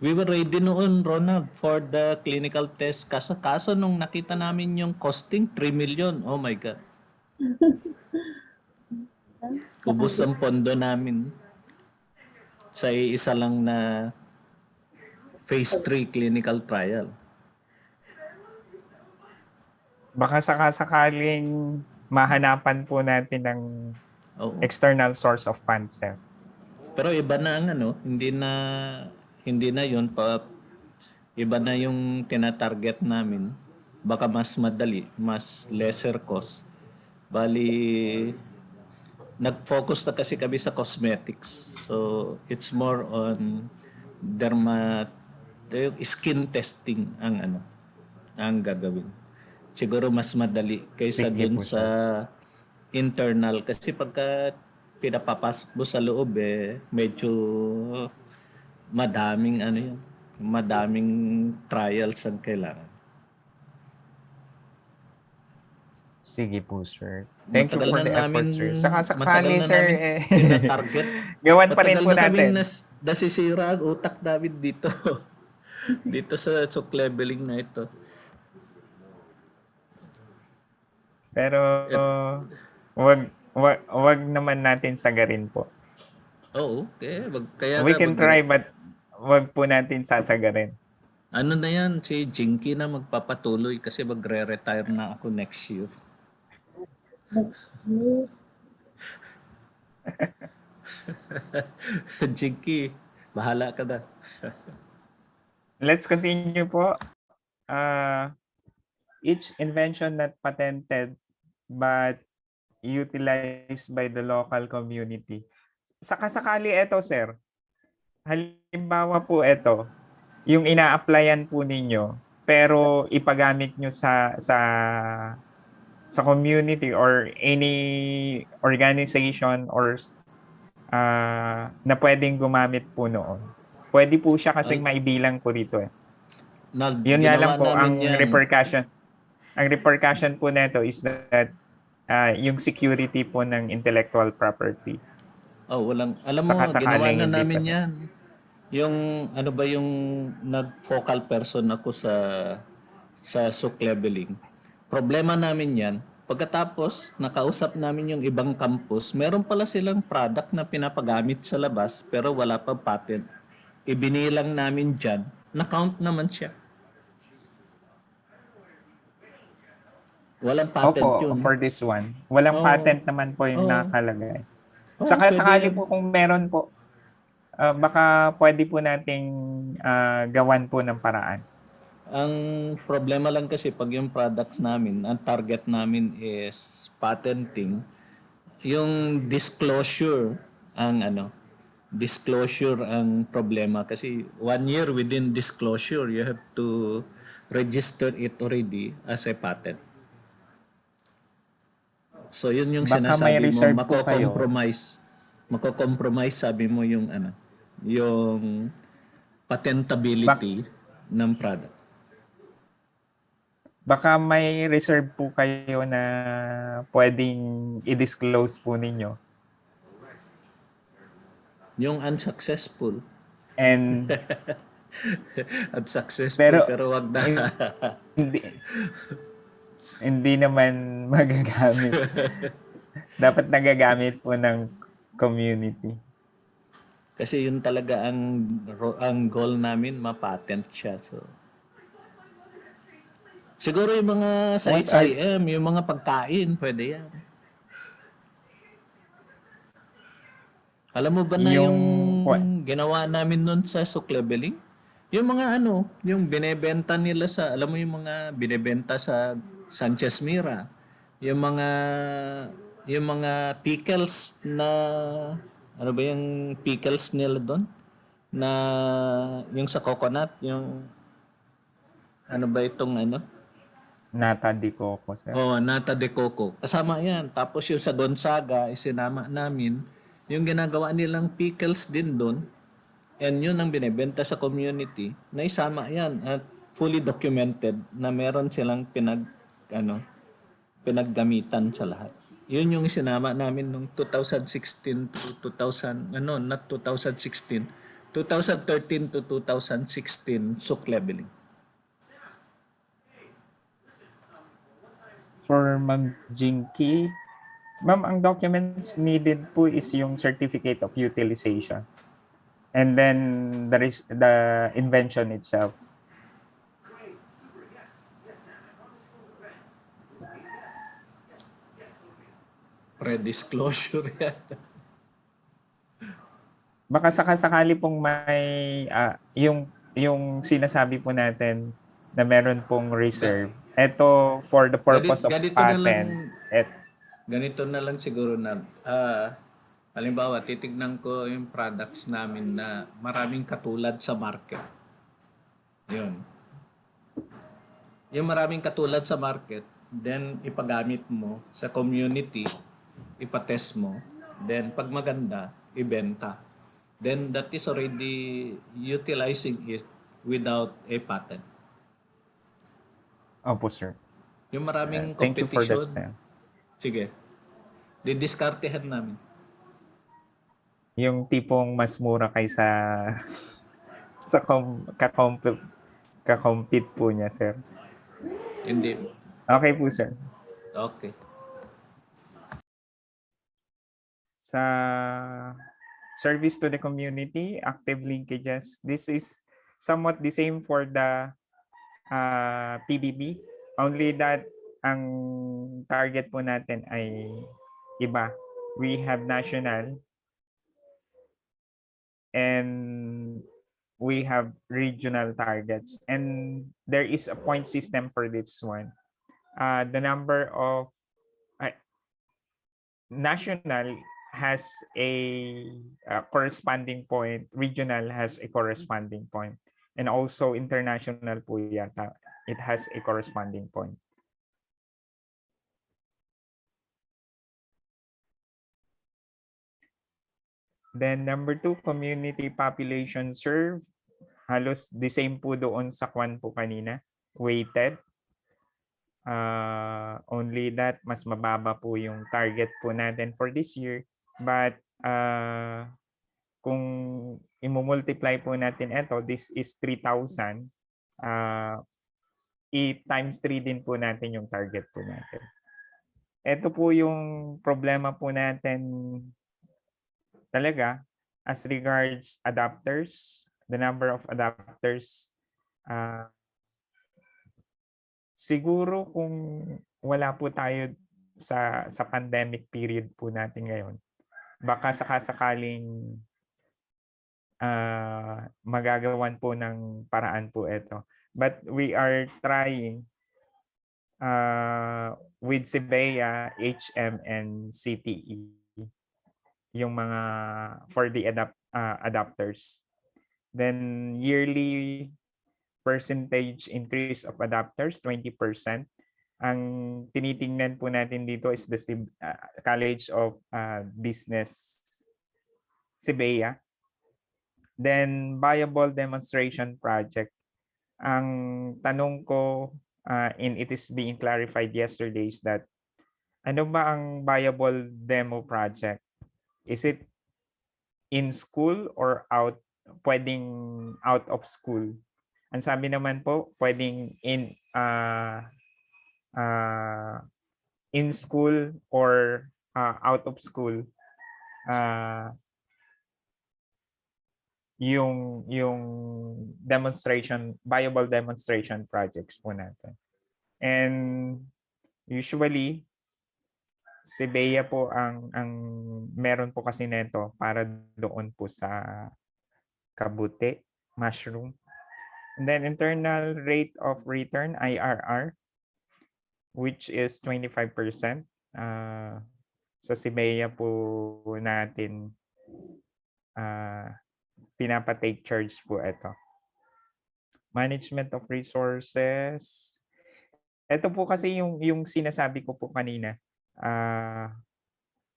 We were ready noon, Ronald, for the clinical test. Kaso nung nakita namin yung costing, 3 million. Oh my God. Ubus ang pondo namin sa isa lang na phase 3 clinical trial. baka sakasakaling mahanapan po natin ng Oo. external source of funds. Sir. Pero iba na ang hindi na yun iba na yung tinatarget namin. Baka mas madali, mas lesser cost. Bali, nag-focus na kasi kami sa cosmetics. So, it's more on skin testing ang gagawin. Siguro mas madali kaysa Sige dun po, sa internal. Kasi pagka pinapapasok mo sa loob medyo madaming madaming trials ang kailangan. Sige po, sir. Thank you Matagal for na the effort, namin- sir. matagal Sakasakali, na sir, namin tina-target. gawan pa rin Matagal po na kaming natin. nasisira ang utak namin dito. Dito sa SUC leveling na ito. Pero wag naman natin sagarin po. Oo, kaya We nga can try but wag po natin sasagarin. ano na yan, si Jinky na magpapatuloy kasi magre-retire na ako next year. Next year. Jinky, bahala ka na. Let's continue po. Each invention not patented but utilized by the local community. Sakasakali ito, sir. Halimbawa po ito, yung ina-applyan po ninyo pero ipagamit nyo sa sa community or any organization or na pwedeng gumamit po noon. Pwede po siya kasing maibilang po dito eh. Yun nga lang Ginawa po, namin ang yan. repercussion po nito is that yung security po ng intellectual property. Oh, alam mo, ginawa Sakasakaling na hindi namin pa. yan. Yung, ano ba yung nag-focal person ako sa SUC leveling. Problema namin yan, pagkatapos nakausap namin yung ibang campus, meron pala silang product na pinapagamit sa labas pero wala pa patent. Ibinilang namin dyan, na-count naman siya. Walang patent Opo, yun. for this one. Walang Oo. patent naman po yung Oo. nakalagay. Oo, Sakali pwede po yan. kung meron po, baka pwede po nating gawan po ng paraan. Ang problema lang kasi pag yung products namin, ang target namin is patenting, yung disclosure ang problema kasi 1 year within disclosure you have to register it already as a patent. So yun yung Baka may sinasabi mo, reserve po kayo. mako-compromise sabi mo yung patentability ng product. Baka may reserve po kayo na pwedeng i-disclose po ninyo. Yung unsuccessful. And Unsuccessful pero wag na. hindi naman magagamit. Dapat nagagamit po ng community. Kasi yun talaga ang goal namin, ma-patent siya. So siguro yung mga sa HIM, yung mga pagkain, pwede yan. Alam mo ba na yung ginawa namin nun sa SUC leveling? Yung mga yung binebenta nila alam mo yung mga binebenta sa Sanchez Mira, yung mga pickles na, ano ba yung pickles nila doon? Na yung sa coconut, yung ano ba itong Nata de coco, sir. Oh, nata de coco. Kasama yan. Tapos yung sa Gonzaga, isinama namin. Yung ginagawa nilang pickles din doon. And yun ang binebenta sa community. Naisama yan at fully documented na meron silang pinaggamitan sa lahat. Yun yung isinama namin nung 2016 to 2000, not 2016, 2013 to 2016 SUC leveling. For Ma'am Jinky, ma'am, ang documents needed po is yung certificate of utilization. And then there is the invention itself. Pre-disclosure yan. Baka sakasakali pong may yung sinasabi po natin na meron pong reserve. Ito for the purpose of patent. Ganito na lang siguro na halimbawa titignan ko yung products namin na maraming katulad sa market. Yun. Yung maraming katulad sa market, then ipagamit mo sa community, ipatest mo, then pag maganda, ibenta. Then that is already utilizing it without a patent. Opo, sir. Yung maraming Thank you for competition. that, sir. Sige. Didiskartehan namin. Yung tipong mas mura kaysa kakompete po niya, sir. Hindi. Okay po, sir. Okay. Sa service to the community, active linkages, this is somewhat the same for the PBB, only that ang target po natin ay iba. We have national and we have regional targets, and there is a point system for this one. The number of national has a corresponding point, regional has a corresponding point, and also international po yata, it has a corresponding point. Then number 2, community population served. Halos the same po doon sa kwan po kanina, weighted. Only that mas mababa po yung target po natin for this year. But kung i-multiply po natin ito, this is 3,000. I-times 3 din po natin yung target po natin. Ito po yung problema po natin talaga as regards adapters, the number of adapters. Siguro kung wala po tayo sa pandemic period po natin ngayon, baka sakasakaling magagawan po ng paraan po ito. But we are trying with CBEA, HM, and CTE yung mga for the adapters. Then yearly percentage increase of adapters, 20%. Ang tinitingnan po natin dito is the College of Business, CBEA. Then viable demonstration project. Ang tanong ko, and it is being clarified yesterday, is that ano ba ang viable demo project? Is it in school or pwedeng out of school? Ang sabi naman po, pwedeng in school or out of school. Yung demonstration, viable demonstration projects po natin. And usually, CBEA po ang meron po kasi nito para doon po sa kabuti, mushroom. And then internal rate of return, IRR, which is 25%. Sa CBEA po natin pinapa-take charge po ito. Management of resources. Ito po kasi yung sinasabi ko po kanina.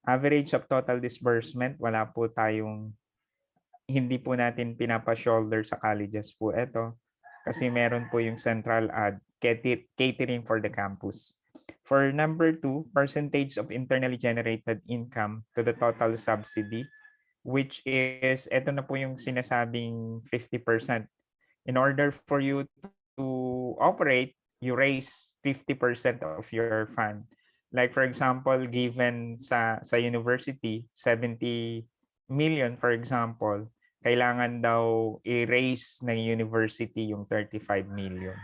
Average of total disbursement, wala po tayong, hindi po natin pinapa-shoulder sa colleges po ito. Kasi meron po yung central catering for the campus. For number 2, percentage of internally generated income to the total subsidy, which is, ito na po yung sinasabing 50%. In order for you to operate, you raise 50% of your fund. Like for example, given sa university, 70 million for example, kailangan daw i-raise ng university yung 35 million.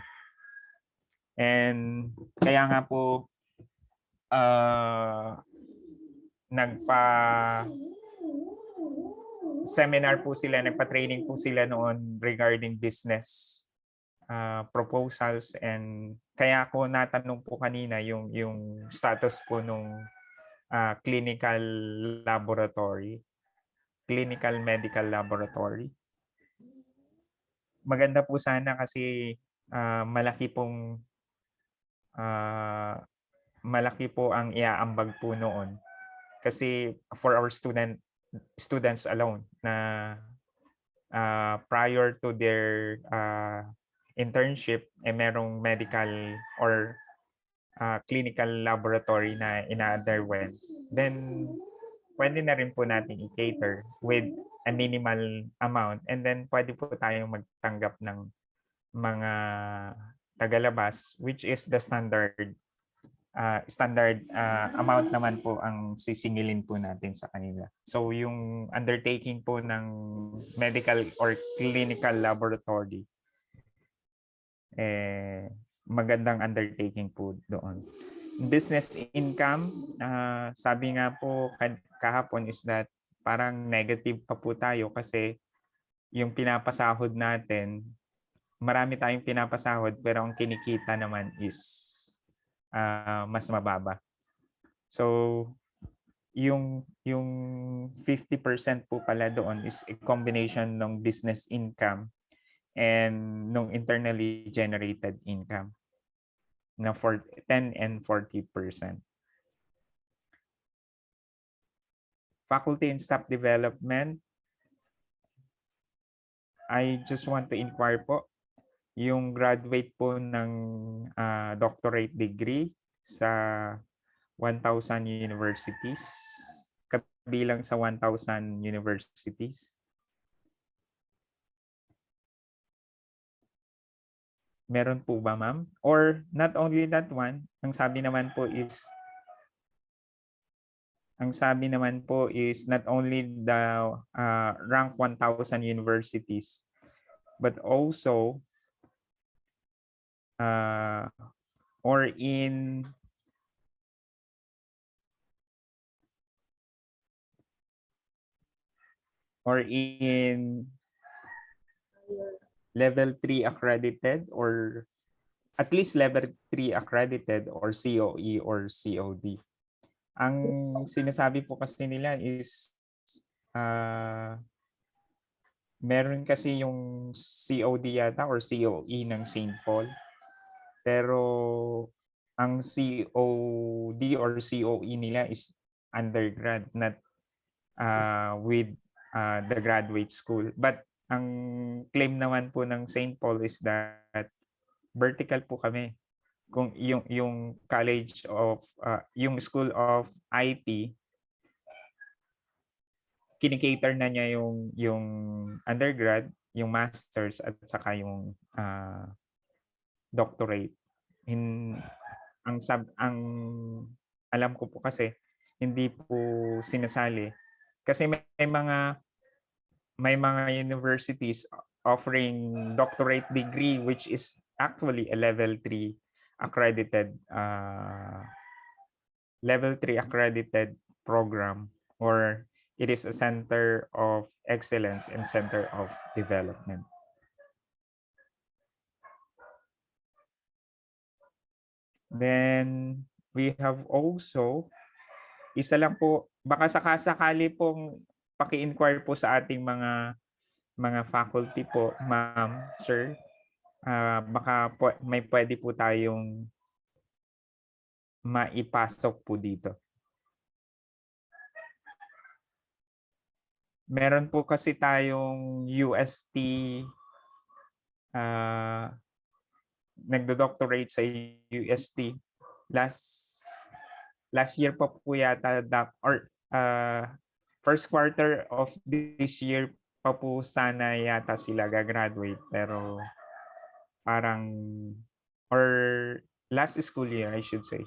And kaya nga po nagpa-seminar po sila, nagpa-training po sila noon regarding business proposals, and kaya ako natanong po kanina yung status po nung clinical medical laboratory. Maganda po sana kasi malaki po ang iaambag po noon. Kasi for our students alone na prior to their internship, merong medical or clinical laboratory na ina-underwent, then pwede na rin po natin i-cater with a minimal amount, and then pwede po tayong magtanggap ng mga tagalabas, which is the standard amount naman po ang sisingilin po natin sa kanila. So yung undertaking po ng medical or clinical laboratory, magandang undertaking po doon. Business income, sabi nga po kahapon is that parang negative pa po tayo kasi yung pinapasahod natin, marami tayong pinapasahod pero ang kinikita naman is mas mababa. So yung 50% po pala doon is a combination ng business income and nung internally generated income na 10 and 40%. Faculty and staff development, I just want to inquire po, yung graduate po ng doctorate degree sa 1,000 universities, kabilang sa 1,000 universities. Meron po ba, ma'am? Or not only that one, ang sabi naman po is not only the rank 1,000 universities, but also or in level 3 accredited, or at least level 3 accredited, or COE or COD. Ang sinasabi po kasi nila is meron kasi yung COD yata or COE ng St. Paul. Pero ang COD or COE nila is undergrad, not with the graduate school. But ang claim naman po ng St. Paul is that vertical po kami. Kung yung college of yung school of IT, kinikater na niya yung undergrad, yung masters, at saka yung doctorate. Ang alam ko po kasi hindi po sinasali kasi may mga universities offering doctorate degree which is actually a level 3 accredited program, or it is a center of excellence and center of development. Then we have also, isa lang po, baka sakasakali pong paki-inquire po sa ating mga faculty po, ma'am, sir. Baka may pwede po tayong maipasok po dito. Meron po kasi tayong UST nagdo-doctorate sa UST last year pa po yata, or first quarter of this year pa po sana yata sila gagraduate, pero parang, or last school year I should say,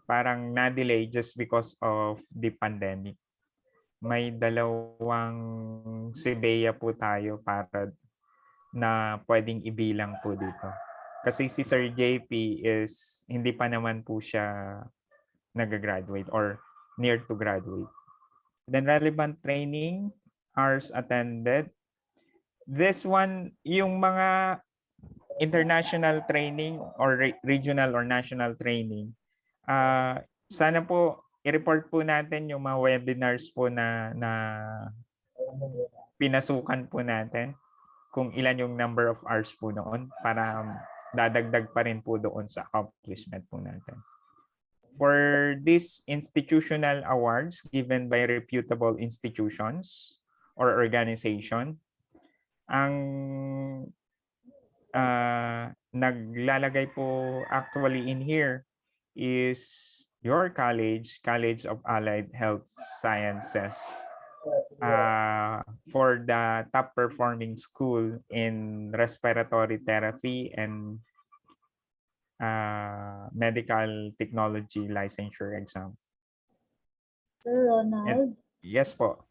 parang na-delay just because of the pandemic. May dalawang CBEA po tayo para na pwedeng ibilang po dito. Kasi si Sir JP is hindi pa naman po siya nag-graduate or near to graduate. Then relevant training hours attended. This one, yung mga international training or regional or national training, sana po i-report po natin yung mga webinars po na pinasukan po natin, kung ilan yung number of hours po noon, para dadagdag pa rin po doon sa accomplishment po natin. For these institutional awards given by reputable institutions or organization, ang naglalagay po actually in here is your college, College of Allied Health Sciences, for the top performing school in respiratory therapy and medical technology licensure exam. Sir Ronald? Yes po.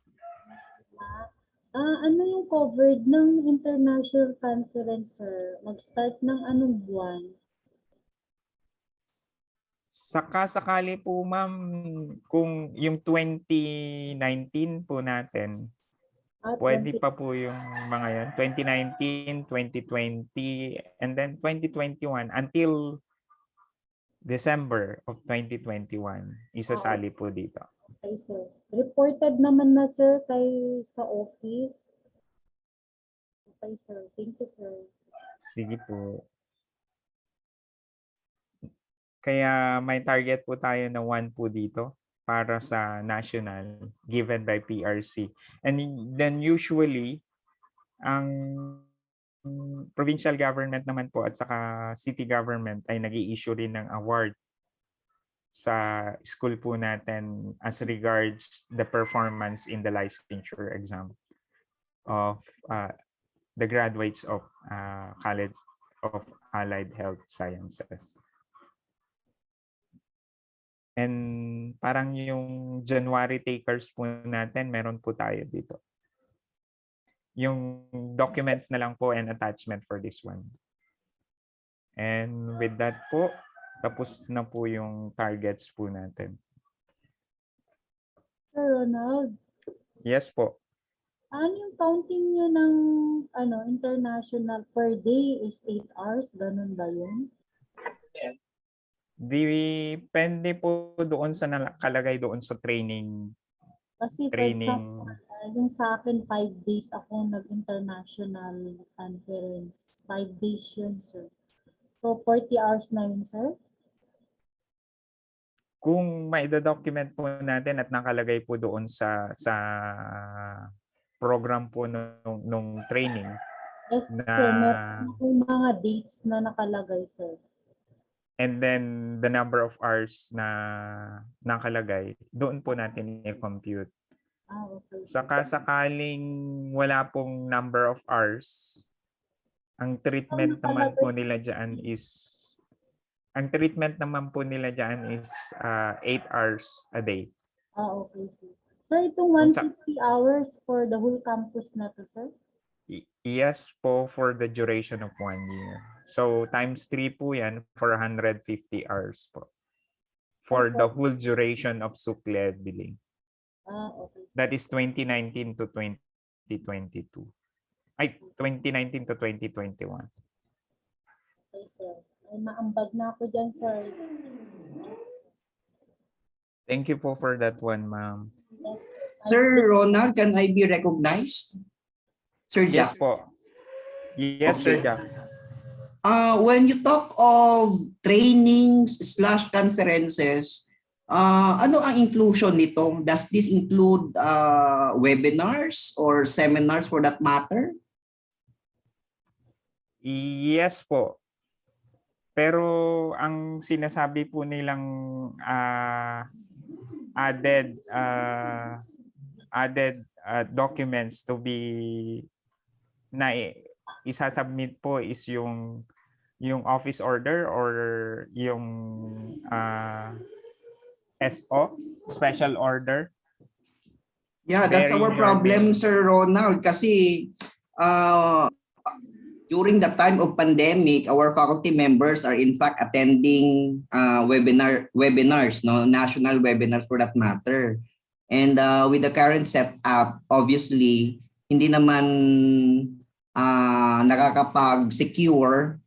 Ano yung covered ng international conference, sir? Mag-start ng anong buwan? Sakali po, ma'am, kung yung 2019 po natin, pwede pa po yung mga yan. 2019, 2020, and then 2021 until December of 2021. Isasali po dito. Okay, sir. Reported naman na, sir, sa office. Okay, sir. Thank you, sir. Sige po. Kaya may target po tayo na 1 po dito para sa national given by PRC. And then usually, ang provincial government naman po at saka city government ay nag-i-issue rin ng award sa school po natin as regards the performance in the licensure exam of the graduates of College of Allied Health Sciences. And parang yung January takers po natin, meron po tayo dito. Yung documents na lang po and attachment for this one. And with that po, tapos na po yung targets po natin. Sir Ronald, Yes po. ano yung counting nyo ng international per day is 8 hours? Ganun ba yun? Depende po doon sa nakalagay doon sa training. Kasi for example, yung sa akin 5 days ako nag-international conference. 5 days yun, sir. So 40 hours na yun, sir? Kung maida-document po natin at nakalagay po doon sa program po nung training. Yes, na, sir. Meron akong mga dates na nakalagay, sir. And then the number of hours na nakalagay, doon po natin i-compute. Okay. Saka sakaling wala pong number of hours, ang treatment naman po nila dyan is 8 hours a day. Okay, sir. Sir, itong 150 hours for the whole campus na to, sir? Yes po, for the duration of 1 year. So times 3 po yan for 150 hours po. For the whole duration of SUC leveling. Okay. That is 2019 to 2022. Ay, 2019 to 2021. Okay, sir. Ay, maambag na ako dyan, sir. Thank you po for that one, ma'am. Yes. Sir Ronald, can I be recognized? Sir Yes Jack. po. Yes, Sir Okay. Jack. When you talk of trainings/conferences, ano ang inclusion nito? Does this include webinars or seminars for that matter? Yes po. Pero ang sinasabi po nilang added documents to be na isasubmit po is yung office order or yung SO, special order. Yeah, that's our problem, Sir Ronald, kasi during the time of pandemic, our faculty members are in fact attending webinars, no, national webinars for that matter. And with the current setup, obviously, hindi naman nakakapag-secure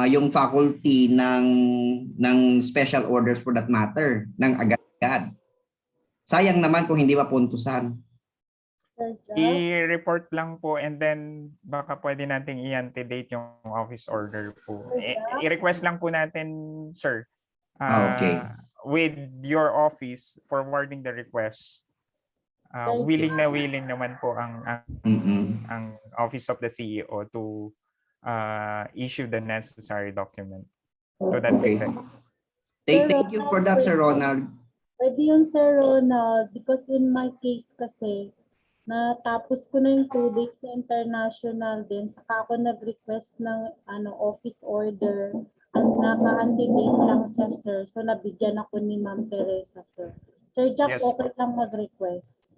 yung faculty ng special orders for that matter, ng agad-agad. Sayang naman kung hindi mapuntusan. I-report lang po and then baka pwede nating i-antedate yung office order po. I-request lang po natin, sir. Okay. With your office forwarding the request. Willing naman po ang office of the CEO to issue the necessary document to that effect. Thank you for that, Sir Ronald. Pwede yun, Sir Ronald, because in my case kasi, natapos ko na yung 2 days na international din, saka ako nag-request ng office order at naka-antedate lang siya, sir. So, nabigyan ako ni Ma'am Teresa, sir. Sir Jack, Yes, okay lang mag-request.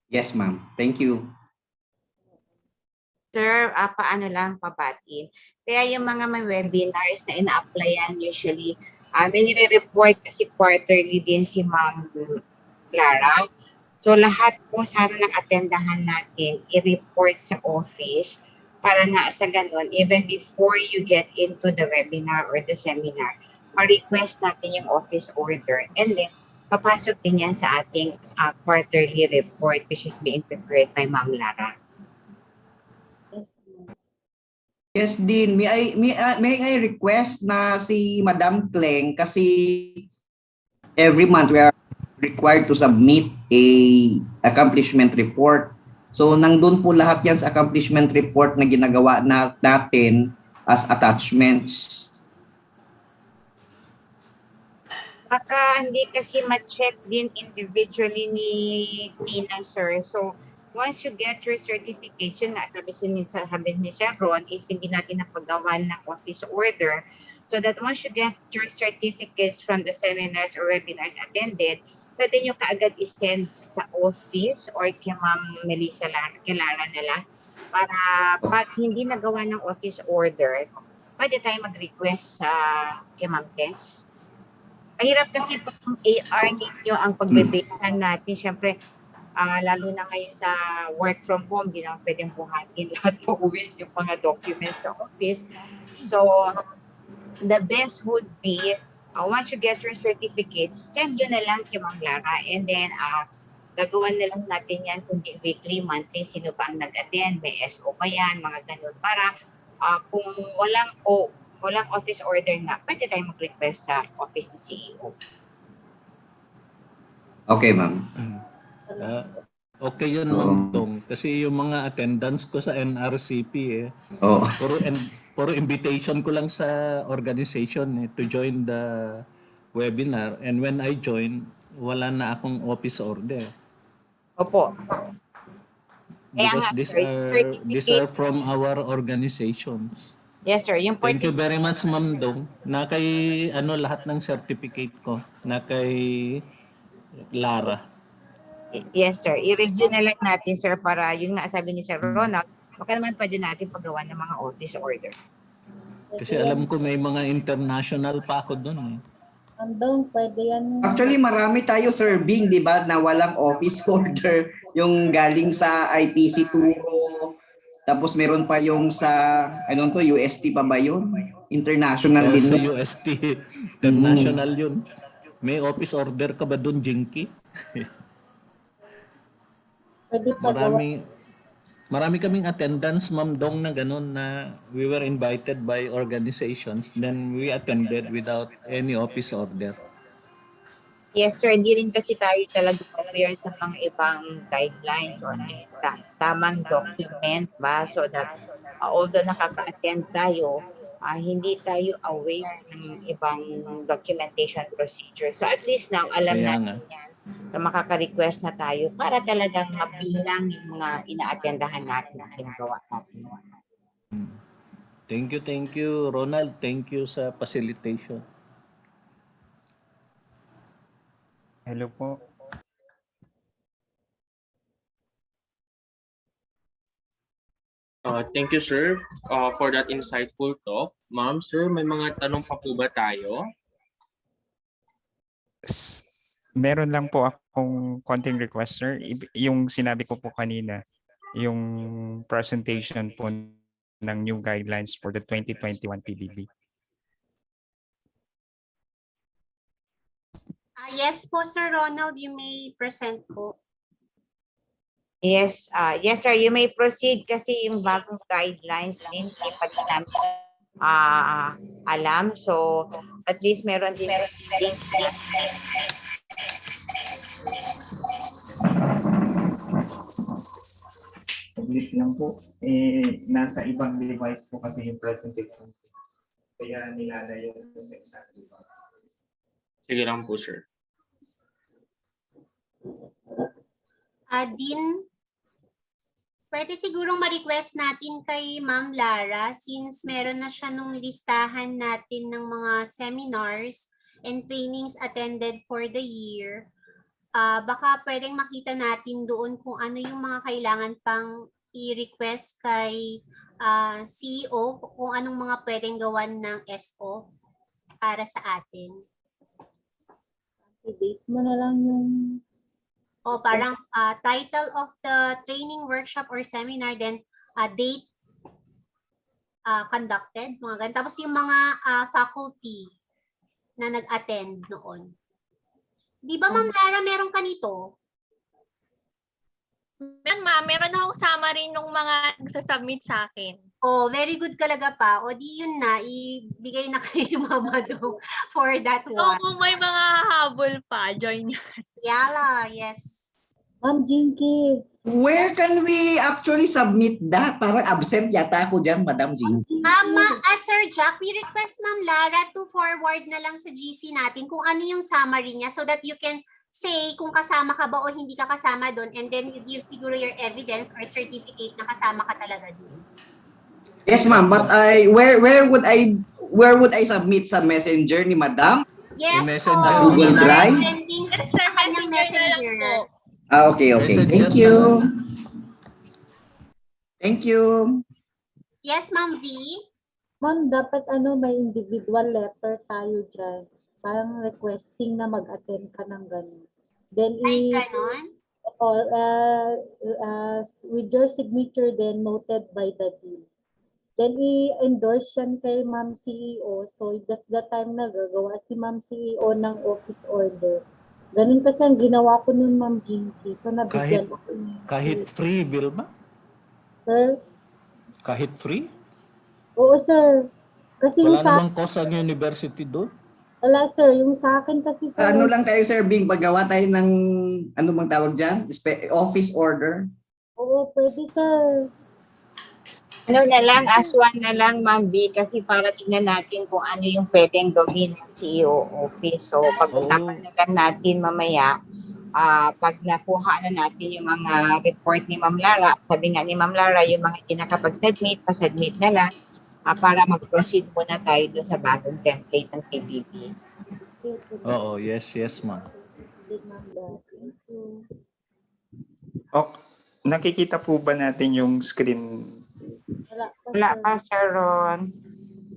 Yes, ma'am. Thank you. Sir, paano lang pabatiin? Kaya yung mga may webinars na ina-applyan usually, may nire-report kasi quarterly din si Ma'am Clara. So lahat po sana ng atendahan natin i-report sa office para na sa ganun, even before you get into the webinar or the seminar, ma-request natin yung office order and then papasok din yan sa ating quarterly report which is being prepared by Ma'am Lara. Yes, Dean. May I request na si Madam Kleng kasi every month we are required to submit a accomplishment report. So nandun po lahat yan sa accomplishment report na ginagawa natin as attachments. Baka hindi kasi ma-check din individually ni Tina, sir. So, once you get your certification, na sabi ni Sir Ron, if hindi natin napagawa ng office order, so that once you get your certificates from the seminars or webinars attended, pwede nyo kaagad i-send sa office or kay Ma'am Melissa Lara nila para pag hindi nagawa ng office order, pwede tayo mag-request sa kay Ma'am Tess. Mahirap kasi kung AR ninyo ang pagbebesan natin. Siyempre, lalo na ngayon sa work from home, di naman pwedeng buhatin lahat po uwi yung mga documents sa office. So, the best would be, once you get your certificates, send nyo na lang kay Ma'am Lara. And then, gagawan na lang natin yan kundi weekly, monthly, sino pa ang nag-attend, may SO ba yan, mga ganun. Para kung walang office order nga, pwede tayo mag-request sa office ni CEO. Okay, ma'am. Okay yun, Ma'am Tong. Kasi yung mga attendance ko sa NRCP puro invitation ko lang sa organization to join the webinar. And when I join, wala na akong office order. Opo. Because these are from our organizations. Yes, sir. Thank you very much, Ma'am Dong. Na kay lahat ng certificate ko na kay Lara. Yes, sir. I-review na lang natin, sir, para yun nga sabi ni Sir Ronald, baka naman pwede natin paggawa ng mga office order. Kasi alam ko may mga international pa ako doon eh. Andong, pwede yan. Actually, marami tayo serving, di ba, na walang office order. Yung galing sa IPC Turo. Tapos meron pa yung sa, UST pa ba yun? International din. Sa UST, international yun. May office order ka ba doon, Jinky? Marami kaming attendance, Ma'am Dong, na ganun na we were invited by organizations, then we attended without any office order. Yes, sir. Hindi rin kasi tayo talaga aware sa mga ibang guidelines or tamang document ba? So that although nakaka-attend tayo, hindi tayo aware ng ibang documentation procedure. So at least now, alam natin yan. So makaka-request na tayo para talagang mabilang yung mga ina-attendahan natin at ginagawa natin. Thank you, Ronald. Thank you sa facilitation. Hello po. Thank you, sir, for that insightful talk. Ma'am, sir, may mga tanong pa po ba tayo? Meron lang po akong konting request, sir. Yung sinabi ko po kanina, yung presentation po ng new guidelines for the 2021 PBB. Yes po, Sir Ronald, you may present po. Yes, yes sir, you may proceed kasi yung bagong guidelines din, hindi pa din namin alam. So, at least meron din. Saglit lang po. Nasa ibang device po kasi yung presentation. Kaya nilalayo ko sa isang device. Sige lang po, sir. Din, pwede sigurong ma-request natin kay Ma'am Lara since meron na siya nung listahan natin ng mga seminars and trainings attended for the year. Baka pwedeng makita natin doon kung ano yung mga kailangan pang i-request kay CEO, kung anong mga pwedeng gawan ng SO para sa atin. I-date mo na lang yung O parang title of the training workshop or seminar, then date conducted, mga ganun. Tapos yung mga faculty na nag-attend noon. Di ba, Ma'am Lara, meron ka nito? Meron, ma'am. Meron akong summary nung mga nagsasubmit sa akin. Oh, very good talaga pa. O di yun na, ibigay na kay Mama Do for that So, one. kung may mga habol pa, join nyo. Yala, yes. Ma'am Jinky. Where can we actually submit that? Parang absent yata ako dyan, Madam Jinky. Sir Jack, we request Ma'am Lara to forward na lang sa GC natin kung ano yung summary niya so that you can say kung kasama ka ba o hindi ka kasama doon, and then you give siguro your evidence or certificate na kasama ka talaga doon. Yes, ma'am, but where would I submit sa Messenger ni Madam? Yes, I-messenger po. mo Google na lang. Drive? Sending Yes, sir, sa kanyang messenger na lang po. Okay. Messenger Thank you. Thank you. Yes, Ma'am V. Ma'am, dapat may individual letter tayo dyan. Parang requesting na mag-attend ka ng ganun. Then, Ay, ganon? with your signature then noted by the dean. Then i-endorse yan kay Ma'am CEO. So that's the time na gagawa si Ma'am CEO ng office order. Ganun kasi ang ginawa ko nun, Ma'am Jinky. So nabigyan ako. Kahit free, Vilma? Sir? Kahit free? Oo, sir. Kasi Wala yung sa namang cost ang university doon? wala, sir. Yung sa akin kasi, sir. Ano lang tayo, Sir Bing, paggawa tayo ng, ano bang tawag dyan? Office order. Oo, pwede, sir. Ano na lang, as one na lang, Ma'am B, kasi para tingnan natin kung ano yung pwedeng gawin ng CEO office. So, pag-usapan na lang natin mamaya, pag nakuha na natin yung mga report ni Ma'am Lara, sabi nga ni Ma'am Lara, yung mga kinakapag-submit, pa-submit na lang, para mag-proceed muna tayo doon sa bagong template ng PBB. Oo, yes, ma'am. Thank you. Nakikita po ba natin yung screen? Wala pa, Sir Ron.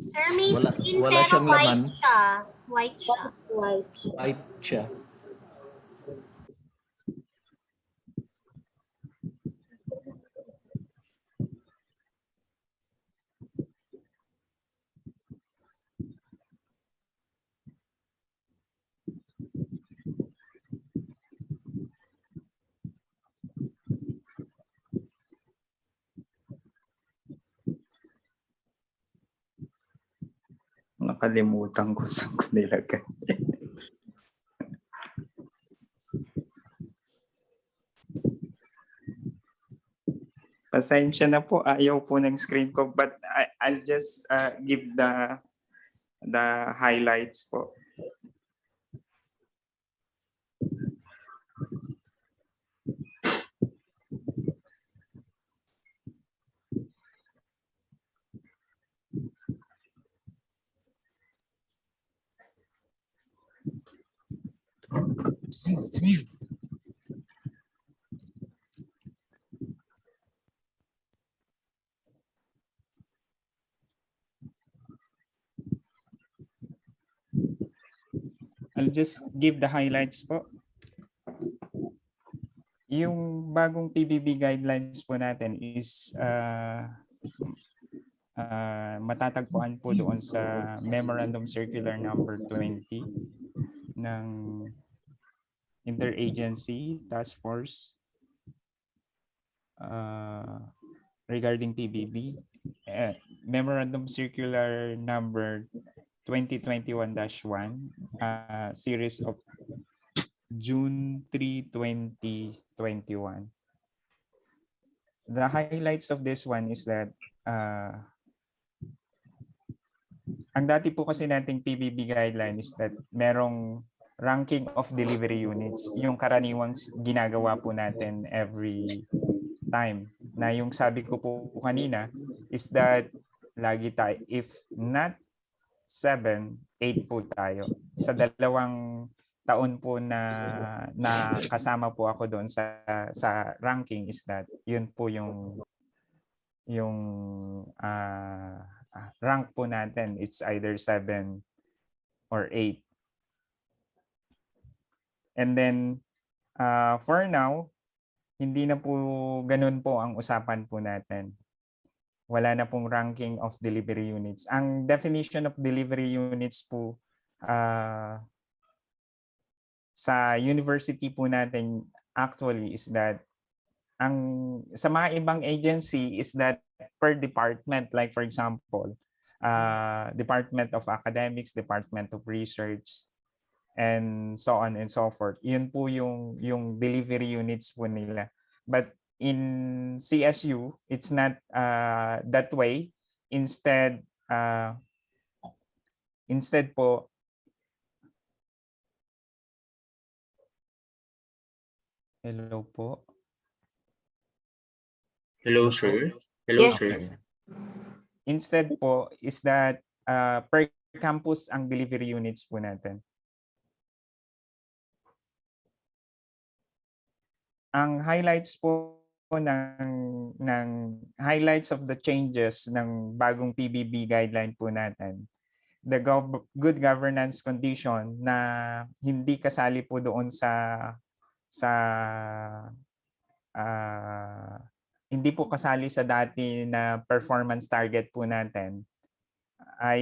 Sir, may screen wala pero siyang laman. white siya. White siya. White siya. Nakalimutan ko saan ko nilagay. Pasensya na po, ayaw po ng screen ko, but I'll just give the highlights po. I'll just give the highlights po. Yung bagong PBB guidelines po natin is matatagpuan po doon sa Memorandum Circular number 20 ng Interagency Task Force regarding PBB. Memorandum Circular number 2021-1, series of June 3, 2021. The highlights of this one is that ang dati po kasi nating PBB guideline is that merong ranking of delivery units, yung karaniwang ginagawa po natin every time. Na yung sabi ko po kanina is that lagi tayo, if not 7, 8 po tayo. Sa 2 taon po na kasama po ako doon sa ranking is that yun po yung rank po natin. It's either 7 or 8. And then for now, hindi na po ganun po ang usapan po natin. Wala na pong ranking of delivery units. Ang definition of delivery units po sa university po natin actually is that sa mga ibang agency is that per department, like for example, Department of Academics, Department of Research, and so on and so forth. Yun po yung delivery units po nila. But in CSU, it's not that way. Instead po, hello po. Hello, sir. Hello, Yes. sir. Okay. Instead po is that per campus ang delivery units po natin. Ang highlights po ng highlights of the changes ng bagong PBB guideline po natin. The good governance condition na hindi kasali po doon hindi po kasali sa dati na performance target po natin ay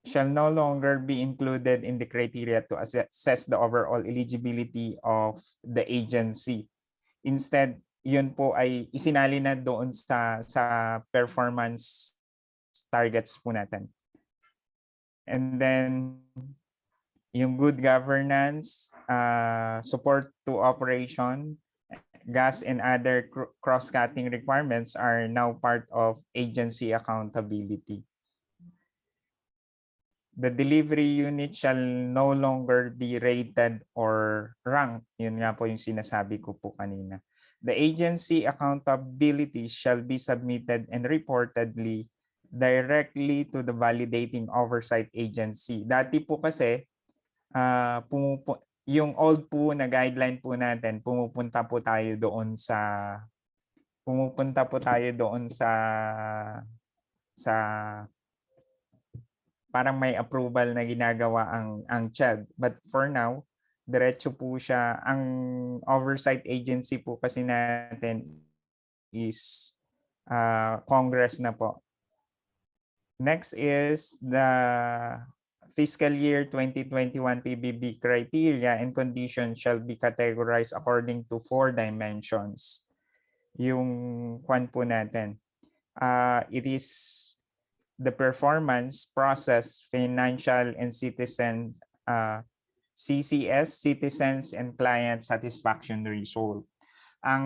shall no longer be included in the criteria to assess the overall eligibility of the agency. Instead, yun po ay isinali na doon sa performance targets po natin. And then, yung good governance, support to operation, gas and other cross-cutting requirements are now part of agency accountability. The delivery unit shall no longer be rated or ranked. Yun nga po yung sinasabi ko po kanina. The agency accountability shall be submitted and reportedly directly to the validating oversight agency. Dati po kasi, yung old po na guideline po natin, pumupunta po tayo doon sa parang may approval na ginagawa ang CHED. But for now, diretso po siya. Ang oversight agency po kasi natin is Congress na po. Next is the fiscal year 2021 PBB criteria and conditions shall be categorized according to 4 dimensions. Yung kwan po natin. It is the performance, process, financial, and citizen CCS, citizens and client satisfaction result. Ang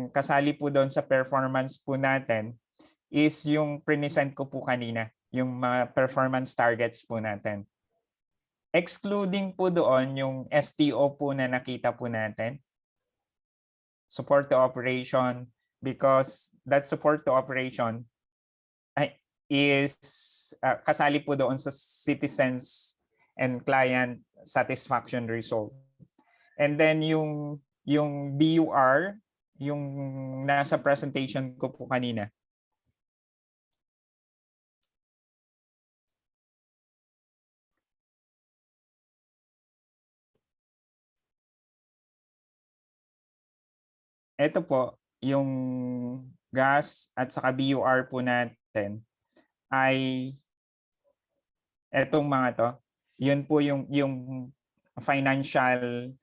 kasali po doon sa performance po natin is yung present ko po kanina, yung mga performance targets po natin. Excluding po doon yung STO po na nakita po natin, support to operation, because that support to operation is kasali po doon sa citizens and client satisfaction result. And then yung BUR, yung nasa presentation ko po kanina. Ito po, yung gas at saka BUR po natin ay etong mga to. Yun po yung financial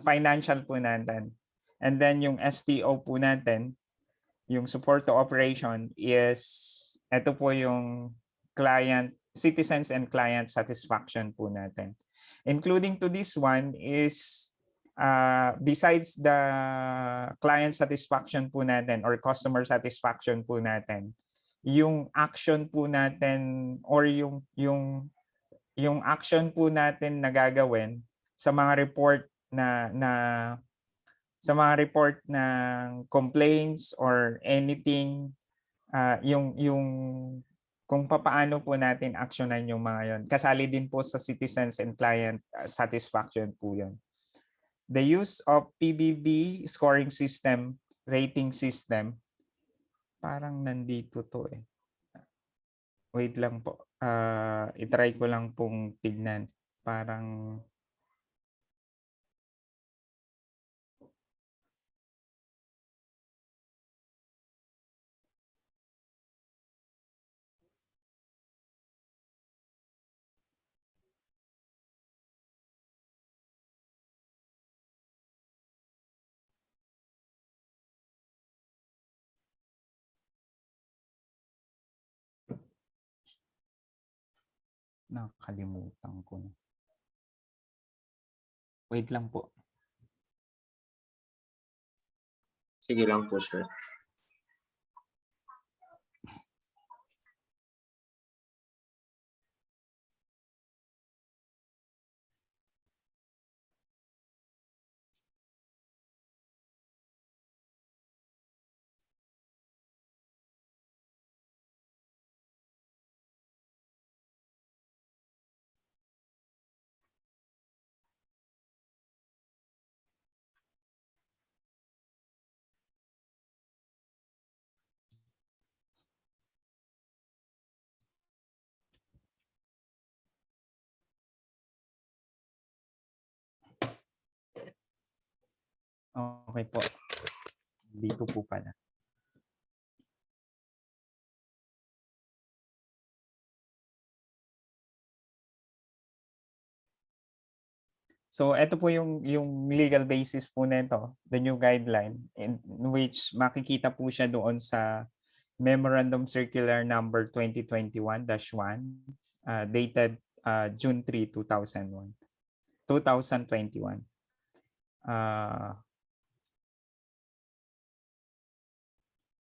financial po natin. And then yung STO po natin, yung support to operation is ito po yung client, citizens and client satisfaction po natin. Including to this one is besides the client satisfaction po natin or customer satisfaction po natin, yung action po natin or yung action po natin na gagawin sa mga report sa mga report ng complaints or anything, yung kung paano po natin actionan yung mga yon. Kasali din po sa citizens and client satisfaction po yun. The use of PBB scoring system, rating system, parang nandito to eh. Wait lang po. I-try ko lang pong tignan. Parang Nakalimutan ko na. Wait lang po. Sige lang po, sir. Okay po. Dito po pala. So ito po yung legal basis po nito, the new guideline in which makikita po siya doon sa Memorandum Circular number 2021-1 dated June 3, 2021.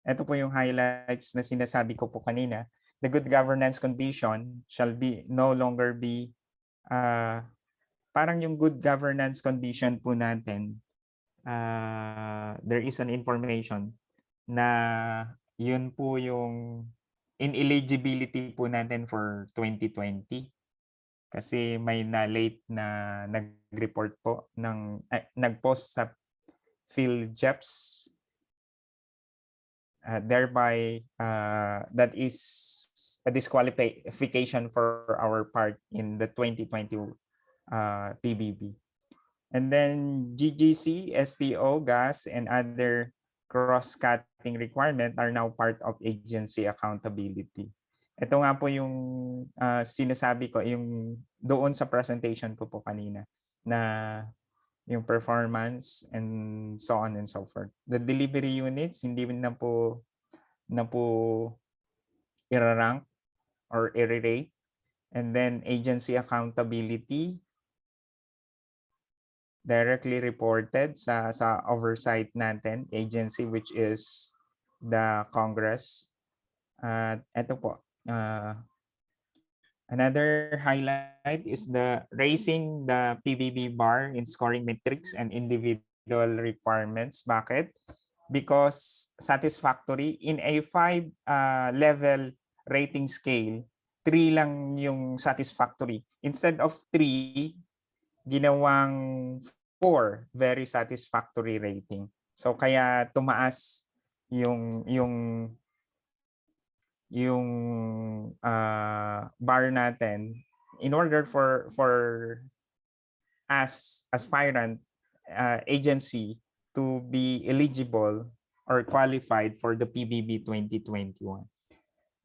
Ito po yung highlights na sinasabi ko po kanina. The good governance condition shall be no longer be parang yung good governance condition po natin, there is an information na yun po yung ineligibility po natin for 2020 kasi may na-late na nag-report po nag-post sa PhilJeps, thereby that is a disqualification for our part in the 2020 PBB. And then GGC, STO, GAHS, and other cross-cutting requirement are now part of agency accountability. Ito nga po yung sinasabi ko, yung doon sa presentation ko po kanina na yung performance and so on and so forth. The delivery units, hindi na po i-rank or i-rate. And then agency accountability, directly reported sa oversight natin agency, which is the Congress. Ito po. Another highlight is the raising the PBB bar in scoring metrics and individual requirements. Bakit? Because satisfactory in a 5 level rating scale, 3 lang yung satisfactory. Instead of 3, ginawang 4 very satisfactory rating. So kaya tumaas yung bar natin in order for as aspirant agency to be eligible or qualified for the PBB 2021.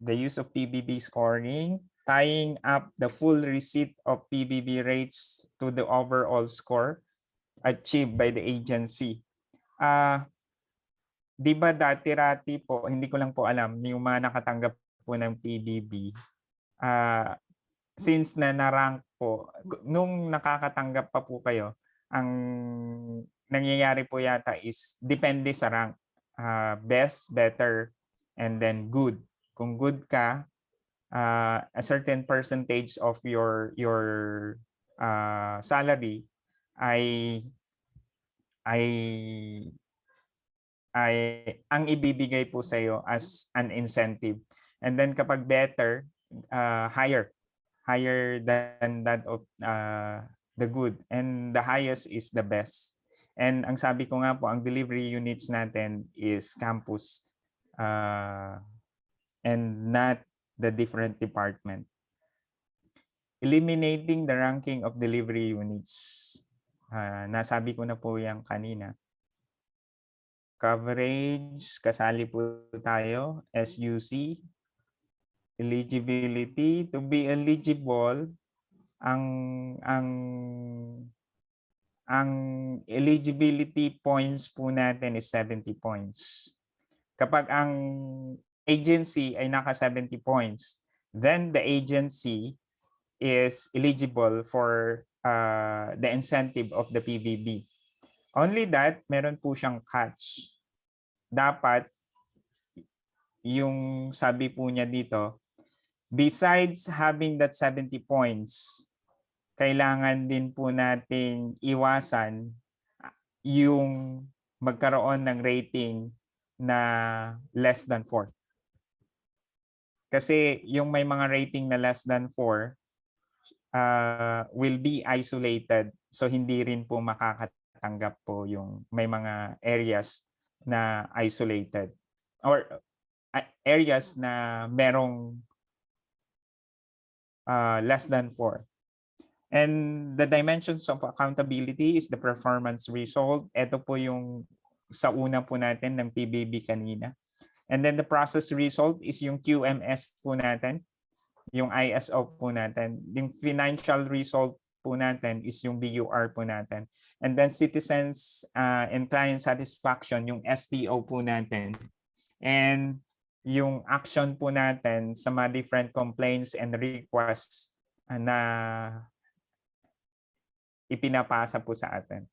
The use of PBB scoring, tying up the full receipt of PBB rates to the overall score achieved by the agency. Di ba dati-rati po, hindi ko lang po alam, yung mga nakatanggap po ng PBB, since na na-rank po, nung nakakatanggap pa po kayo, ang nangyayari po yata is depende sa rank. Best, better, and then good. Kung good ka, a certain percentage of your salary ay ang ibibigay po sa iyo as an incentive. And then kapag better, higher than that of the good, and the highest is the best. And ang sabi ko nga po, ang delivery units natin is campus and not the different department. Eliminating the ranking of delivery units. Nasabi ko na po yan kanina. Coverage, kasali po tayo, SUC. Eligibility, to be eligible, ang eligibility points po natin is 70 points. Kapag ang agency ay naka 70 points, then the agency is eligible for the incentive of the PBB. Only that, meron po siyang catch. Dapat, yung sabi po niya dito, besides having that 70 points, kailangan din po nating iwasan yung magkaroon ng rating na less than 4. Kasi yung may mga rating na less than 4 will be isolated. So hindi rin po makakatanggap po yung may mga areas na isolated or areas na merong less than 4. And the dimensions of accountability is the performance result. Ito po yung sa una po natin ng PBB kanina. And then the process result is yung QMS po natin, yung ISO po natin. Yung financial result po natin is yung BUR po natin. And then citizens and client satisfaction, yung STO po natin. And yung action po natin sa mga different complaints and requests na ipinapasa po sa atin.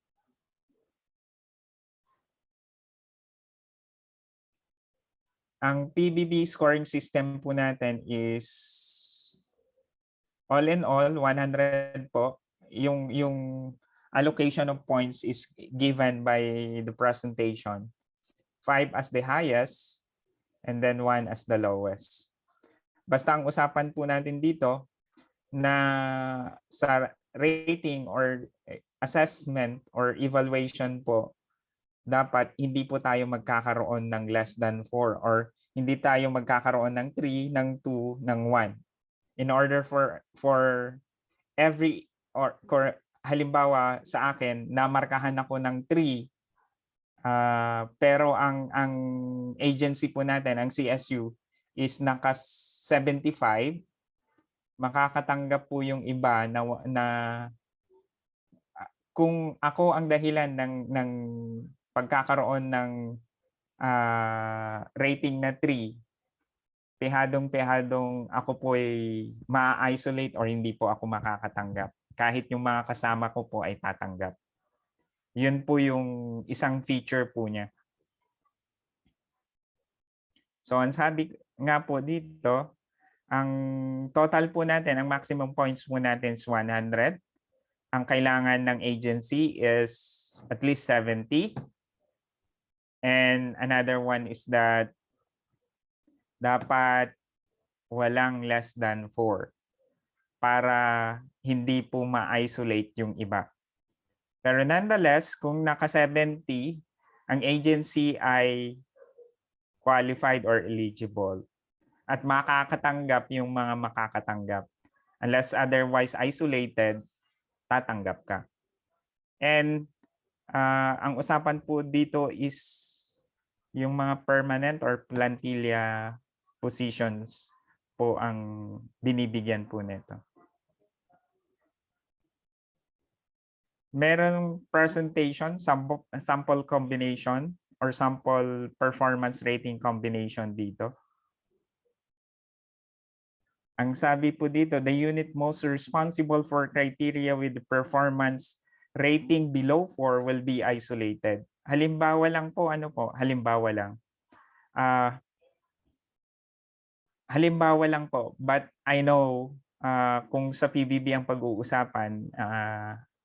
Ang PBB scoring system po natin is all in all 100 po. Yung allocation of points is given by the presentation. 5 as the highest and then 1 as the lowest. Basta ang usapan po natin dito na sa rating or assessment or evaluation po, dapat hindi po tayo magkakaroon ng less than 4 or hindi tayo magkakaroon ng 3, ng 2, ng 1. In order for every or halimbawa sa akin, namarkahan ako ng 3 pero ang agency po natin, ang CSU is naka 75, makakatanggap po yung iba na kung ako ang dahilan ng pagkakaroon ng rating na 3, pehadong ako po ay ma-isolate or hindi po ako makakatanggap. Kahit yung mga kasama ko po ay tatanggap. Yun po yung isang feature po niya. So ang sabi nga po dito, ang total po natin, ang maximum points po natin is 100. Ang kailangan ng agency is at least 70. And another one is that dapat walang less than 4 para hindi po ma-isolate yung iba. Pero nonetheless, kung naka 70, ang agency ay qualified or eligible at makakatanggap yung mga makakatanggap. Unless otherwise isolated, tatanggap ka. And ang usapan po dito is yung mga permanent or plantilla positions po ang binibigyan po nito. Merong presentation, sample combination or sample performance rating combination dito. Ang sabi po dito, the unit most responsible for criteria with the performance rating below 4 will be isolated. Halimbawa lang po, halimbawa lang. Halimbawa lang po, but I know kung sa PBB ang pag-uusapan,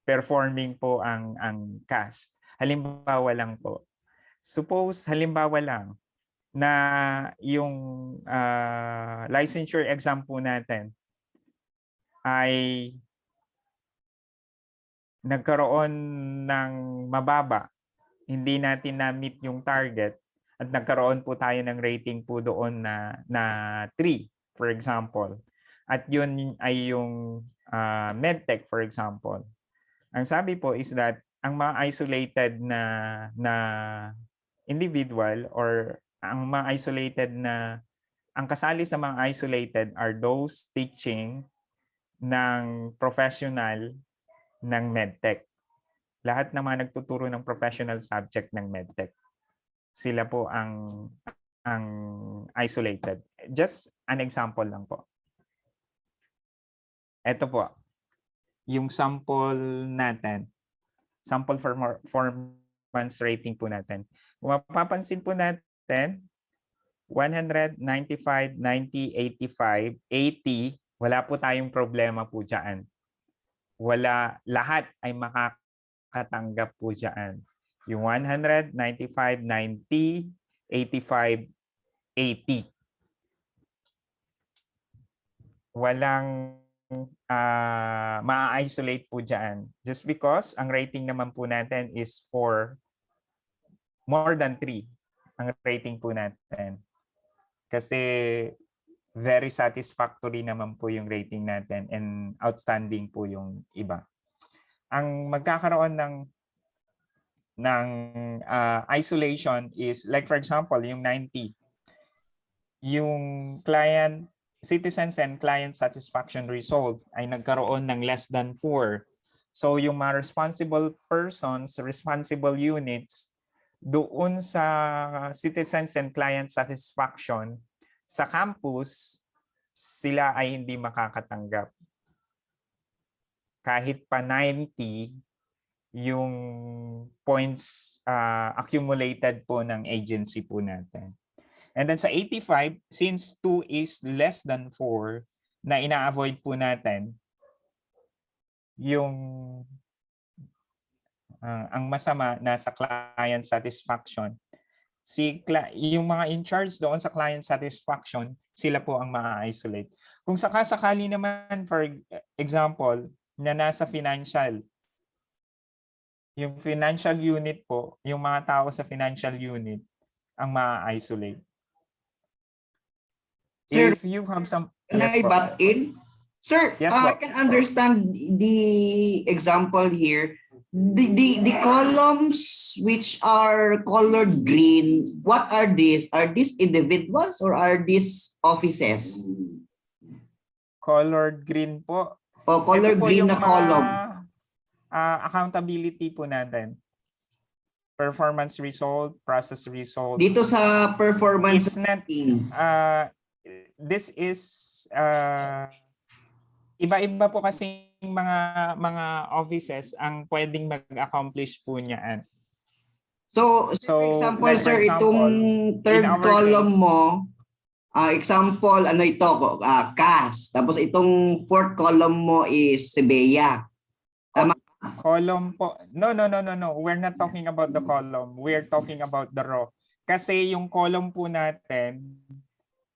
performing po ang CAHS. Halimbawa lang po. Suppose, halimbawa lang, na yung licensure exam po natin ay nagkaroon ng mababa, hindi natin na-meet yung target at nagkaroon po tayo ng rating po doon na 3, for example. At yun ay yung medtech, for example. Ang sabi po is that ang mga isolated na individual or ang mga isolated ang kasali sa mga isolated are those teaching ng professional ng medtech. Lahat ng mga nagtuturo ng professional subject ng medtech. Sila po ang isolated. Just an example lang po. Ito po, yung sample natin. Sample performance rating po natin. Kung mapapansin po natin, 100, 95, 90, 85, 80, wala po tayong problema po dyan. Wala, lahat ay makakatanggap po dyan. Yung 100, 95, 90, 85, 80. Walang ma-isolate po dyan. Just because ang rating naman po natin is for more than 3. Ang rating po natin. Kasi very satisfactory naman po yung rating natin and outstanding po yung iba. Ang magkakaroon ng isolation is like for example, yung 90. Yung client, citizens and client satisfaction result ay nagkaroon ng less than 4. So yung mga responsible persons, responsible units, doon sa citizens and client satisfaction sa campus, sila ay hindi makakatanggap. Kahit pa 90 yung points accumulated po ng agency po natin. And then sa 85, since 2 is less than 4, na ina-avoid po natin yung ang masama nasa client satisfaction. Yung mga in charge doon sa client satisfaction, sila po ang ma-isolate. Kung sakasakali naman, for example, na nasa financial, yung financial unit po, yung mga tao sa financial unit, ang ma-isolate. Sir, if you have some... Can I butt in? Sir, Yes, I can understand the example here. The columns which are colored green, what are these? Are these individuals or are these offices? Colored green po. O colored green na column. Accountability po natin. Performance result, process result. Dito sa performance it's not, this is iba-iba po kasi mga offices ang pwedeng mag-accomplish po niyan. So for example, like sir, itong third column case, mo, example, ano ito, CAHS. Tapos itong fourth column mo is Sebeya. Tama? Column po. No. We're not talking about the column. We're talking about the row. Kasi yung column po natin,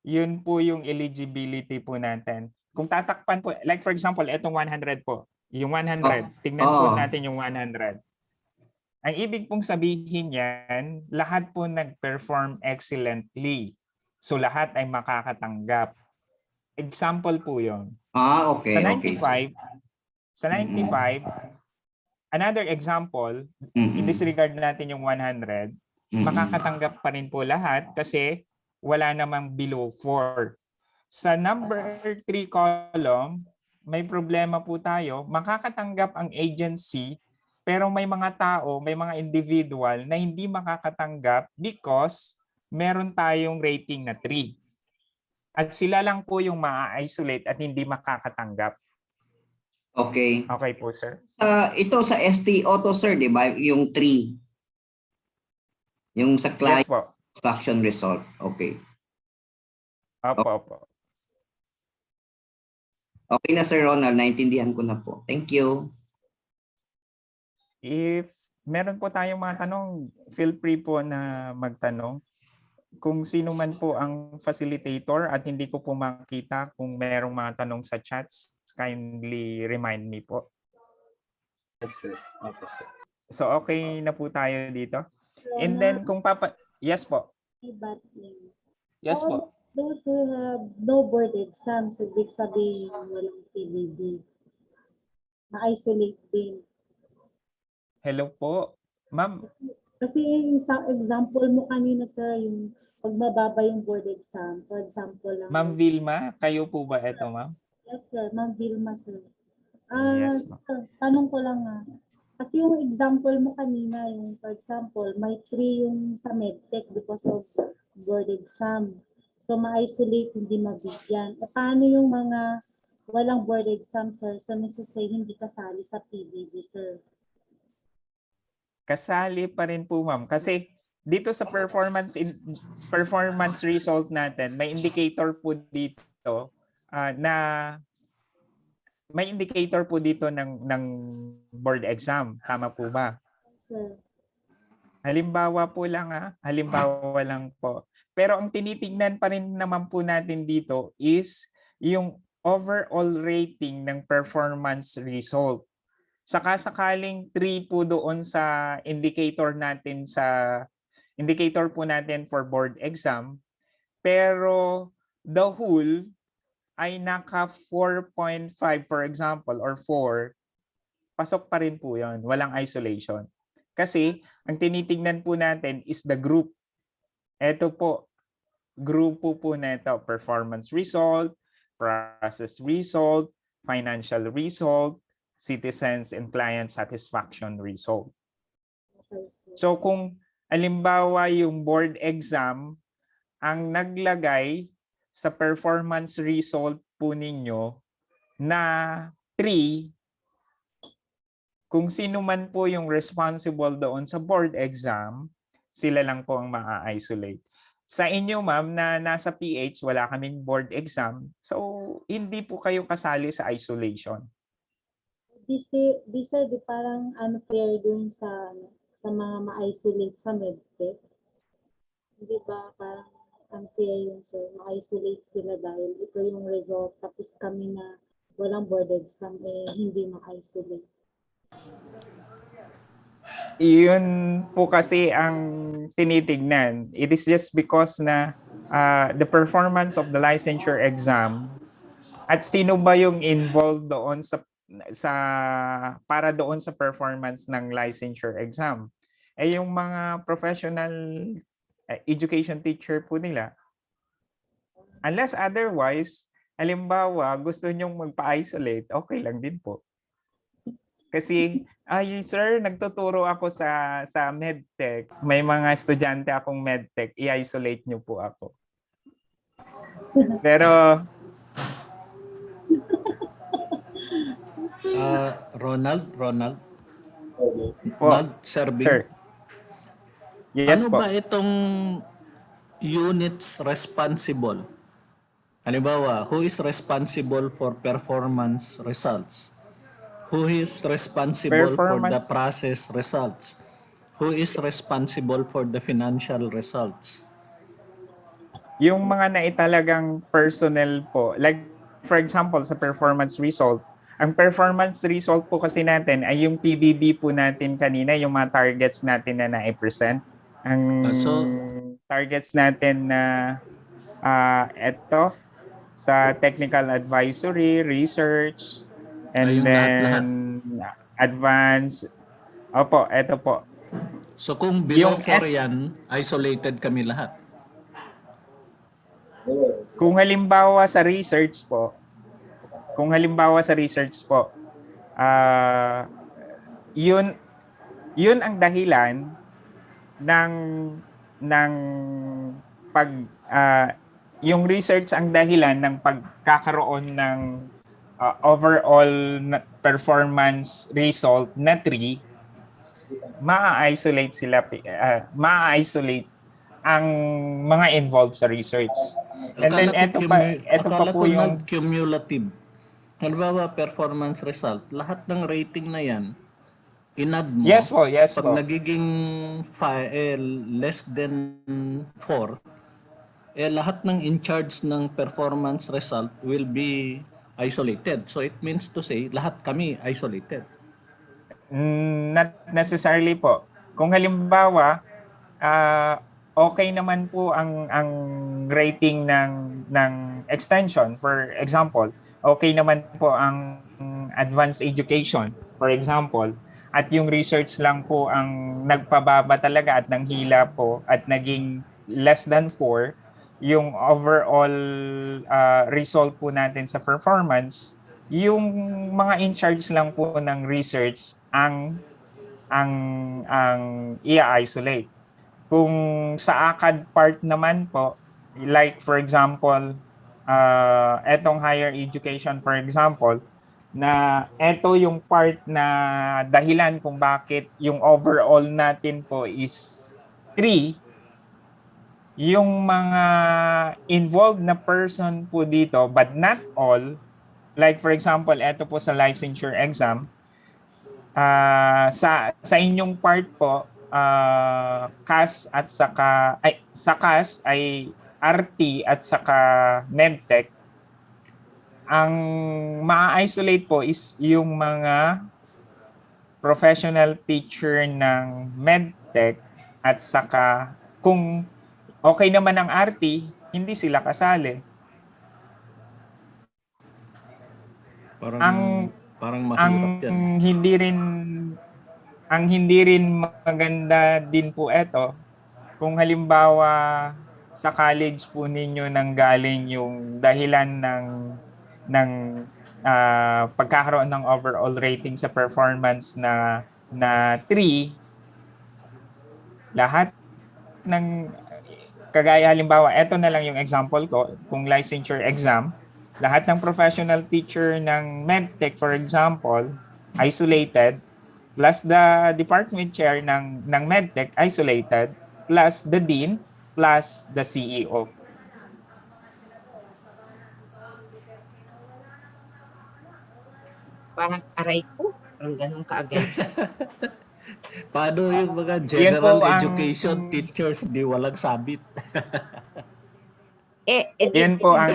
yun po yung eligibility po natin. Kung tatakpan po, like for example, itong 100 po. Yung 100, tingnan po natin yung 100. Ang ibig pong sabihin yan, lahat po nag-perform excellently. So lahat ay makakatanggap. Example po yun. Okay. Sa 95, another example, i-disregard natin yung 100, makakatanggap pa rin po lahat kasi wala namang below 4. Sa number 3 column, may problema po tayo. Makakatanggap ang agency, pero may mga tao, may mga individual na hindi makakatanggap because meron tayong rating na 3. At sila lang po yung ma-isolate at hindi makakatanggap. Okay. Okay po, sir. Ito sa STO to, sir, di ba? Yung 3. Yung sa client satisfaction result. Okay. Opo. Okay na, Sir Ronald. Naintindihan ko na po. Thank you. If meron po tayong mga tanong, feel free po na magtanong. Kung sino man po ang facilitator at hindi ko po makita kung merong mga tanong sa chats, kindly remind me po. Yes, sir. Okay, sir. So okay na po tayo dito. And then kung yes po. Yes po. Those who have no board exams, ibig sabihin walang PBB. Na-isolate din. Hello po. Ma'am. Kasi yung example mo kanina, sir, yung pag mababa yung board exam, for example lang. Ma'am Vilma, kayo po ba ito, ma'am? Yes, sir. Ma'am Vilma, sir. Yes, Sir, tanong ko lang kasi yung example mo kanina, yung for example, may 3 yung sa medtech because of board exam. So, ma-isolate, hindi mabigyan. E paano yung mga walang board exam, sir. So, say hindi kasali sa PBB, sir. Kasali pa rin po, ma'am. Kasi dito sa performance result natin, may indicator po dito na may indicator po dito ng board exam. Tama po ba? Sir. Halimbawa po lang halimbawa lang po. Pero ang tinitingnan pa rin naman po natin dito is yung overall rating ng performance result. Saka-sakaling 3 po doon sa indicator po natin for board exam, pero the whole ay naka 4.5 for example or 4, pasok pa rin po 'yon, walang isolation. Kasi ang tinitingnan po natin is the group. Ito po, grupo po nito, performance result, process result, financial result, citizens and client satisfaction result. So kung halimbawa yung board exam ang naglagay sa performance result po ninyo na 3, kung sino man po yung responsible doon sa board exam, sila lang po ang ma-isolate. Sa inyo, ma'am, na nasa PH, wala kaming board exam, so hindi po kayo kasali sa isolation. Di sir, di parang unfair dun sa mga ma-isolate sa medtech. Di ba parang unfair yun, sir? Ma-isolate sila dahil ito yung result, tapos kami na walang board exam, hindi ma-isolate. Yun po kasi ang tinitignan. It is just because na the performance of the licensure exam at sino ba yung involved doon para doon sa performance ng licensure exam. Yung mga professional education teacher po nila. Unless otherwise, halimbawa, gusto nyong magpa-isolate, okay lang din po. Kasi, sir, nagtuturo ako sa medtech. May mga estudyante akong medtech, i-isolate nyo po ako. Pero, Ronald, serving. Sir. Yes Ano po. ba itong units responsible? Halimbawa, who is responsible for performance results? Who is responsible for the process results? Who is responsible for the financial results? Yung mga naitalagang personnel po, like for example sa performance result, ang performance result po kasi natin ay yung PBB po natin kanina, yung mga targets natin na na-present. Ang targets natin na ito sa technical advisory, research, and then advance. Opo, ito po. So kung below 4 yan, isolated kami lahat. Kung halimbawa sa research po, yun ang dahilan ng yung research ang dahilan ng pagkakaroon ng overall performance result na 3, ma-isolate ang mga involved sa research. And then ito pa po yung cumulative. Halimbawa, performance result, lahat ng rating na yan, inad mo. Yes po. Pag nagiging less than 4, lahat ng in-charge ng performance result will be isolated. So it means to say, lahat kami isolated. Not necessarily po. Kung halimbawa, okay naman po ang rating ng extension, for example, okay naman po ang advanced education, for example, at yung research lang po ang nagpababa talaga at nanghila po at naging less than 4, yung overall result po natin sa performance, yung mga in charge lang po ng research ang i-isolate. Kung sa ACAD part naman po, like for example, etong higher education, for example, na eto yung part na dahilan kung bakit yung overall natin po is 3, yung mga involved na person po dito, but not all, like for example, eto po sa licensure exam, sa inyong part po, CAHS at saka sa CAHS ay RT at saka medtech. Ang ma-isolate po is yung mga professional teacher ng medtech at saka kung okay naman ang RT, hindi sila kasali. Parang mahirap yan. Ang hindi rin maganda din po ito, kung halimbawa sa college po ninyo nanggaling yung dahilan ng pagkakaroon ng overall rating sa performance na 3, lahat ng kagaya halimbawa, ito na lang yung example ko, kung licensure exam, lahat ng professional teacher ng medtech, for example, isolated, plus the department chair ng medtech, isolated, plus the dean, plus the CEO. Parang aray ko. Parang ganun kaagad. Paano yung mga general education teachers di walang sabit? Yan po ang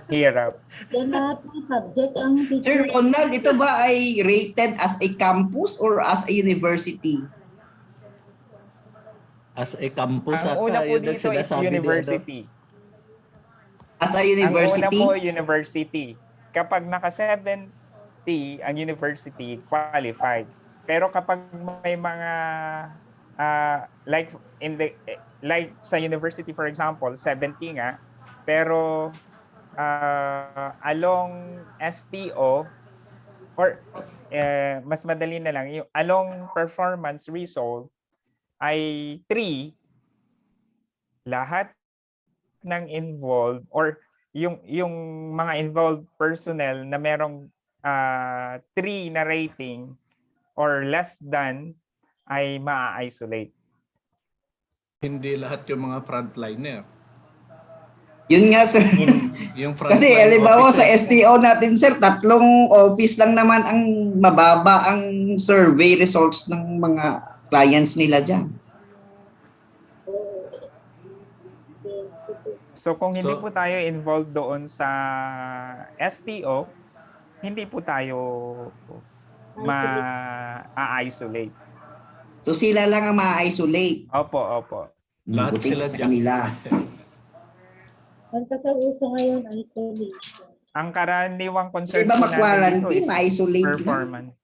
hirap. Yan lahat ng subject ang Sir Ronald, ito ba ay rated as a campus or as a university? As a campus Ang una po dito is university. As a university? Ang una po university. Kapag naka 70 ang university, qualified. Pero kapag may mga like sa university for example, 70 nga, pero along STO or mas madali na lang, yung along performance result ay 3, lahat ng involved or yung mga involved personnel na merong 3 na rating or less than ay ma-isolate. Hindi lahat yung mga frontliner. Yun nga, sir. Yung Kasi halimbawa sa STO natin, sir, 3 office lang naman ang mababa ang survey results ng mga clients nila dyan. So kung hindi po tayo involved doon sa STO, hindi po tayo ma-isolate. So sila lang ang ma-isolate. Opo. Lahat Buti sila sa dyan. kanila. Ang kasauso ngayon, isolation. Ang karaniwang concern Iba po natin dito ma-quarantine, is ma-isolate performance.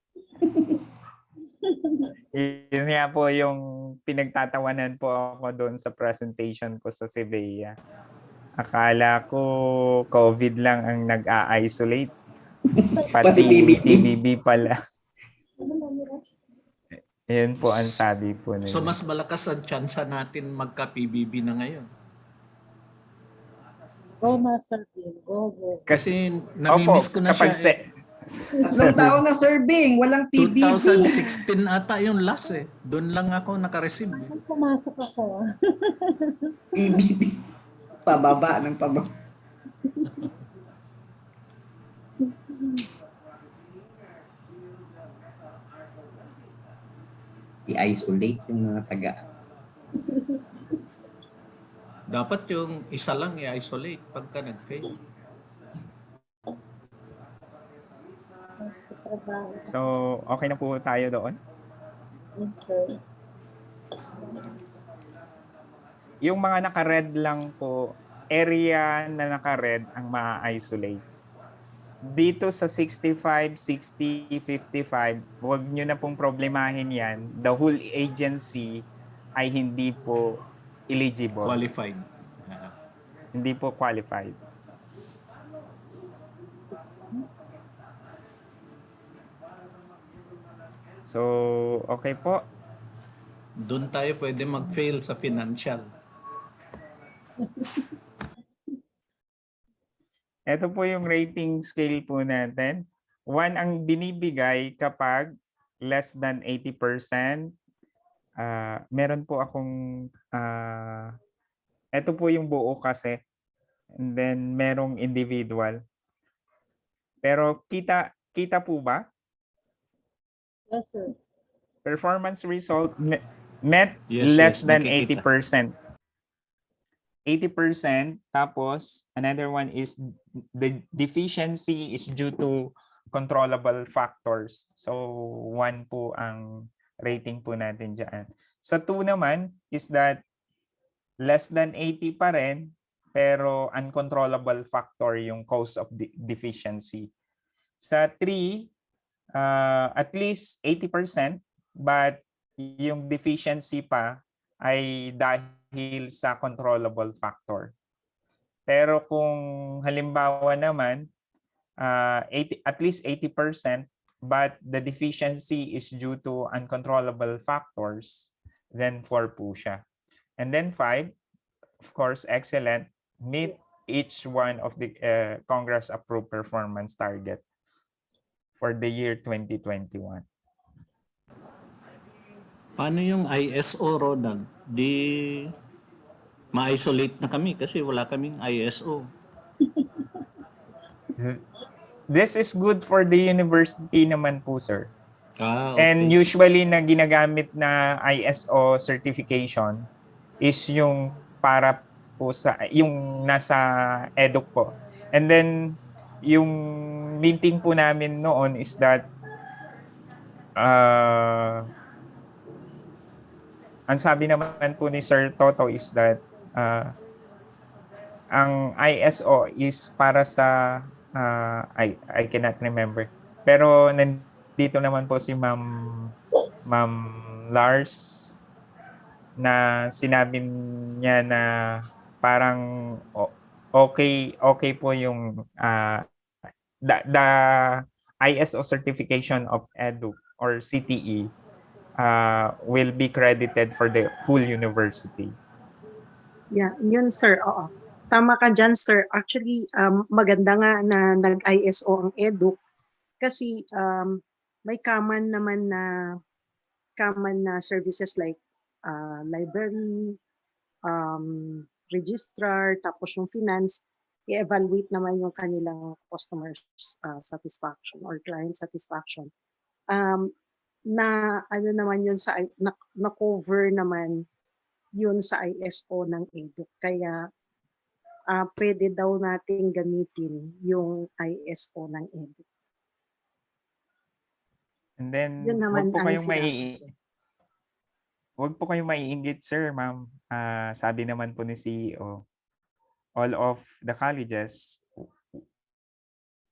Yun nga po yung pinagtatawanan po ako doon sa presentation ko sa Sevilla. Akala ko COVID lang ang nag-a-isolate. Pati PBB pala. Yun po ang sabi po nila. So mas malakas ang tsansa natin magka-PBB na ngayon. Go, Master Bill. Go. Kasi namimiss ko na siya. Tatlong taon na serving, walang PBB. 2016 ata yung last eh. Doon lang ako naka-receive. Pumasok ako. PBB. Pababa ng pababa. I-isolate yung mga taga. Dapat yung isa lang i-isolate pagka nag-fail. So, okay na po tayo doon? Okay. Yung mga naka-red lang po, area na naka-red ang ma-isolate. Dito sa 65, 60, 55, huwag nyo na pong problemahin yan. The whole agency ay hindi po eligible. Qualified. Hindi po qualified. So, okay po. Doon tayo pwede mag-fail sa financial. Ito po yung rating scale po natin. 1 ang binibigay kapag less than 80%. Meron po akong, ito po yung buo kasi. And then merong individual. Pero kita po ba? Yes, sir. Performance result met Yes, less yes, than nakikita. 80%. 80%, tapos another one is the deficiency is due to controllable factors. So 1 po ang rating po natin dyan. Sa 2 naman is that less than 80 pa rin, pero uncontrollable factor yung cause of deficiency. Sa 3, at least 80%, but yung deficiency pa ay dahil sa controllable factor. Pero kung halimbawa naman, at least 80%, but the deficiency is due to uncontrollable factors, then 4 po siya. And then 5, of course, excellent, meet each one of the Congress-approved performance target for the year 2021. Paano yung ISO, Ronald? Di ma-isolate na kami kasi wala kaming ISO. This is good for the university naman po, sir. Okay. And usually na ginagamit na ISO certification is yung para po sa yung nasa EDUC po. And then yung meeting po namin noon is that ang sabi naman po ni Sir Toto is that ang ISO is para sa I cannot remember. Pero nandito naman po si Ma'am Lars na sinabi niya na parang okay po yung the ISO certification of EDU or CTE will be credited for the whole university. Yeah, yun sir, oo. Tama ka dyan sir. Actually, maganda nga na nag-ISO ang EDUC kasi may common na services like library, registrar, tapos yung finance, i-evaluate naman yung kanilang customer satisfaction or client satisfaction. Na ano naman yun sa na cover naman yun sa ISO ng EDUC. Kaya pwede daw nating gamitin yung ISO ng EDUC. And then Yun naman wag po kayong maiinggit, sir, ma'am. Sabi naman po ni CEO, all of the colleges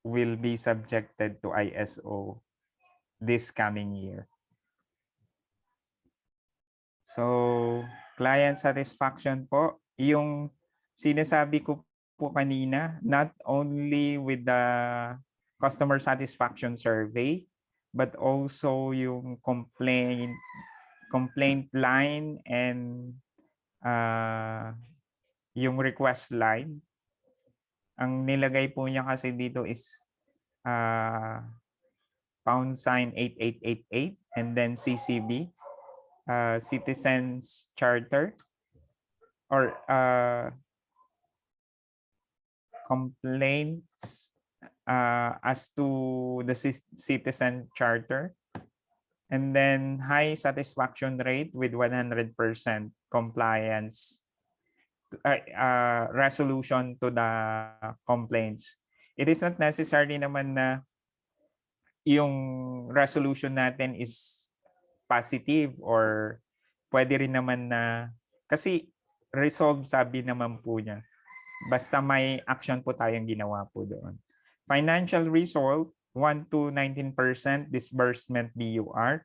will be subjected to ISO this coming year. So, client satisfaction po, yung sinasabi ko po kanina, not only with the customer satisfaction survey, but also yung complaint line and yung request line. Ang nilagay po niya kasi dito is #8888 and then CCB, Citizens Charter, or complaints as to the Citizen Charter, and then high satisfaction rate with 100% compliance, resolution to the complaints. It is not necessary naman na yung resolution natin is positive, or pwede rin naman na, kasi resolve sabi naman po niya. Basta may action po tayong ginawa po doon. Financial result, 1 to 19% disbursement BUR.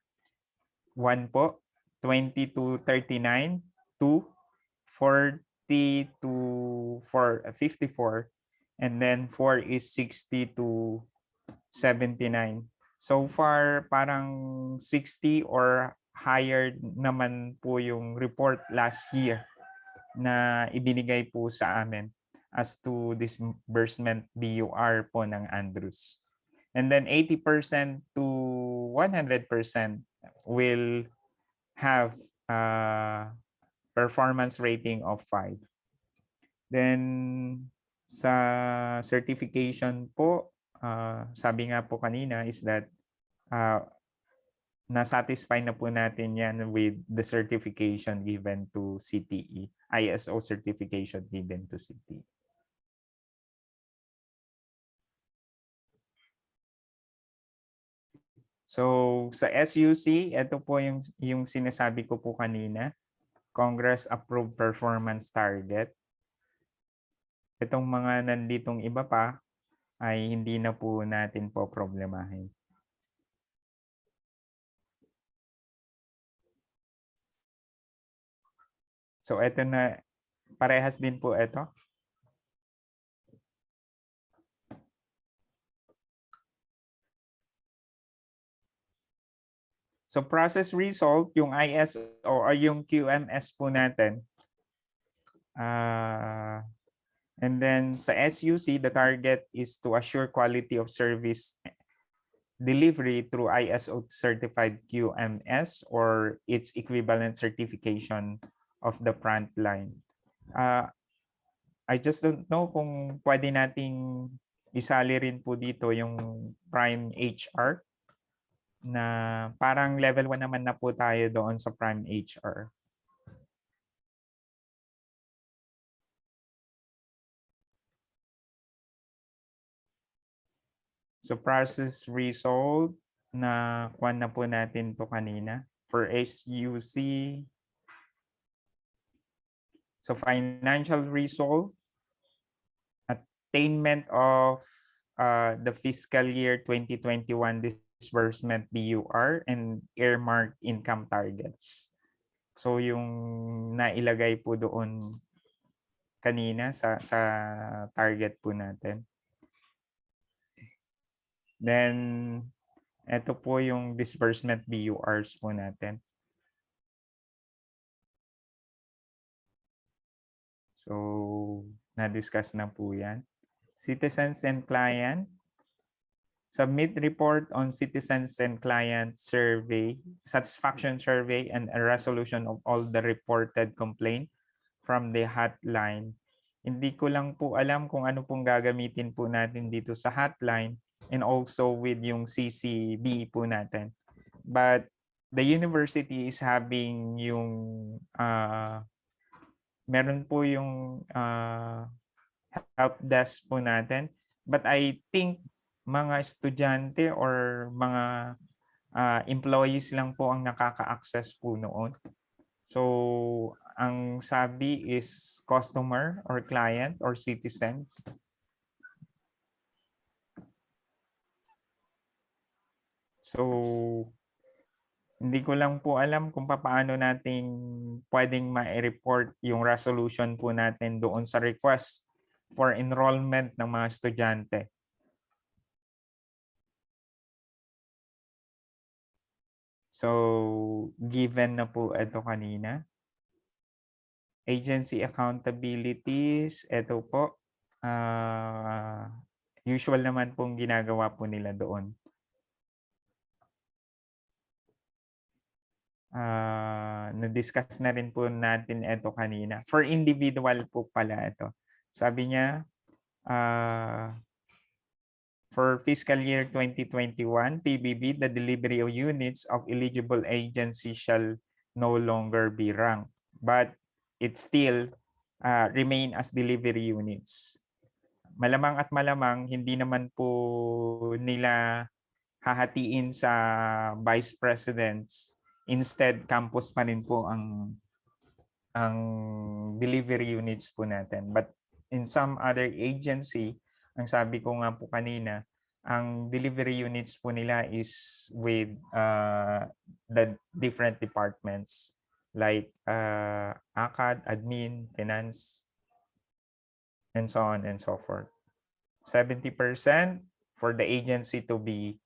1 po, 20 to 39, 2, 40 to 54, and then 4 is 60 to 79. So far, parang 60 or higher naman po yung report last year na ibinigay po sa amin. as to disbursement BUR po ng Andrews. And then 80% to 100% will have performance rating of 5. Then sa certification po, sabi nga po kanina is that na-satisfy na po natin yan with the certification given to CTE, ISO certification given to CTE. So sa SUC, ito po yung sinasabi ko po kanina, Congress approved performance target. Itong mga nanditong iba pa ay hindi na po natin po problemahin. So ito na, parehas din po ito. So process result, yung ISO or yung QMS po natin. And then sa SUC, the target is to assure quality of service delivery through ISO certified QMS or its equivalent certification of the front line. I just don't know kung pwede nating isali rin po dito yung Prime HR na parang level 1 naman na po tayo doon sa Prime HR. So process result na kuha na po natin to kanina. For SUC, so financial result, attainment of the fiscal year 2021 disbursement BUR and earmarked income targets. So yung nailagay po doon kanina sa target po natin. Then ito po yung disbursement BURs po natin. So na-discuss na po yan. Citizens and client. Submit report on citizens and client survey, satisfaction survey, and a resolution of all the reported complaint from the hotline. Hindi ko lang po alam kung ano pong gagamitin po natin dito sa hotline and also with yung CCB po natin. But the university is having yung, meron po yung help desk po natin. But I think mga estudyante or mga employees lang po ang nakaka-access po noon. So, ang sabi is customer or client or citizens. So, hindi ko lang po alam kung paano natin pwedeng ma-report yung resolution po natin doon sa request for enrollment ng mga estudyante. So, given na po ito kanina. Agency accountabilities, ito po. Usual naman pong ginagawa po nila doon. Na-discuss na rin po natin ito kanina. For individual po pala ito. Sabi niya, for fiscal year 2021, PBB, the delivery of units of eligible agency shall no longer be ranked, but it still remain as delivery units. Malamang at malamang, hindi naman po nila hahatiin sa vice presidents. Instead, campus pa rin po ang delivery units po natin. But in some other agency, ang sabi ko nga po kanina, ang delivery units po nila is with the different departments like ACAD, admin, finance, and so on and so forth. 70% for the agency to be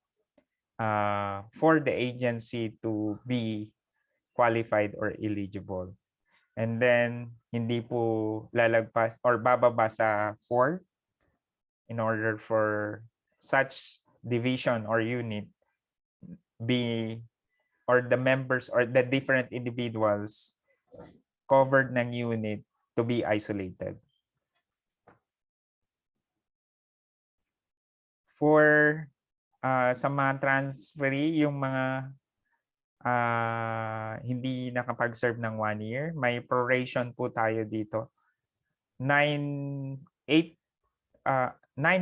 qualified or eligible. And then, hindi po lalagpas or bababa sa 4 in order for such division or unit be or the members or the different individuals covered ng unit to be isolated. For sa mga transferee, yung mga hindi nakapag-serve ng 1 year, may proration po tayo dito. 9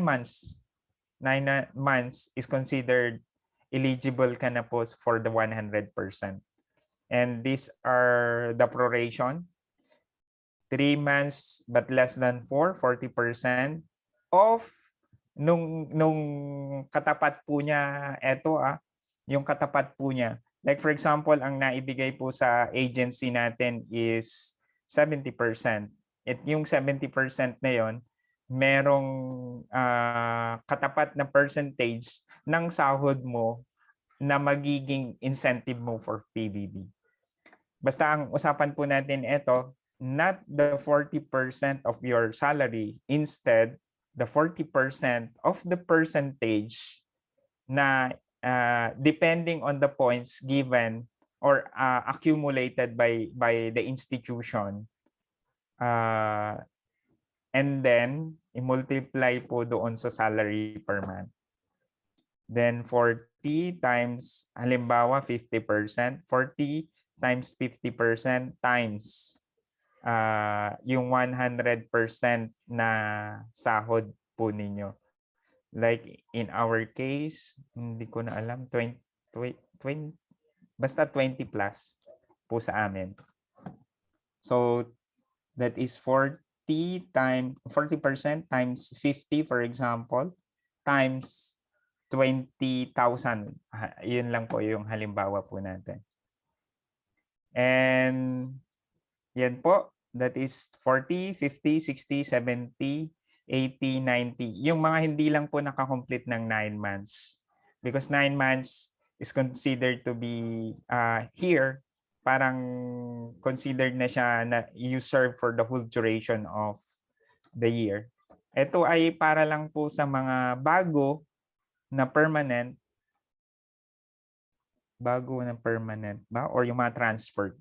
months. 9 months is considered eligible ka na po for the 100%. And these are the proration. 3 months but less than 4, 40% of nung katapat po niya, yung katapat po niya. Like for example, ang naibigay po sa agency natin is 70%. At yung 70% na yon, merong katapat na percentage ng sahod mo na magiging incentive mo for PBB. Basta ang usapan po natin ito, not the 40% of your salary, instead the 40% of the percentage na depending on the points given or accumulated by the institution. And then, i-multiply po doon sa salary per month. Then 40 times, halimbawa 50%, 40 times 50% times yung 100% na sahod po ninyo. Like in our case, hindi ko na alam, 20, basta 20 plus po sa amin. So that is 40% times 50, for example, times 20,000. Yun lang po yung halimbawa po natin. And yan po, that is 40, 50, 60, 70, 80, 90. Yung mga hindi lang po nakakomplete ng 9 months. Because 9 months is considered to be here, parang considered na siya na you serve for the whole duration of the year. Ito ay para lang po sa mga bago na permanent ba? Or yung mga transferred.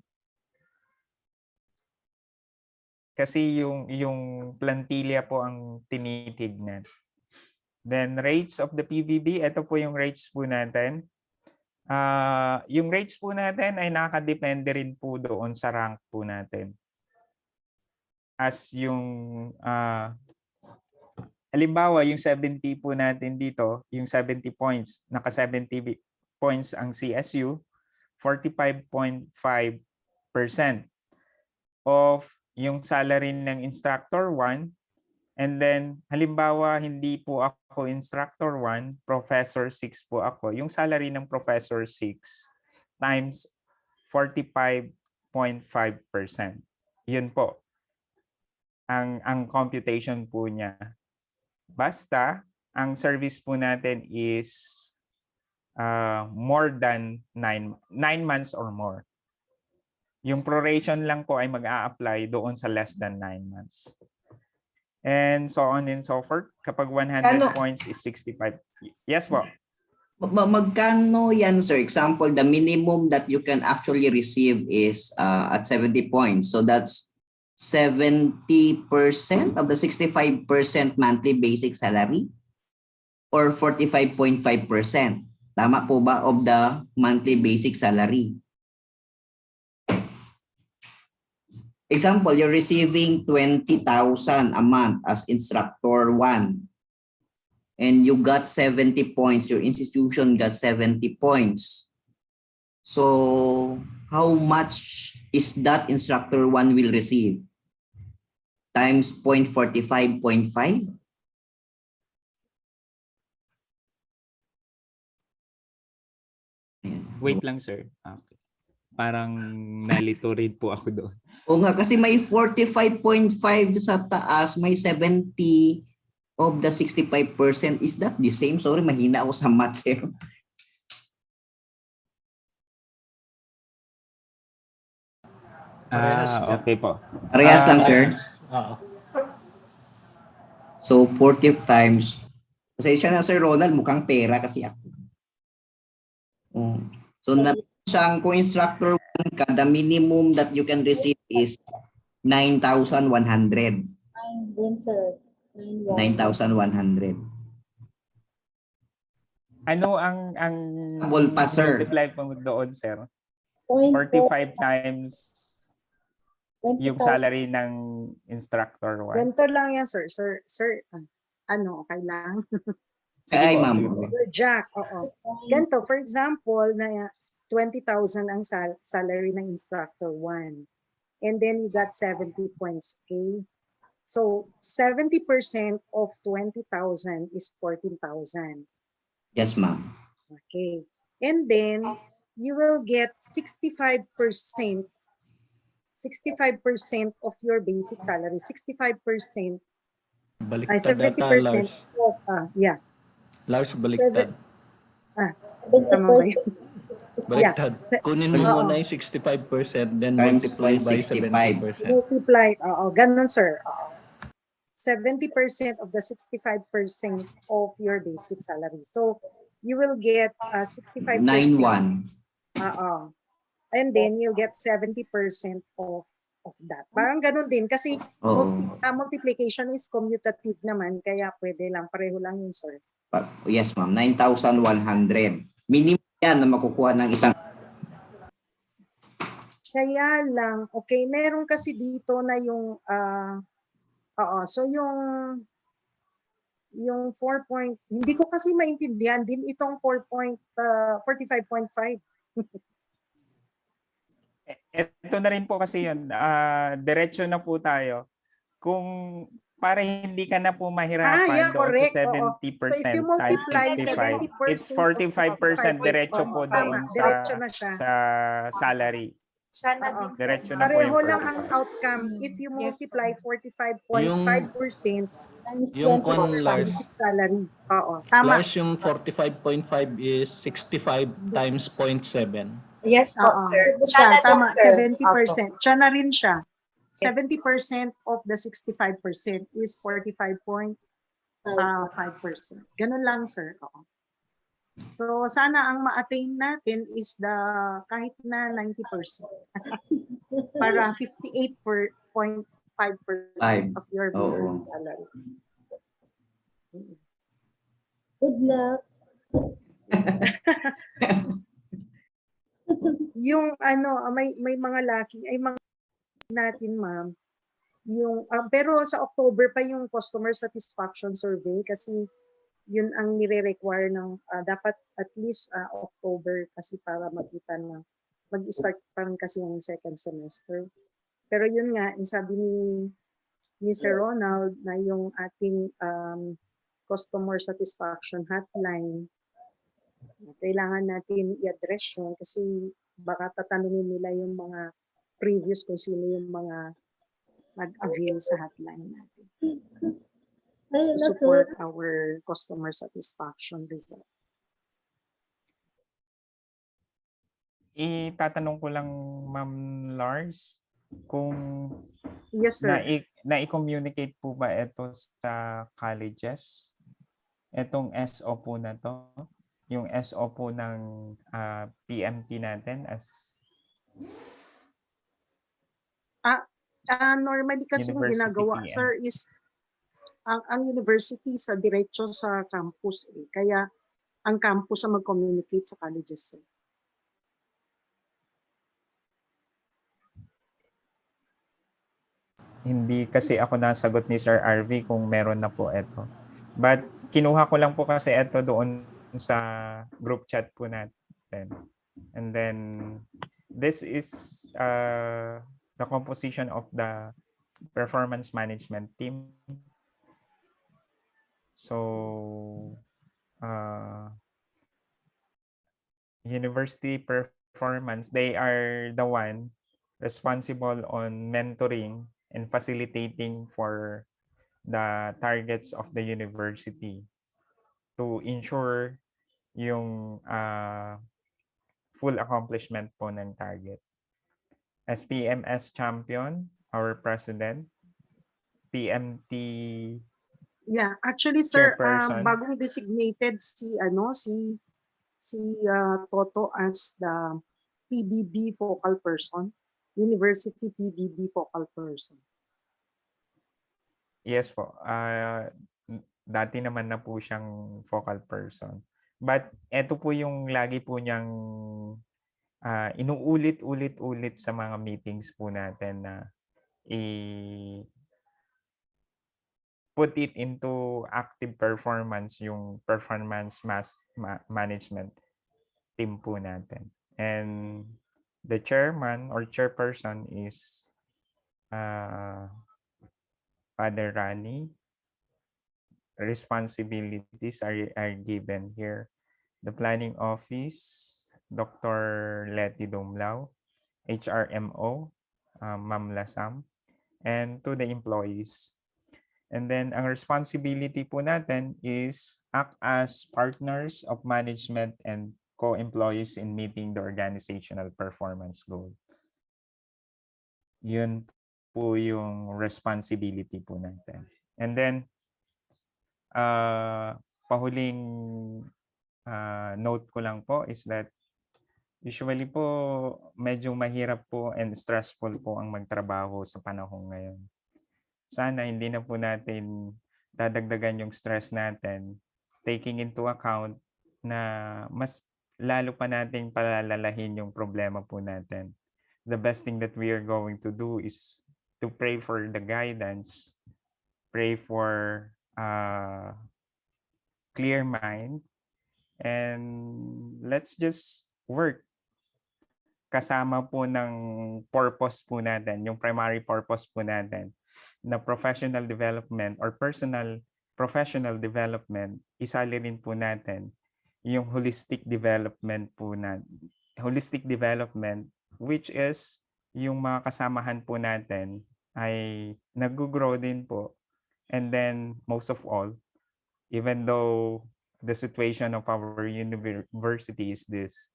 Kasi yung plantilla po ang tinitignan. Then rates of the PBB, ito po yung rates po natin. Yung rates po natin ay nakadepende rin po doon sa rank po natin. As yung halimbawa yung 70 po natin dito, yung 70 points, naka 70 points ang CSU, 45.5% of yung salary ng instructor 1. And then, halimbawa, hindi po ako instructor 1, professor 6 po ako. Yung salary ng professor 6 times 45.5%. Yun po ang computation po niya. Basta, ang service po natin is more than 9 months or more. Yung proration lang po ay mag-a-apply doon sa less than 9 months. And so on and so forth. Kapag 100 points is 65. Yes po. Magkano yan, sir? Example, the minimum that you can actually receive is at 70 points. So that's 70% of the 65% monthly basic salary or 45.5%. Tama po ba of the monthly basic salary? Example, you're receiving 20,000 a month as instructor 1. And you got 70 points. Your institution got 70 points. So how much is that instructor 1 will receive? Times 0.45.5? Wait lang, sir. Okay. Parang nalito rin po ako doon. O nga, kasi may 45.5 sa taas, may 70 of the 65%. Is that the same? Sorry, mahina ako sa maths eh. Parehas dyan. Okay po. Parehas lang, sir. Oo. So, 40 times. Pasensya na, Sir Ronald, mukhang pera kasi ako. So, siyang kung instructor 1 ka, the minimum that you can receive is 9,100. 9 din, sir. 9,100. Ano ang Double pa, sir. multiply po doon, sir? 0.4 45 times yung 20,000. salary ng instructor 1. Ganito lang yan, sir. Sir, ano, okay lang? Ay, po, ma'am. sige po. Sir Jack, oo. Ganito, for example, na 20,000 ang salary ng instructor 1. And then you got 70 points, okay? So, 70% of 20,000 is 14,000. Yes, ma'am. Okay. And then, you will get 65% of your basic salary. 65%, ay Baliktad ata, 70% Lars. of, yeah. Lars, baliktad. Tama ba yun? Baliktad. Kunin mo Oo. muna yung 65%, then Times multiply by 0.65. 70%. Multiply, ganun sir. 70% of the 65% of your basic salary. So, you will get 65%. 9,1. And then you'll get 70% of that. Parang ganun din kasi Oo. multiplication is commutative naman kaya pwede lang, pareho lang yun sir. Yes, ma'am. 9,100. Minimum yan na makukuha ng isang. Kaya lang, okay, meron kasi dito na yung, so yung 4 point, hindi ko kasi maintindihan din itong 45.5. Ito na rin po kasi yun. Diretso na po tayo. Kung para hindi ka na po mahirapan doon correct. sa 70% So if you times multiply 65, 70% it's 45% diretso po doon diretso na siya. sa salary. Diretso na po Pareho yung lang ang 45. outcome if you multiply 45.5% Yung kwan, Lars. basic salary. Tama. Lars, yung 45.5 is 65 times 0.7. Yes po, sir. Tama, 70%. Siya na rin siya. 70% of the 65% is 45.5%. Ganun lang, sir. So, sana ang ma-attain natin is the kahit na 90%. Para 58.5% of your basic salary. Good luck. Yung may mga lacking ay mga natin ma'am yung pero sa October pa yung customer satisfaction survey kasi yun ang nire-require ng dapat at least October kasi para makita na mag-start pa rin kasi yung second semester. Pero yun nga, sabi ni Sir Ronald na yung ating customer satisfaction hotline, kailangan natin i-address yun kasi baka tatanungin nila yung mga previous kung sino yung mga nag-avail sa hotline natin. To support our customer satisfaction result. Itatanong ko lang, Ma'am Lars, kung yes, sir. na-communicate po ba ito sa colleges? Itong SO po na to? Yung SO po ng PMT natin as normally kasi yung ginagawa, PM. sir, is ang university sa diretso sa campus. Kaya ang campus ang mag-communicate sa colleges. Hindi kasi ako nasagot ni Sir RV kung meron na po ito. But kinuha ko lang po kasi ito doon sa group chat po natin. And then this is the composition of the performance management team. So university performance, they are the one responsible on mentoring and facilitating for the targets of the university to ensure yung full accomplishment po ng target. SPMS champion, our president, PMT Yeah, actually sir, chairperson. bagong designated si Toto as the PBB focal person, University PBB focal person. Yes po. Dati naman na po siyang focal person. But eto po yung lagi po niyang inuulit-ulit-ulit sa mga meetings po natin na put it into active performance yung performance management team po natin. And the chairman or chairperson is Father Rani. Responsibilities are given here. The planning office, Dr. Letty Dumlao, HRMO, Ma'am Lasam, and to the employees. And then ang responsibility po natin is act as partners of management and co-employees in meeting the organizational performance goal. Yun po yung responsibility po natin. And then, pahuling note ko lang po is that usually po medyo mahirap po and stressful po ang magtrabaho sa panahon ngayon. Sana hindi na po natin dadagdagan yung stress natin, taking into account na mas lalo pa nating palalalahin yung problema po natin. The best thing that we are going to do is to pray for the guidance, pray for clear mind, and let's just work kasama po ng purpose po natin, yung primary purpose po natin na professional development or personal professional development, isali rin po natin yung holistic development po natin. Holistic development, which is yung mga kasamahan po natin ay nag-grow din po. And then most of all, even though the situation of our university is this,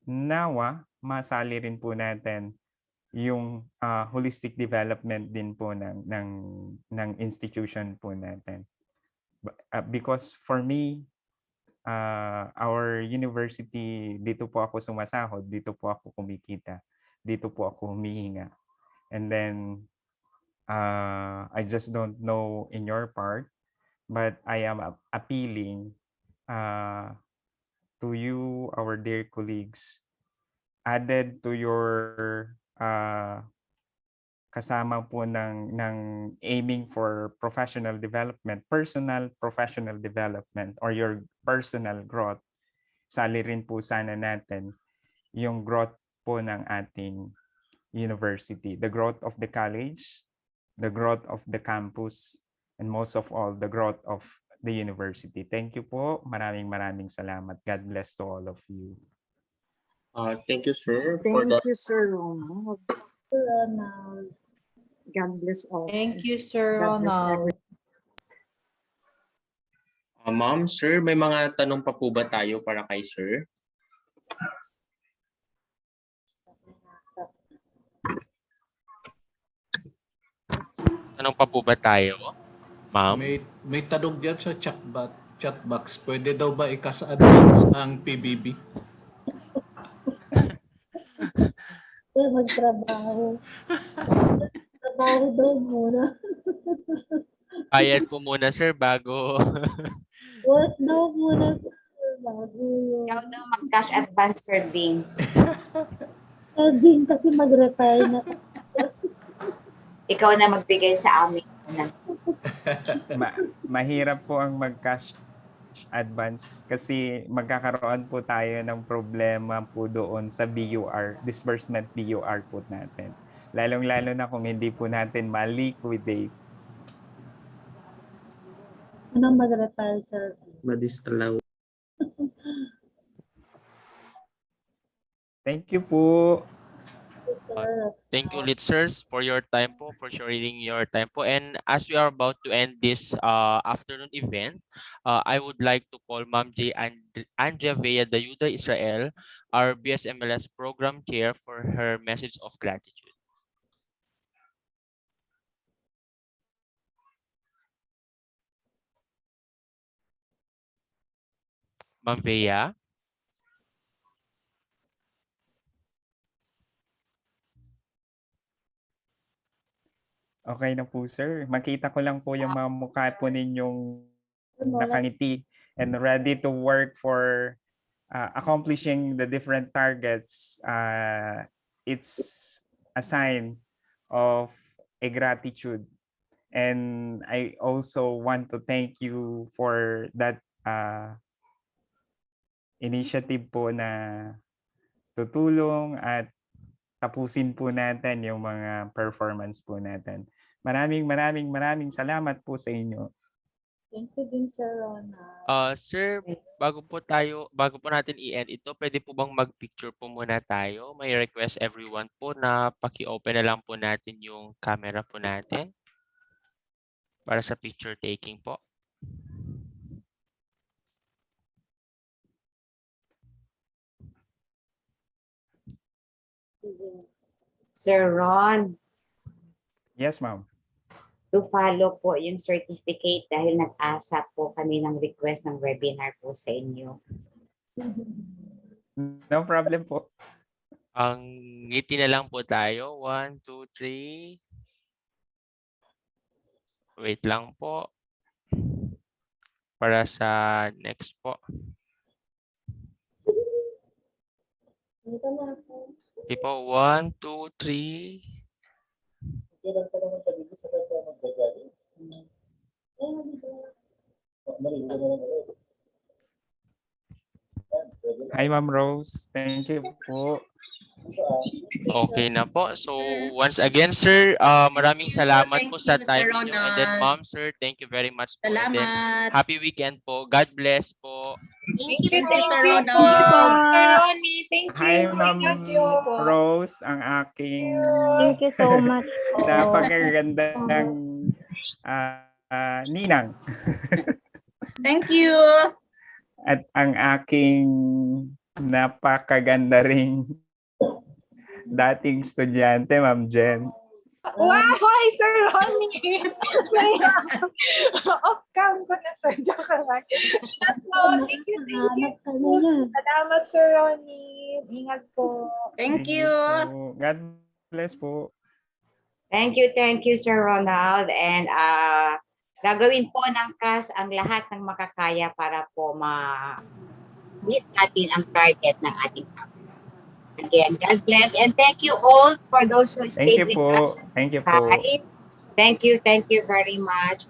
nawa masali rin po natin yung holistic development din po ng institution po natin. Because for me, our university, dito po ako sumasahod, dito po ako kumikita, dito po ako humihinga. And then, I just don't know in your part, but I am appealing to you, our dear colleagues, added to your kasama po ng aiming for professional development, personal professional development, or your personal growth, sali rin po sana natin yung growth po ng ating university, the growth of the college, the growth of the campus, and most of all, the growth of the university. Thank you po. Maraming salamat. God bless to all of you. Thank you, sir. Thank you, Sir Ronald. God bless all. Thank you, Sir Ronald. Ma'am, sir, may mga tanong pa po ba tayo para kay sir? Tanong pa po ba tayo, ma'am? May tanong diyan sa chat box. Pwede daw ba i-CAHS advance ang PBB? Magtrabaho. Trabaho daw muna. Bayad po muna, sir, bago. What daw muna bago yun. Ikaw daw mag-cash advance Sir Bing. Din kasi mag-retire na. Ikaw na magbigay sa amin. Mahirap po ang mag-cash advance kasi magkakaroon po tayo ng problema po doon sa BUR, disbursement BUR po natin. Lalong-lalo na kung hindi po natin ma-liquidate. Anong mag-retire, sir? Madistraw. Thank you po. Thank you, ulit, sirs, for your time po, for sharing your time po. And as we are about to end this afternoon event, I would like to call Ma'am J. Andrea Vea Dayuda Israel, our BSMLS Program Chair, for her message of gratitude. Ma'am Vea. Okay na po, sir. Makita ko lang po yung mga mukha po ninyong nakangiti and ready to work for accomplishing the different targets. It's a sign of a gratitude. And I also want to thank you for that initiative po na tutulong at tapusin po natin yung mga performance po natin. Maraming salamat po sa inyo. Thank you din, Sir Ronald. Sir, bago po natin i-end ito, pwede po bang mag-picture po muna tayo? May request everyone po na paki-open na lang po natin yung camera po natin para sa picture taking po. Sir Ron, Yes, ma'am. to follow po yung certificate dahil nag-asa po kami ng request ng webinar po sa inyo. No problem po. Ang ngiti na lang po tayo. 1, 2, 3. Wait lang po. Para sa next po. Okay po. 1, 2, 3. Hi, Ma'am Rose. Thank you po. Okay na po. So once again, sir, maraming salamat po sa time Sir niyo. And then Ronald. ma'am, sir, thank you very much po. And then Salamat. happy weekend po. God bless po. Thank you, Thank you, Sir po. Ronald. Sir Ronnie, thank you. Hi, Ma'am Thank you po. Rose, ang aking Thank you so much po. napakagandang ninang. Thank you. At ang aking napakaganda ring dating estudyante, Ma'am Jen. Wow, hi, Sir Ronnie. Off-cam ko na, sir. Joke lang. Thank you. Salamat, Sir Ronnie. Ingat po. Thank you. God bless po. Thank you, Sir Ronald. And gagawin po ng CAHS ang lahat ng makakaya para po ma-meet natin ang target ng ating campus. Again, God bless. And thank you all for those who Thank stayed you with po. us. Thank you po. Thank you very much.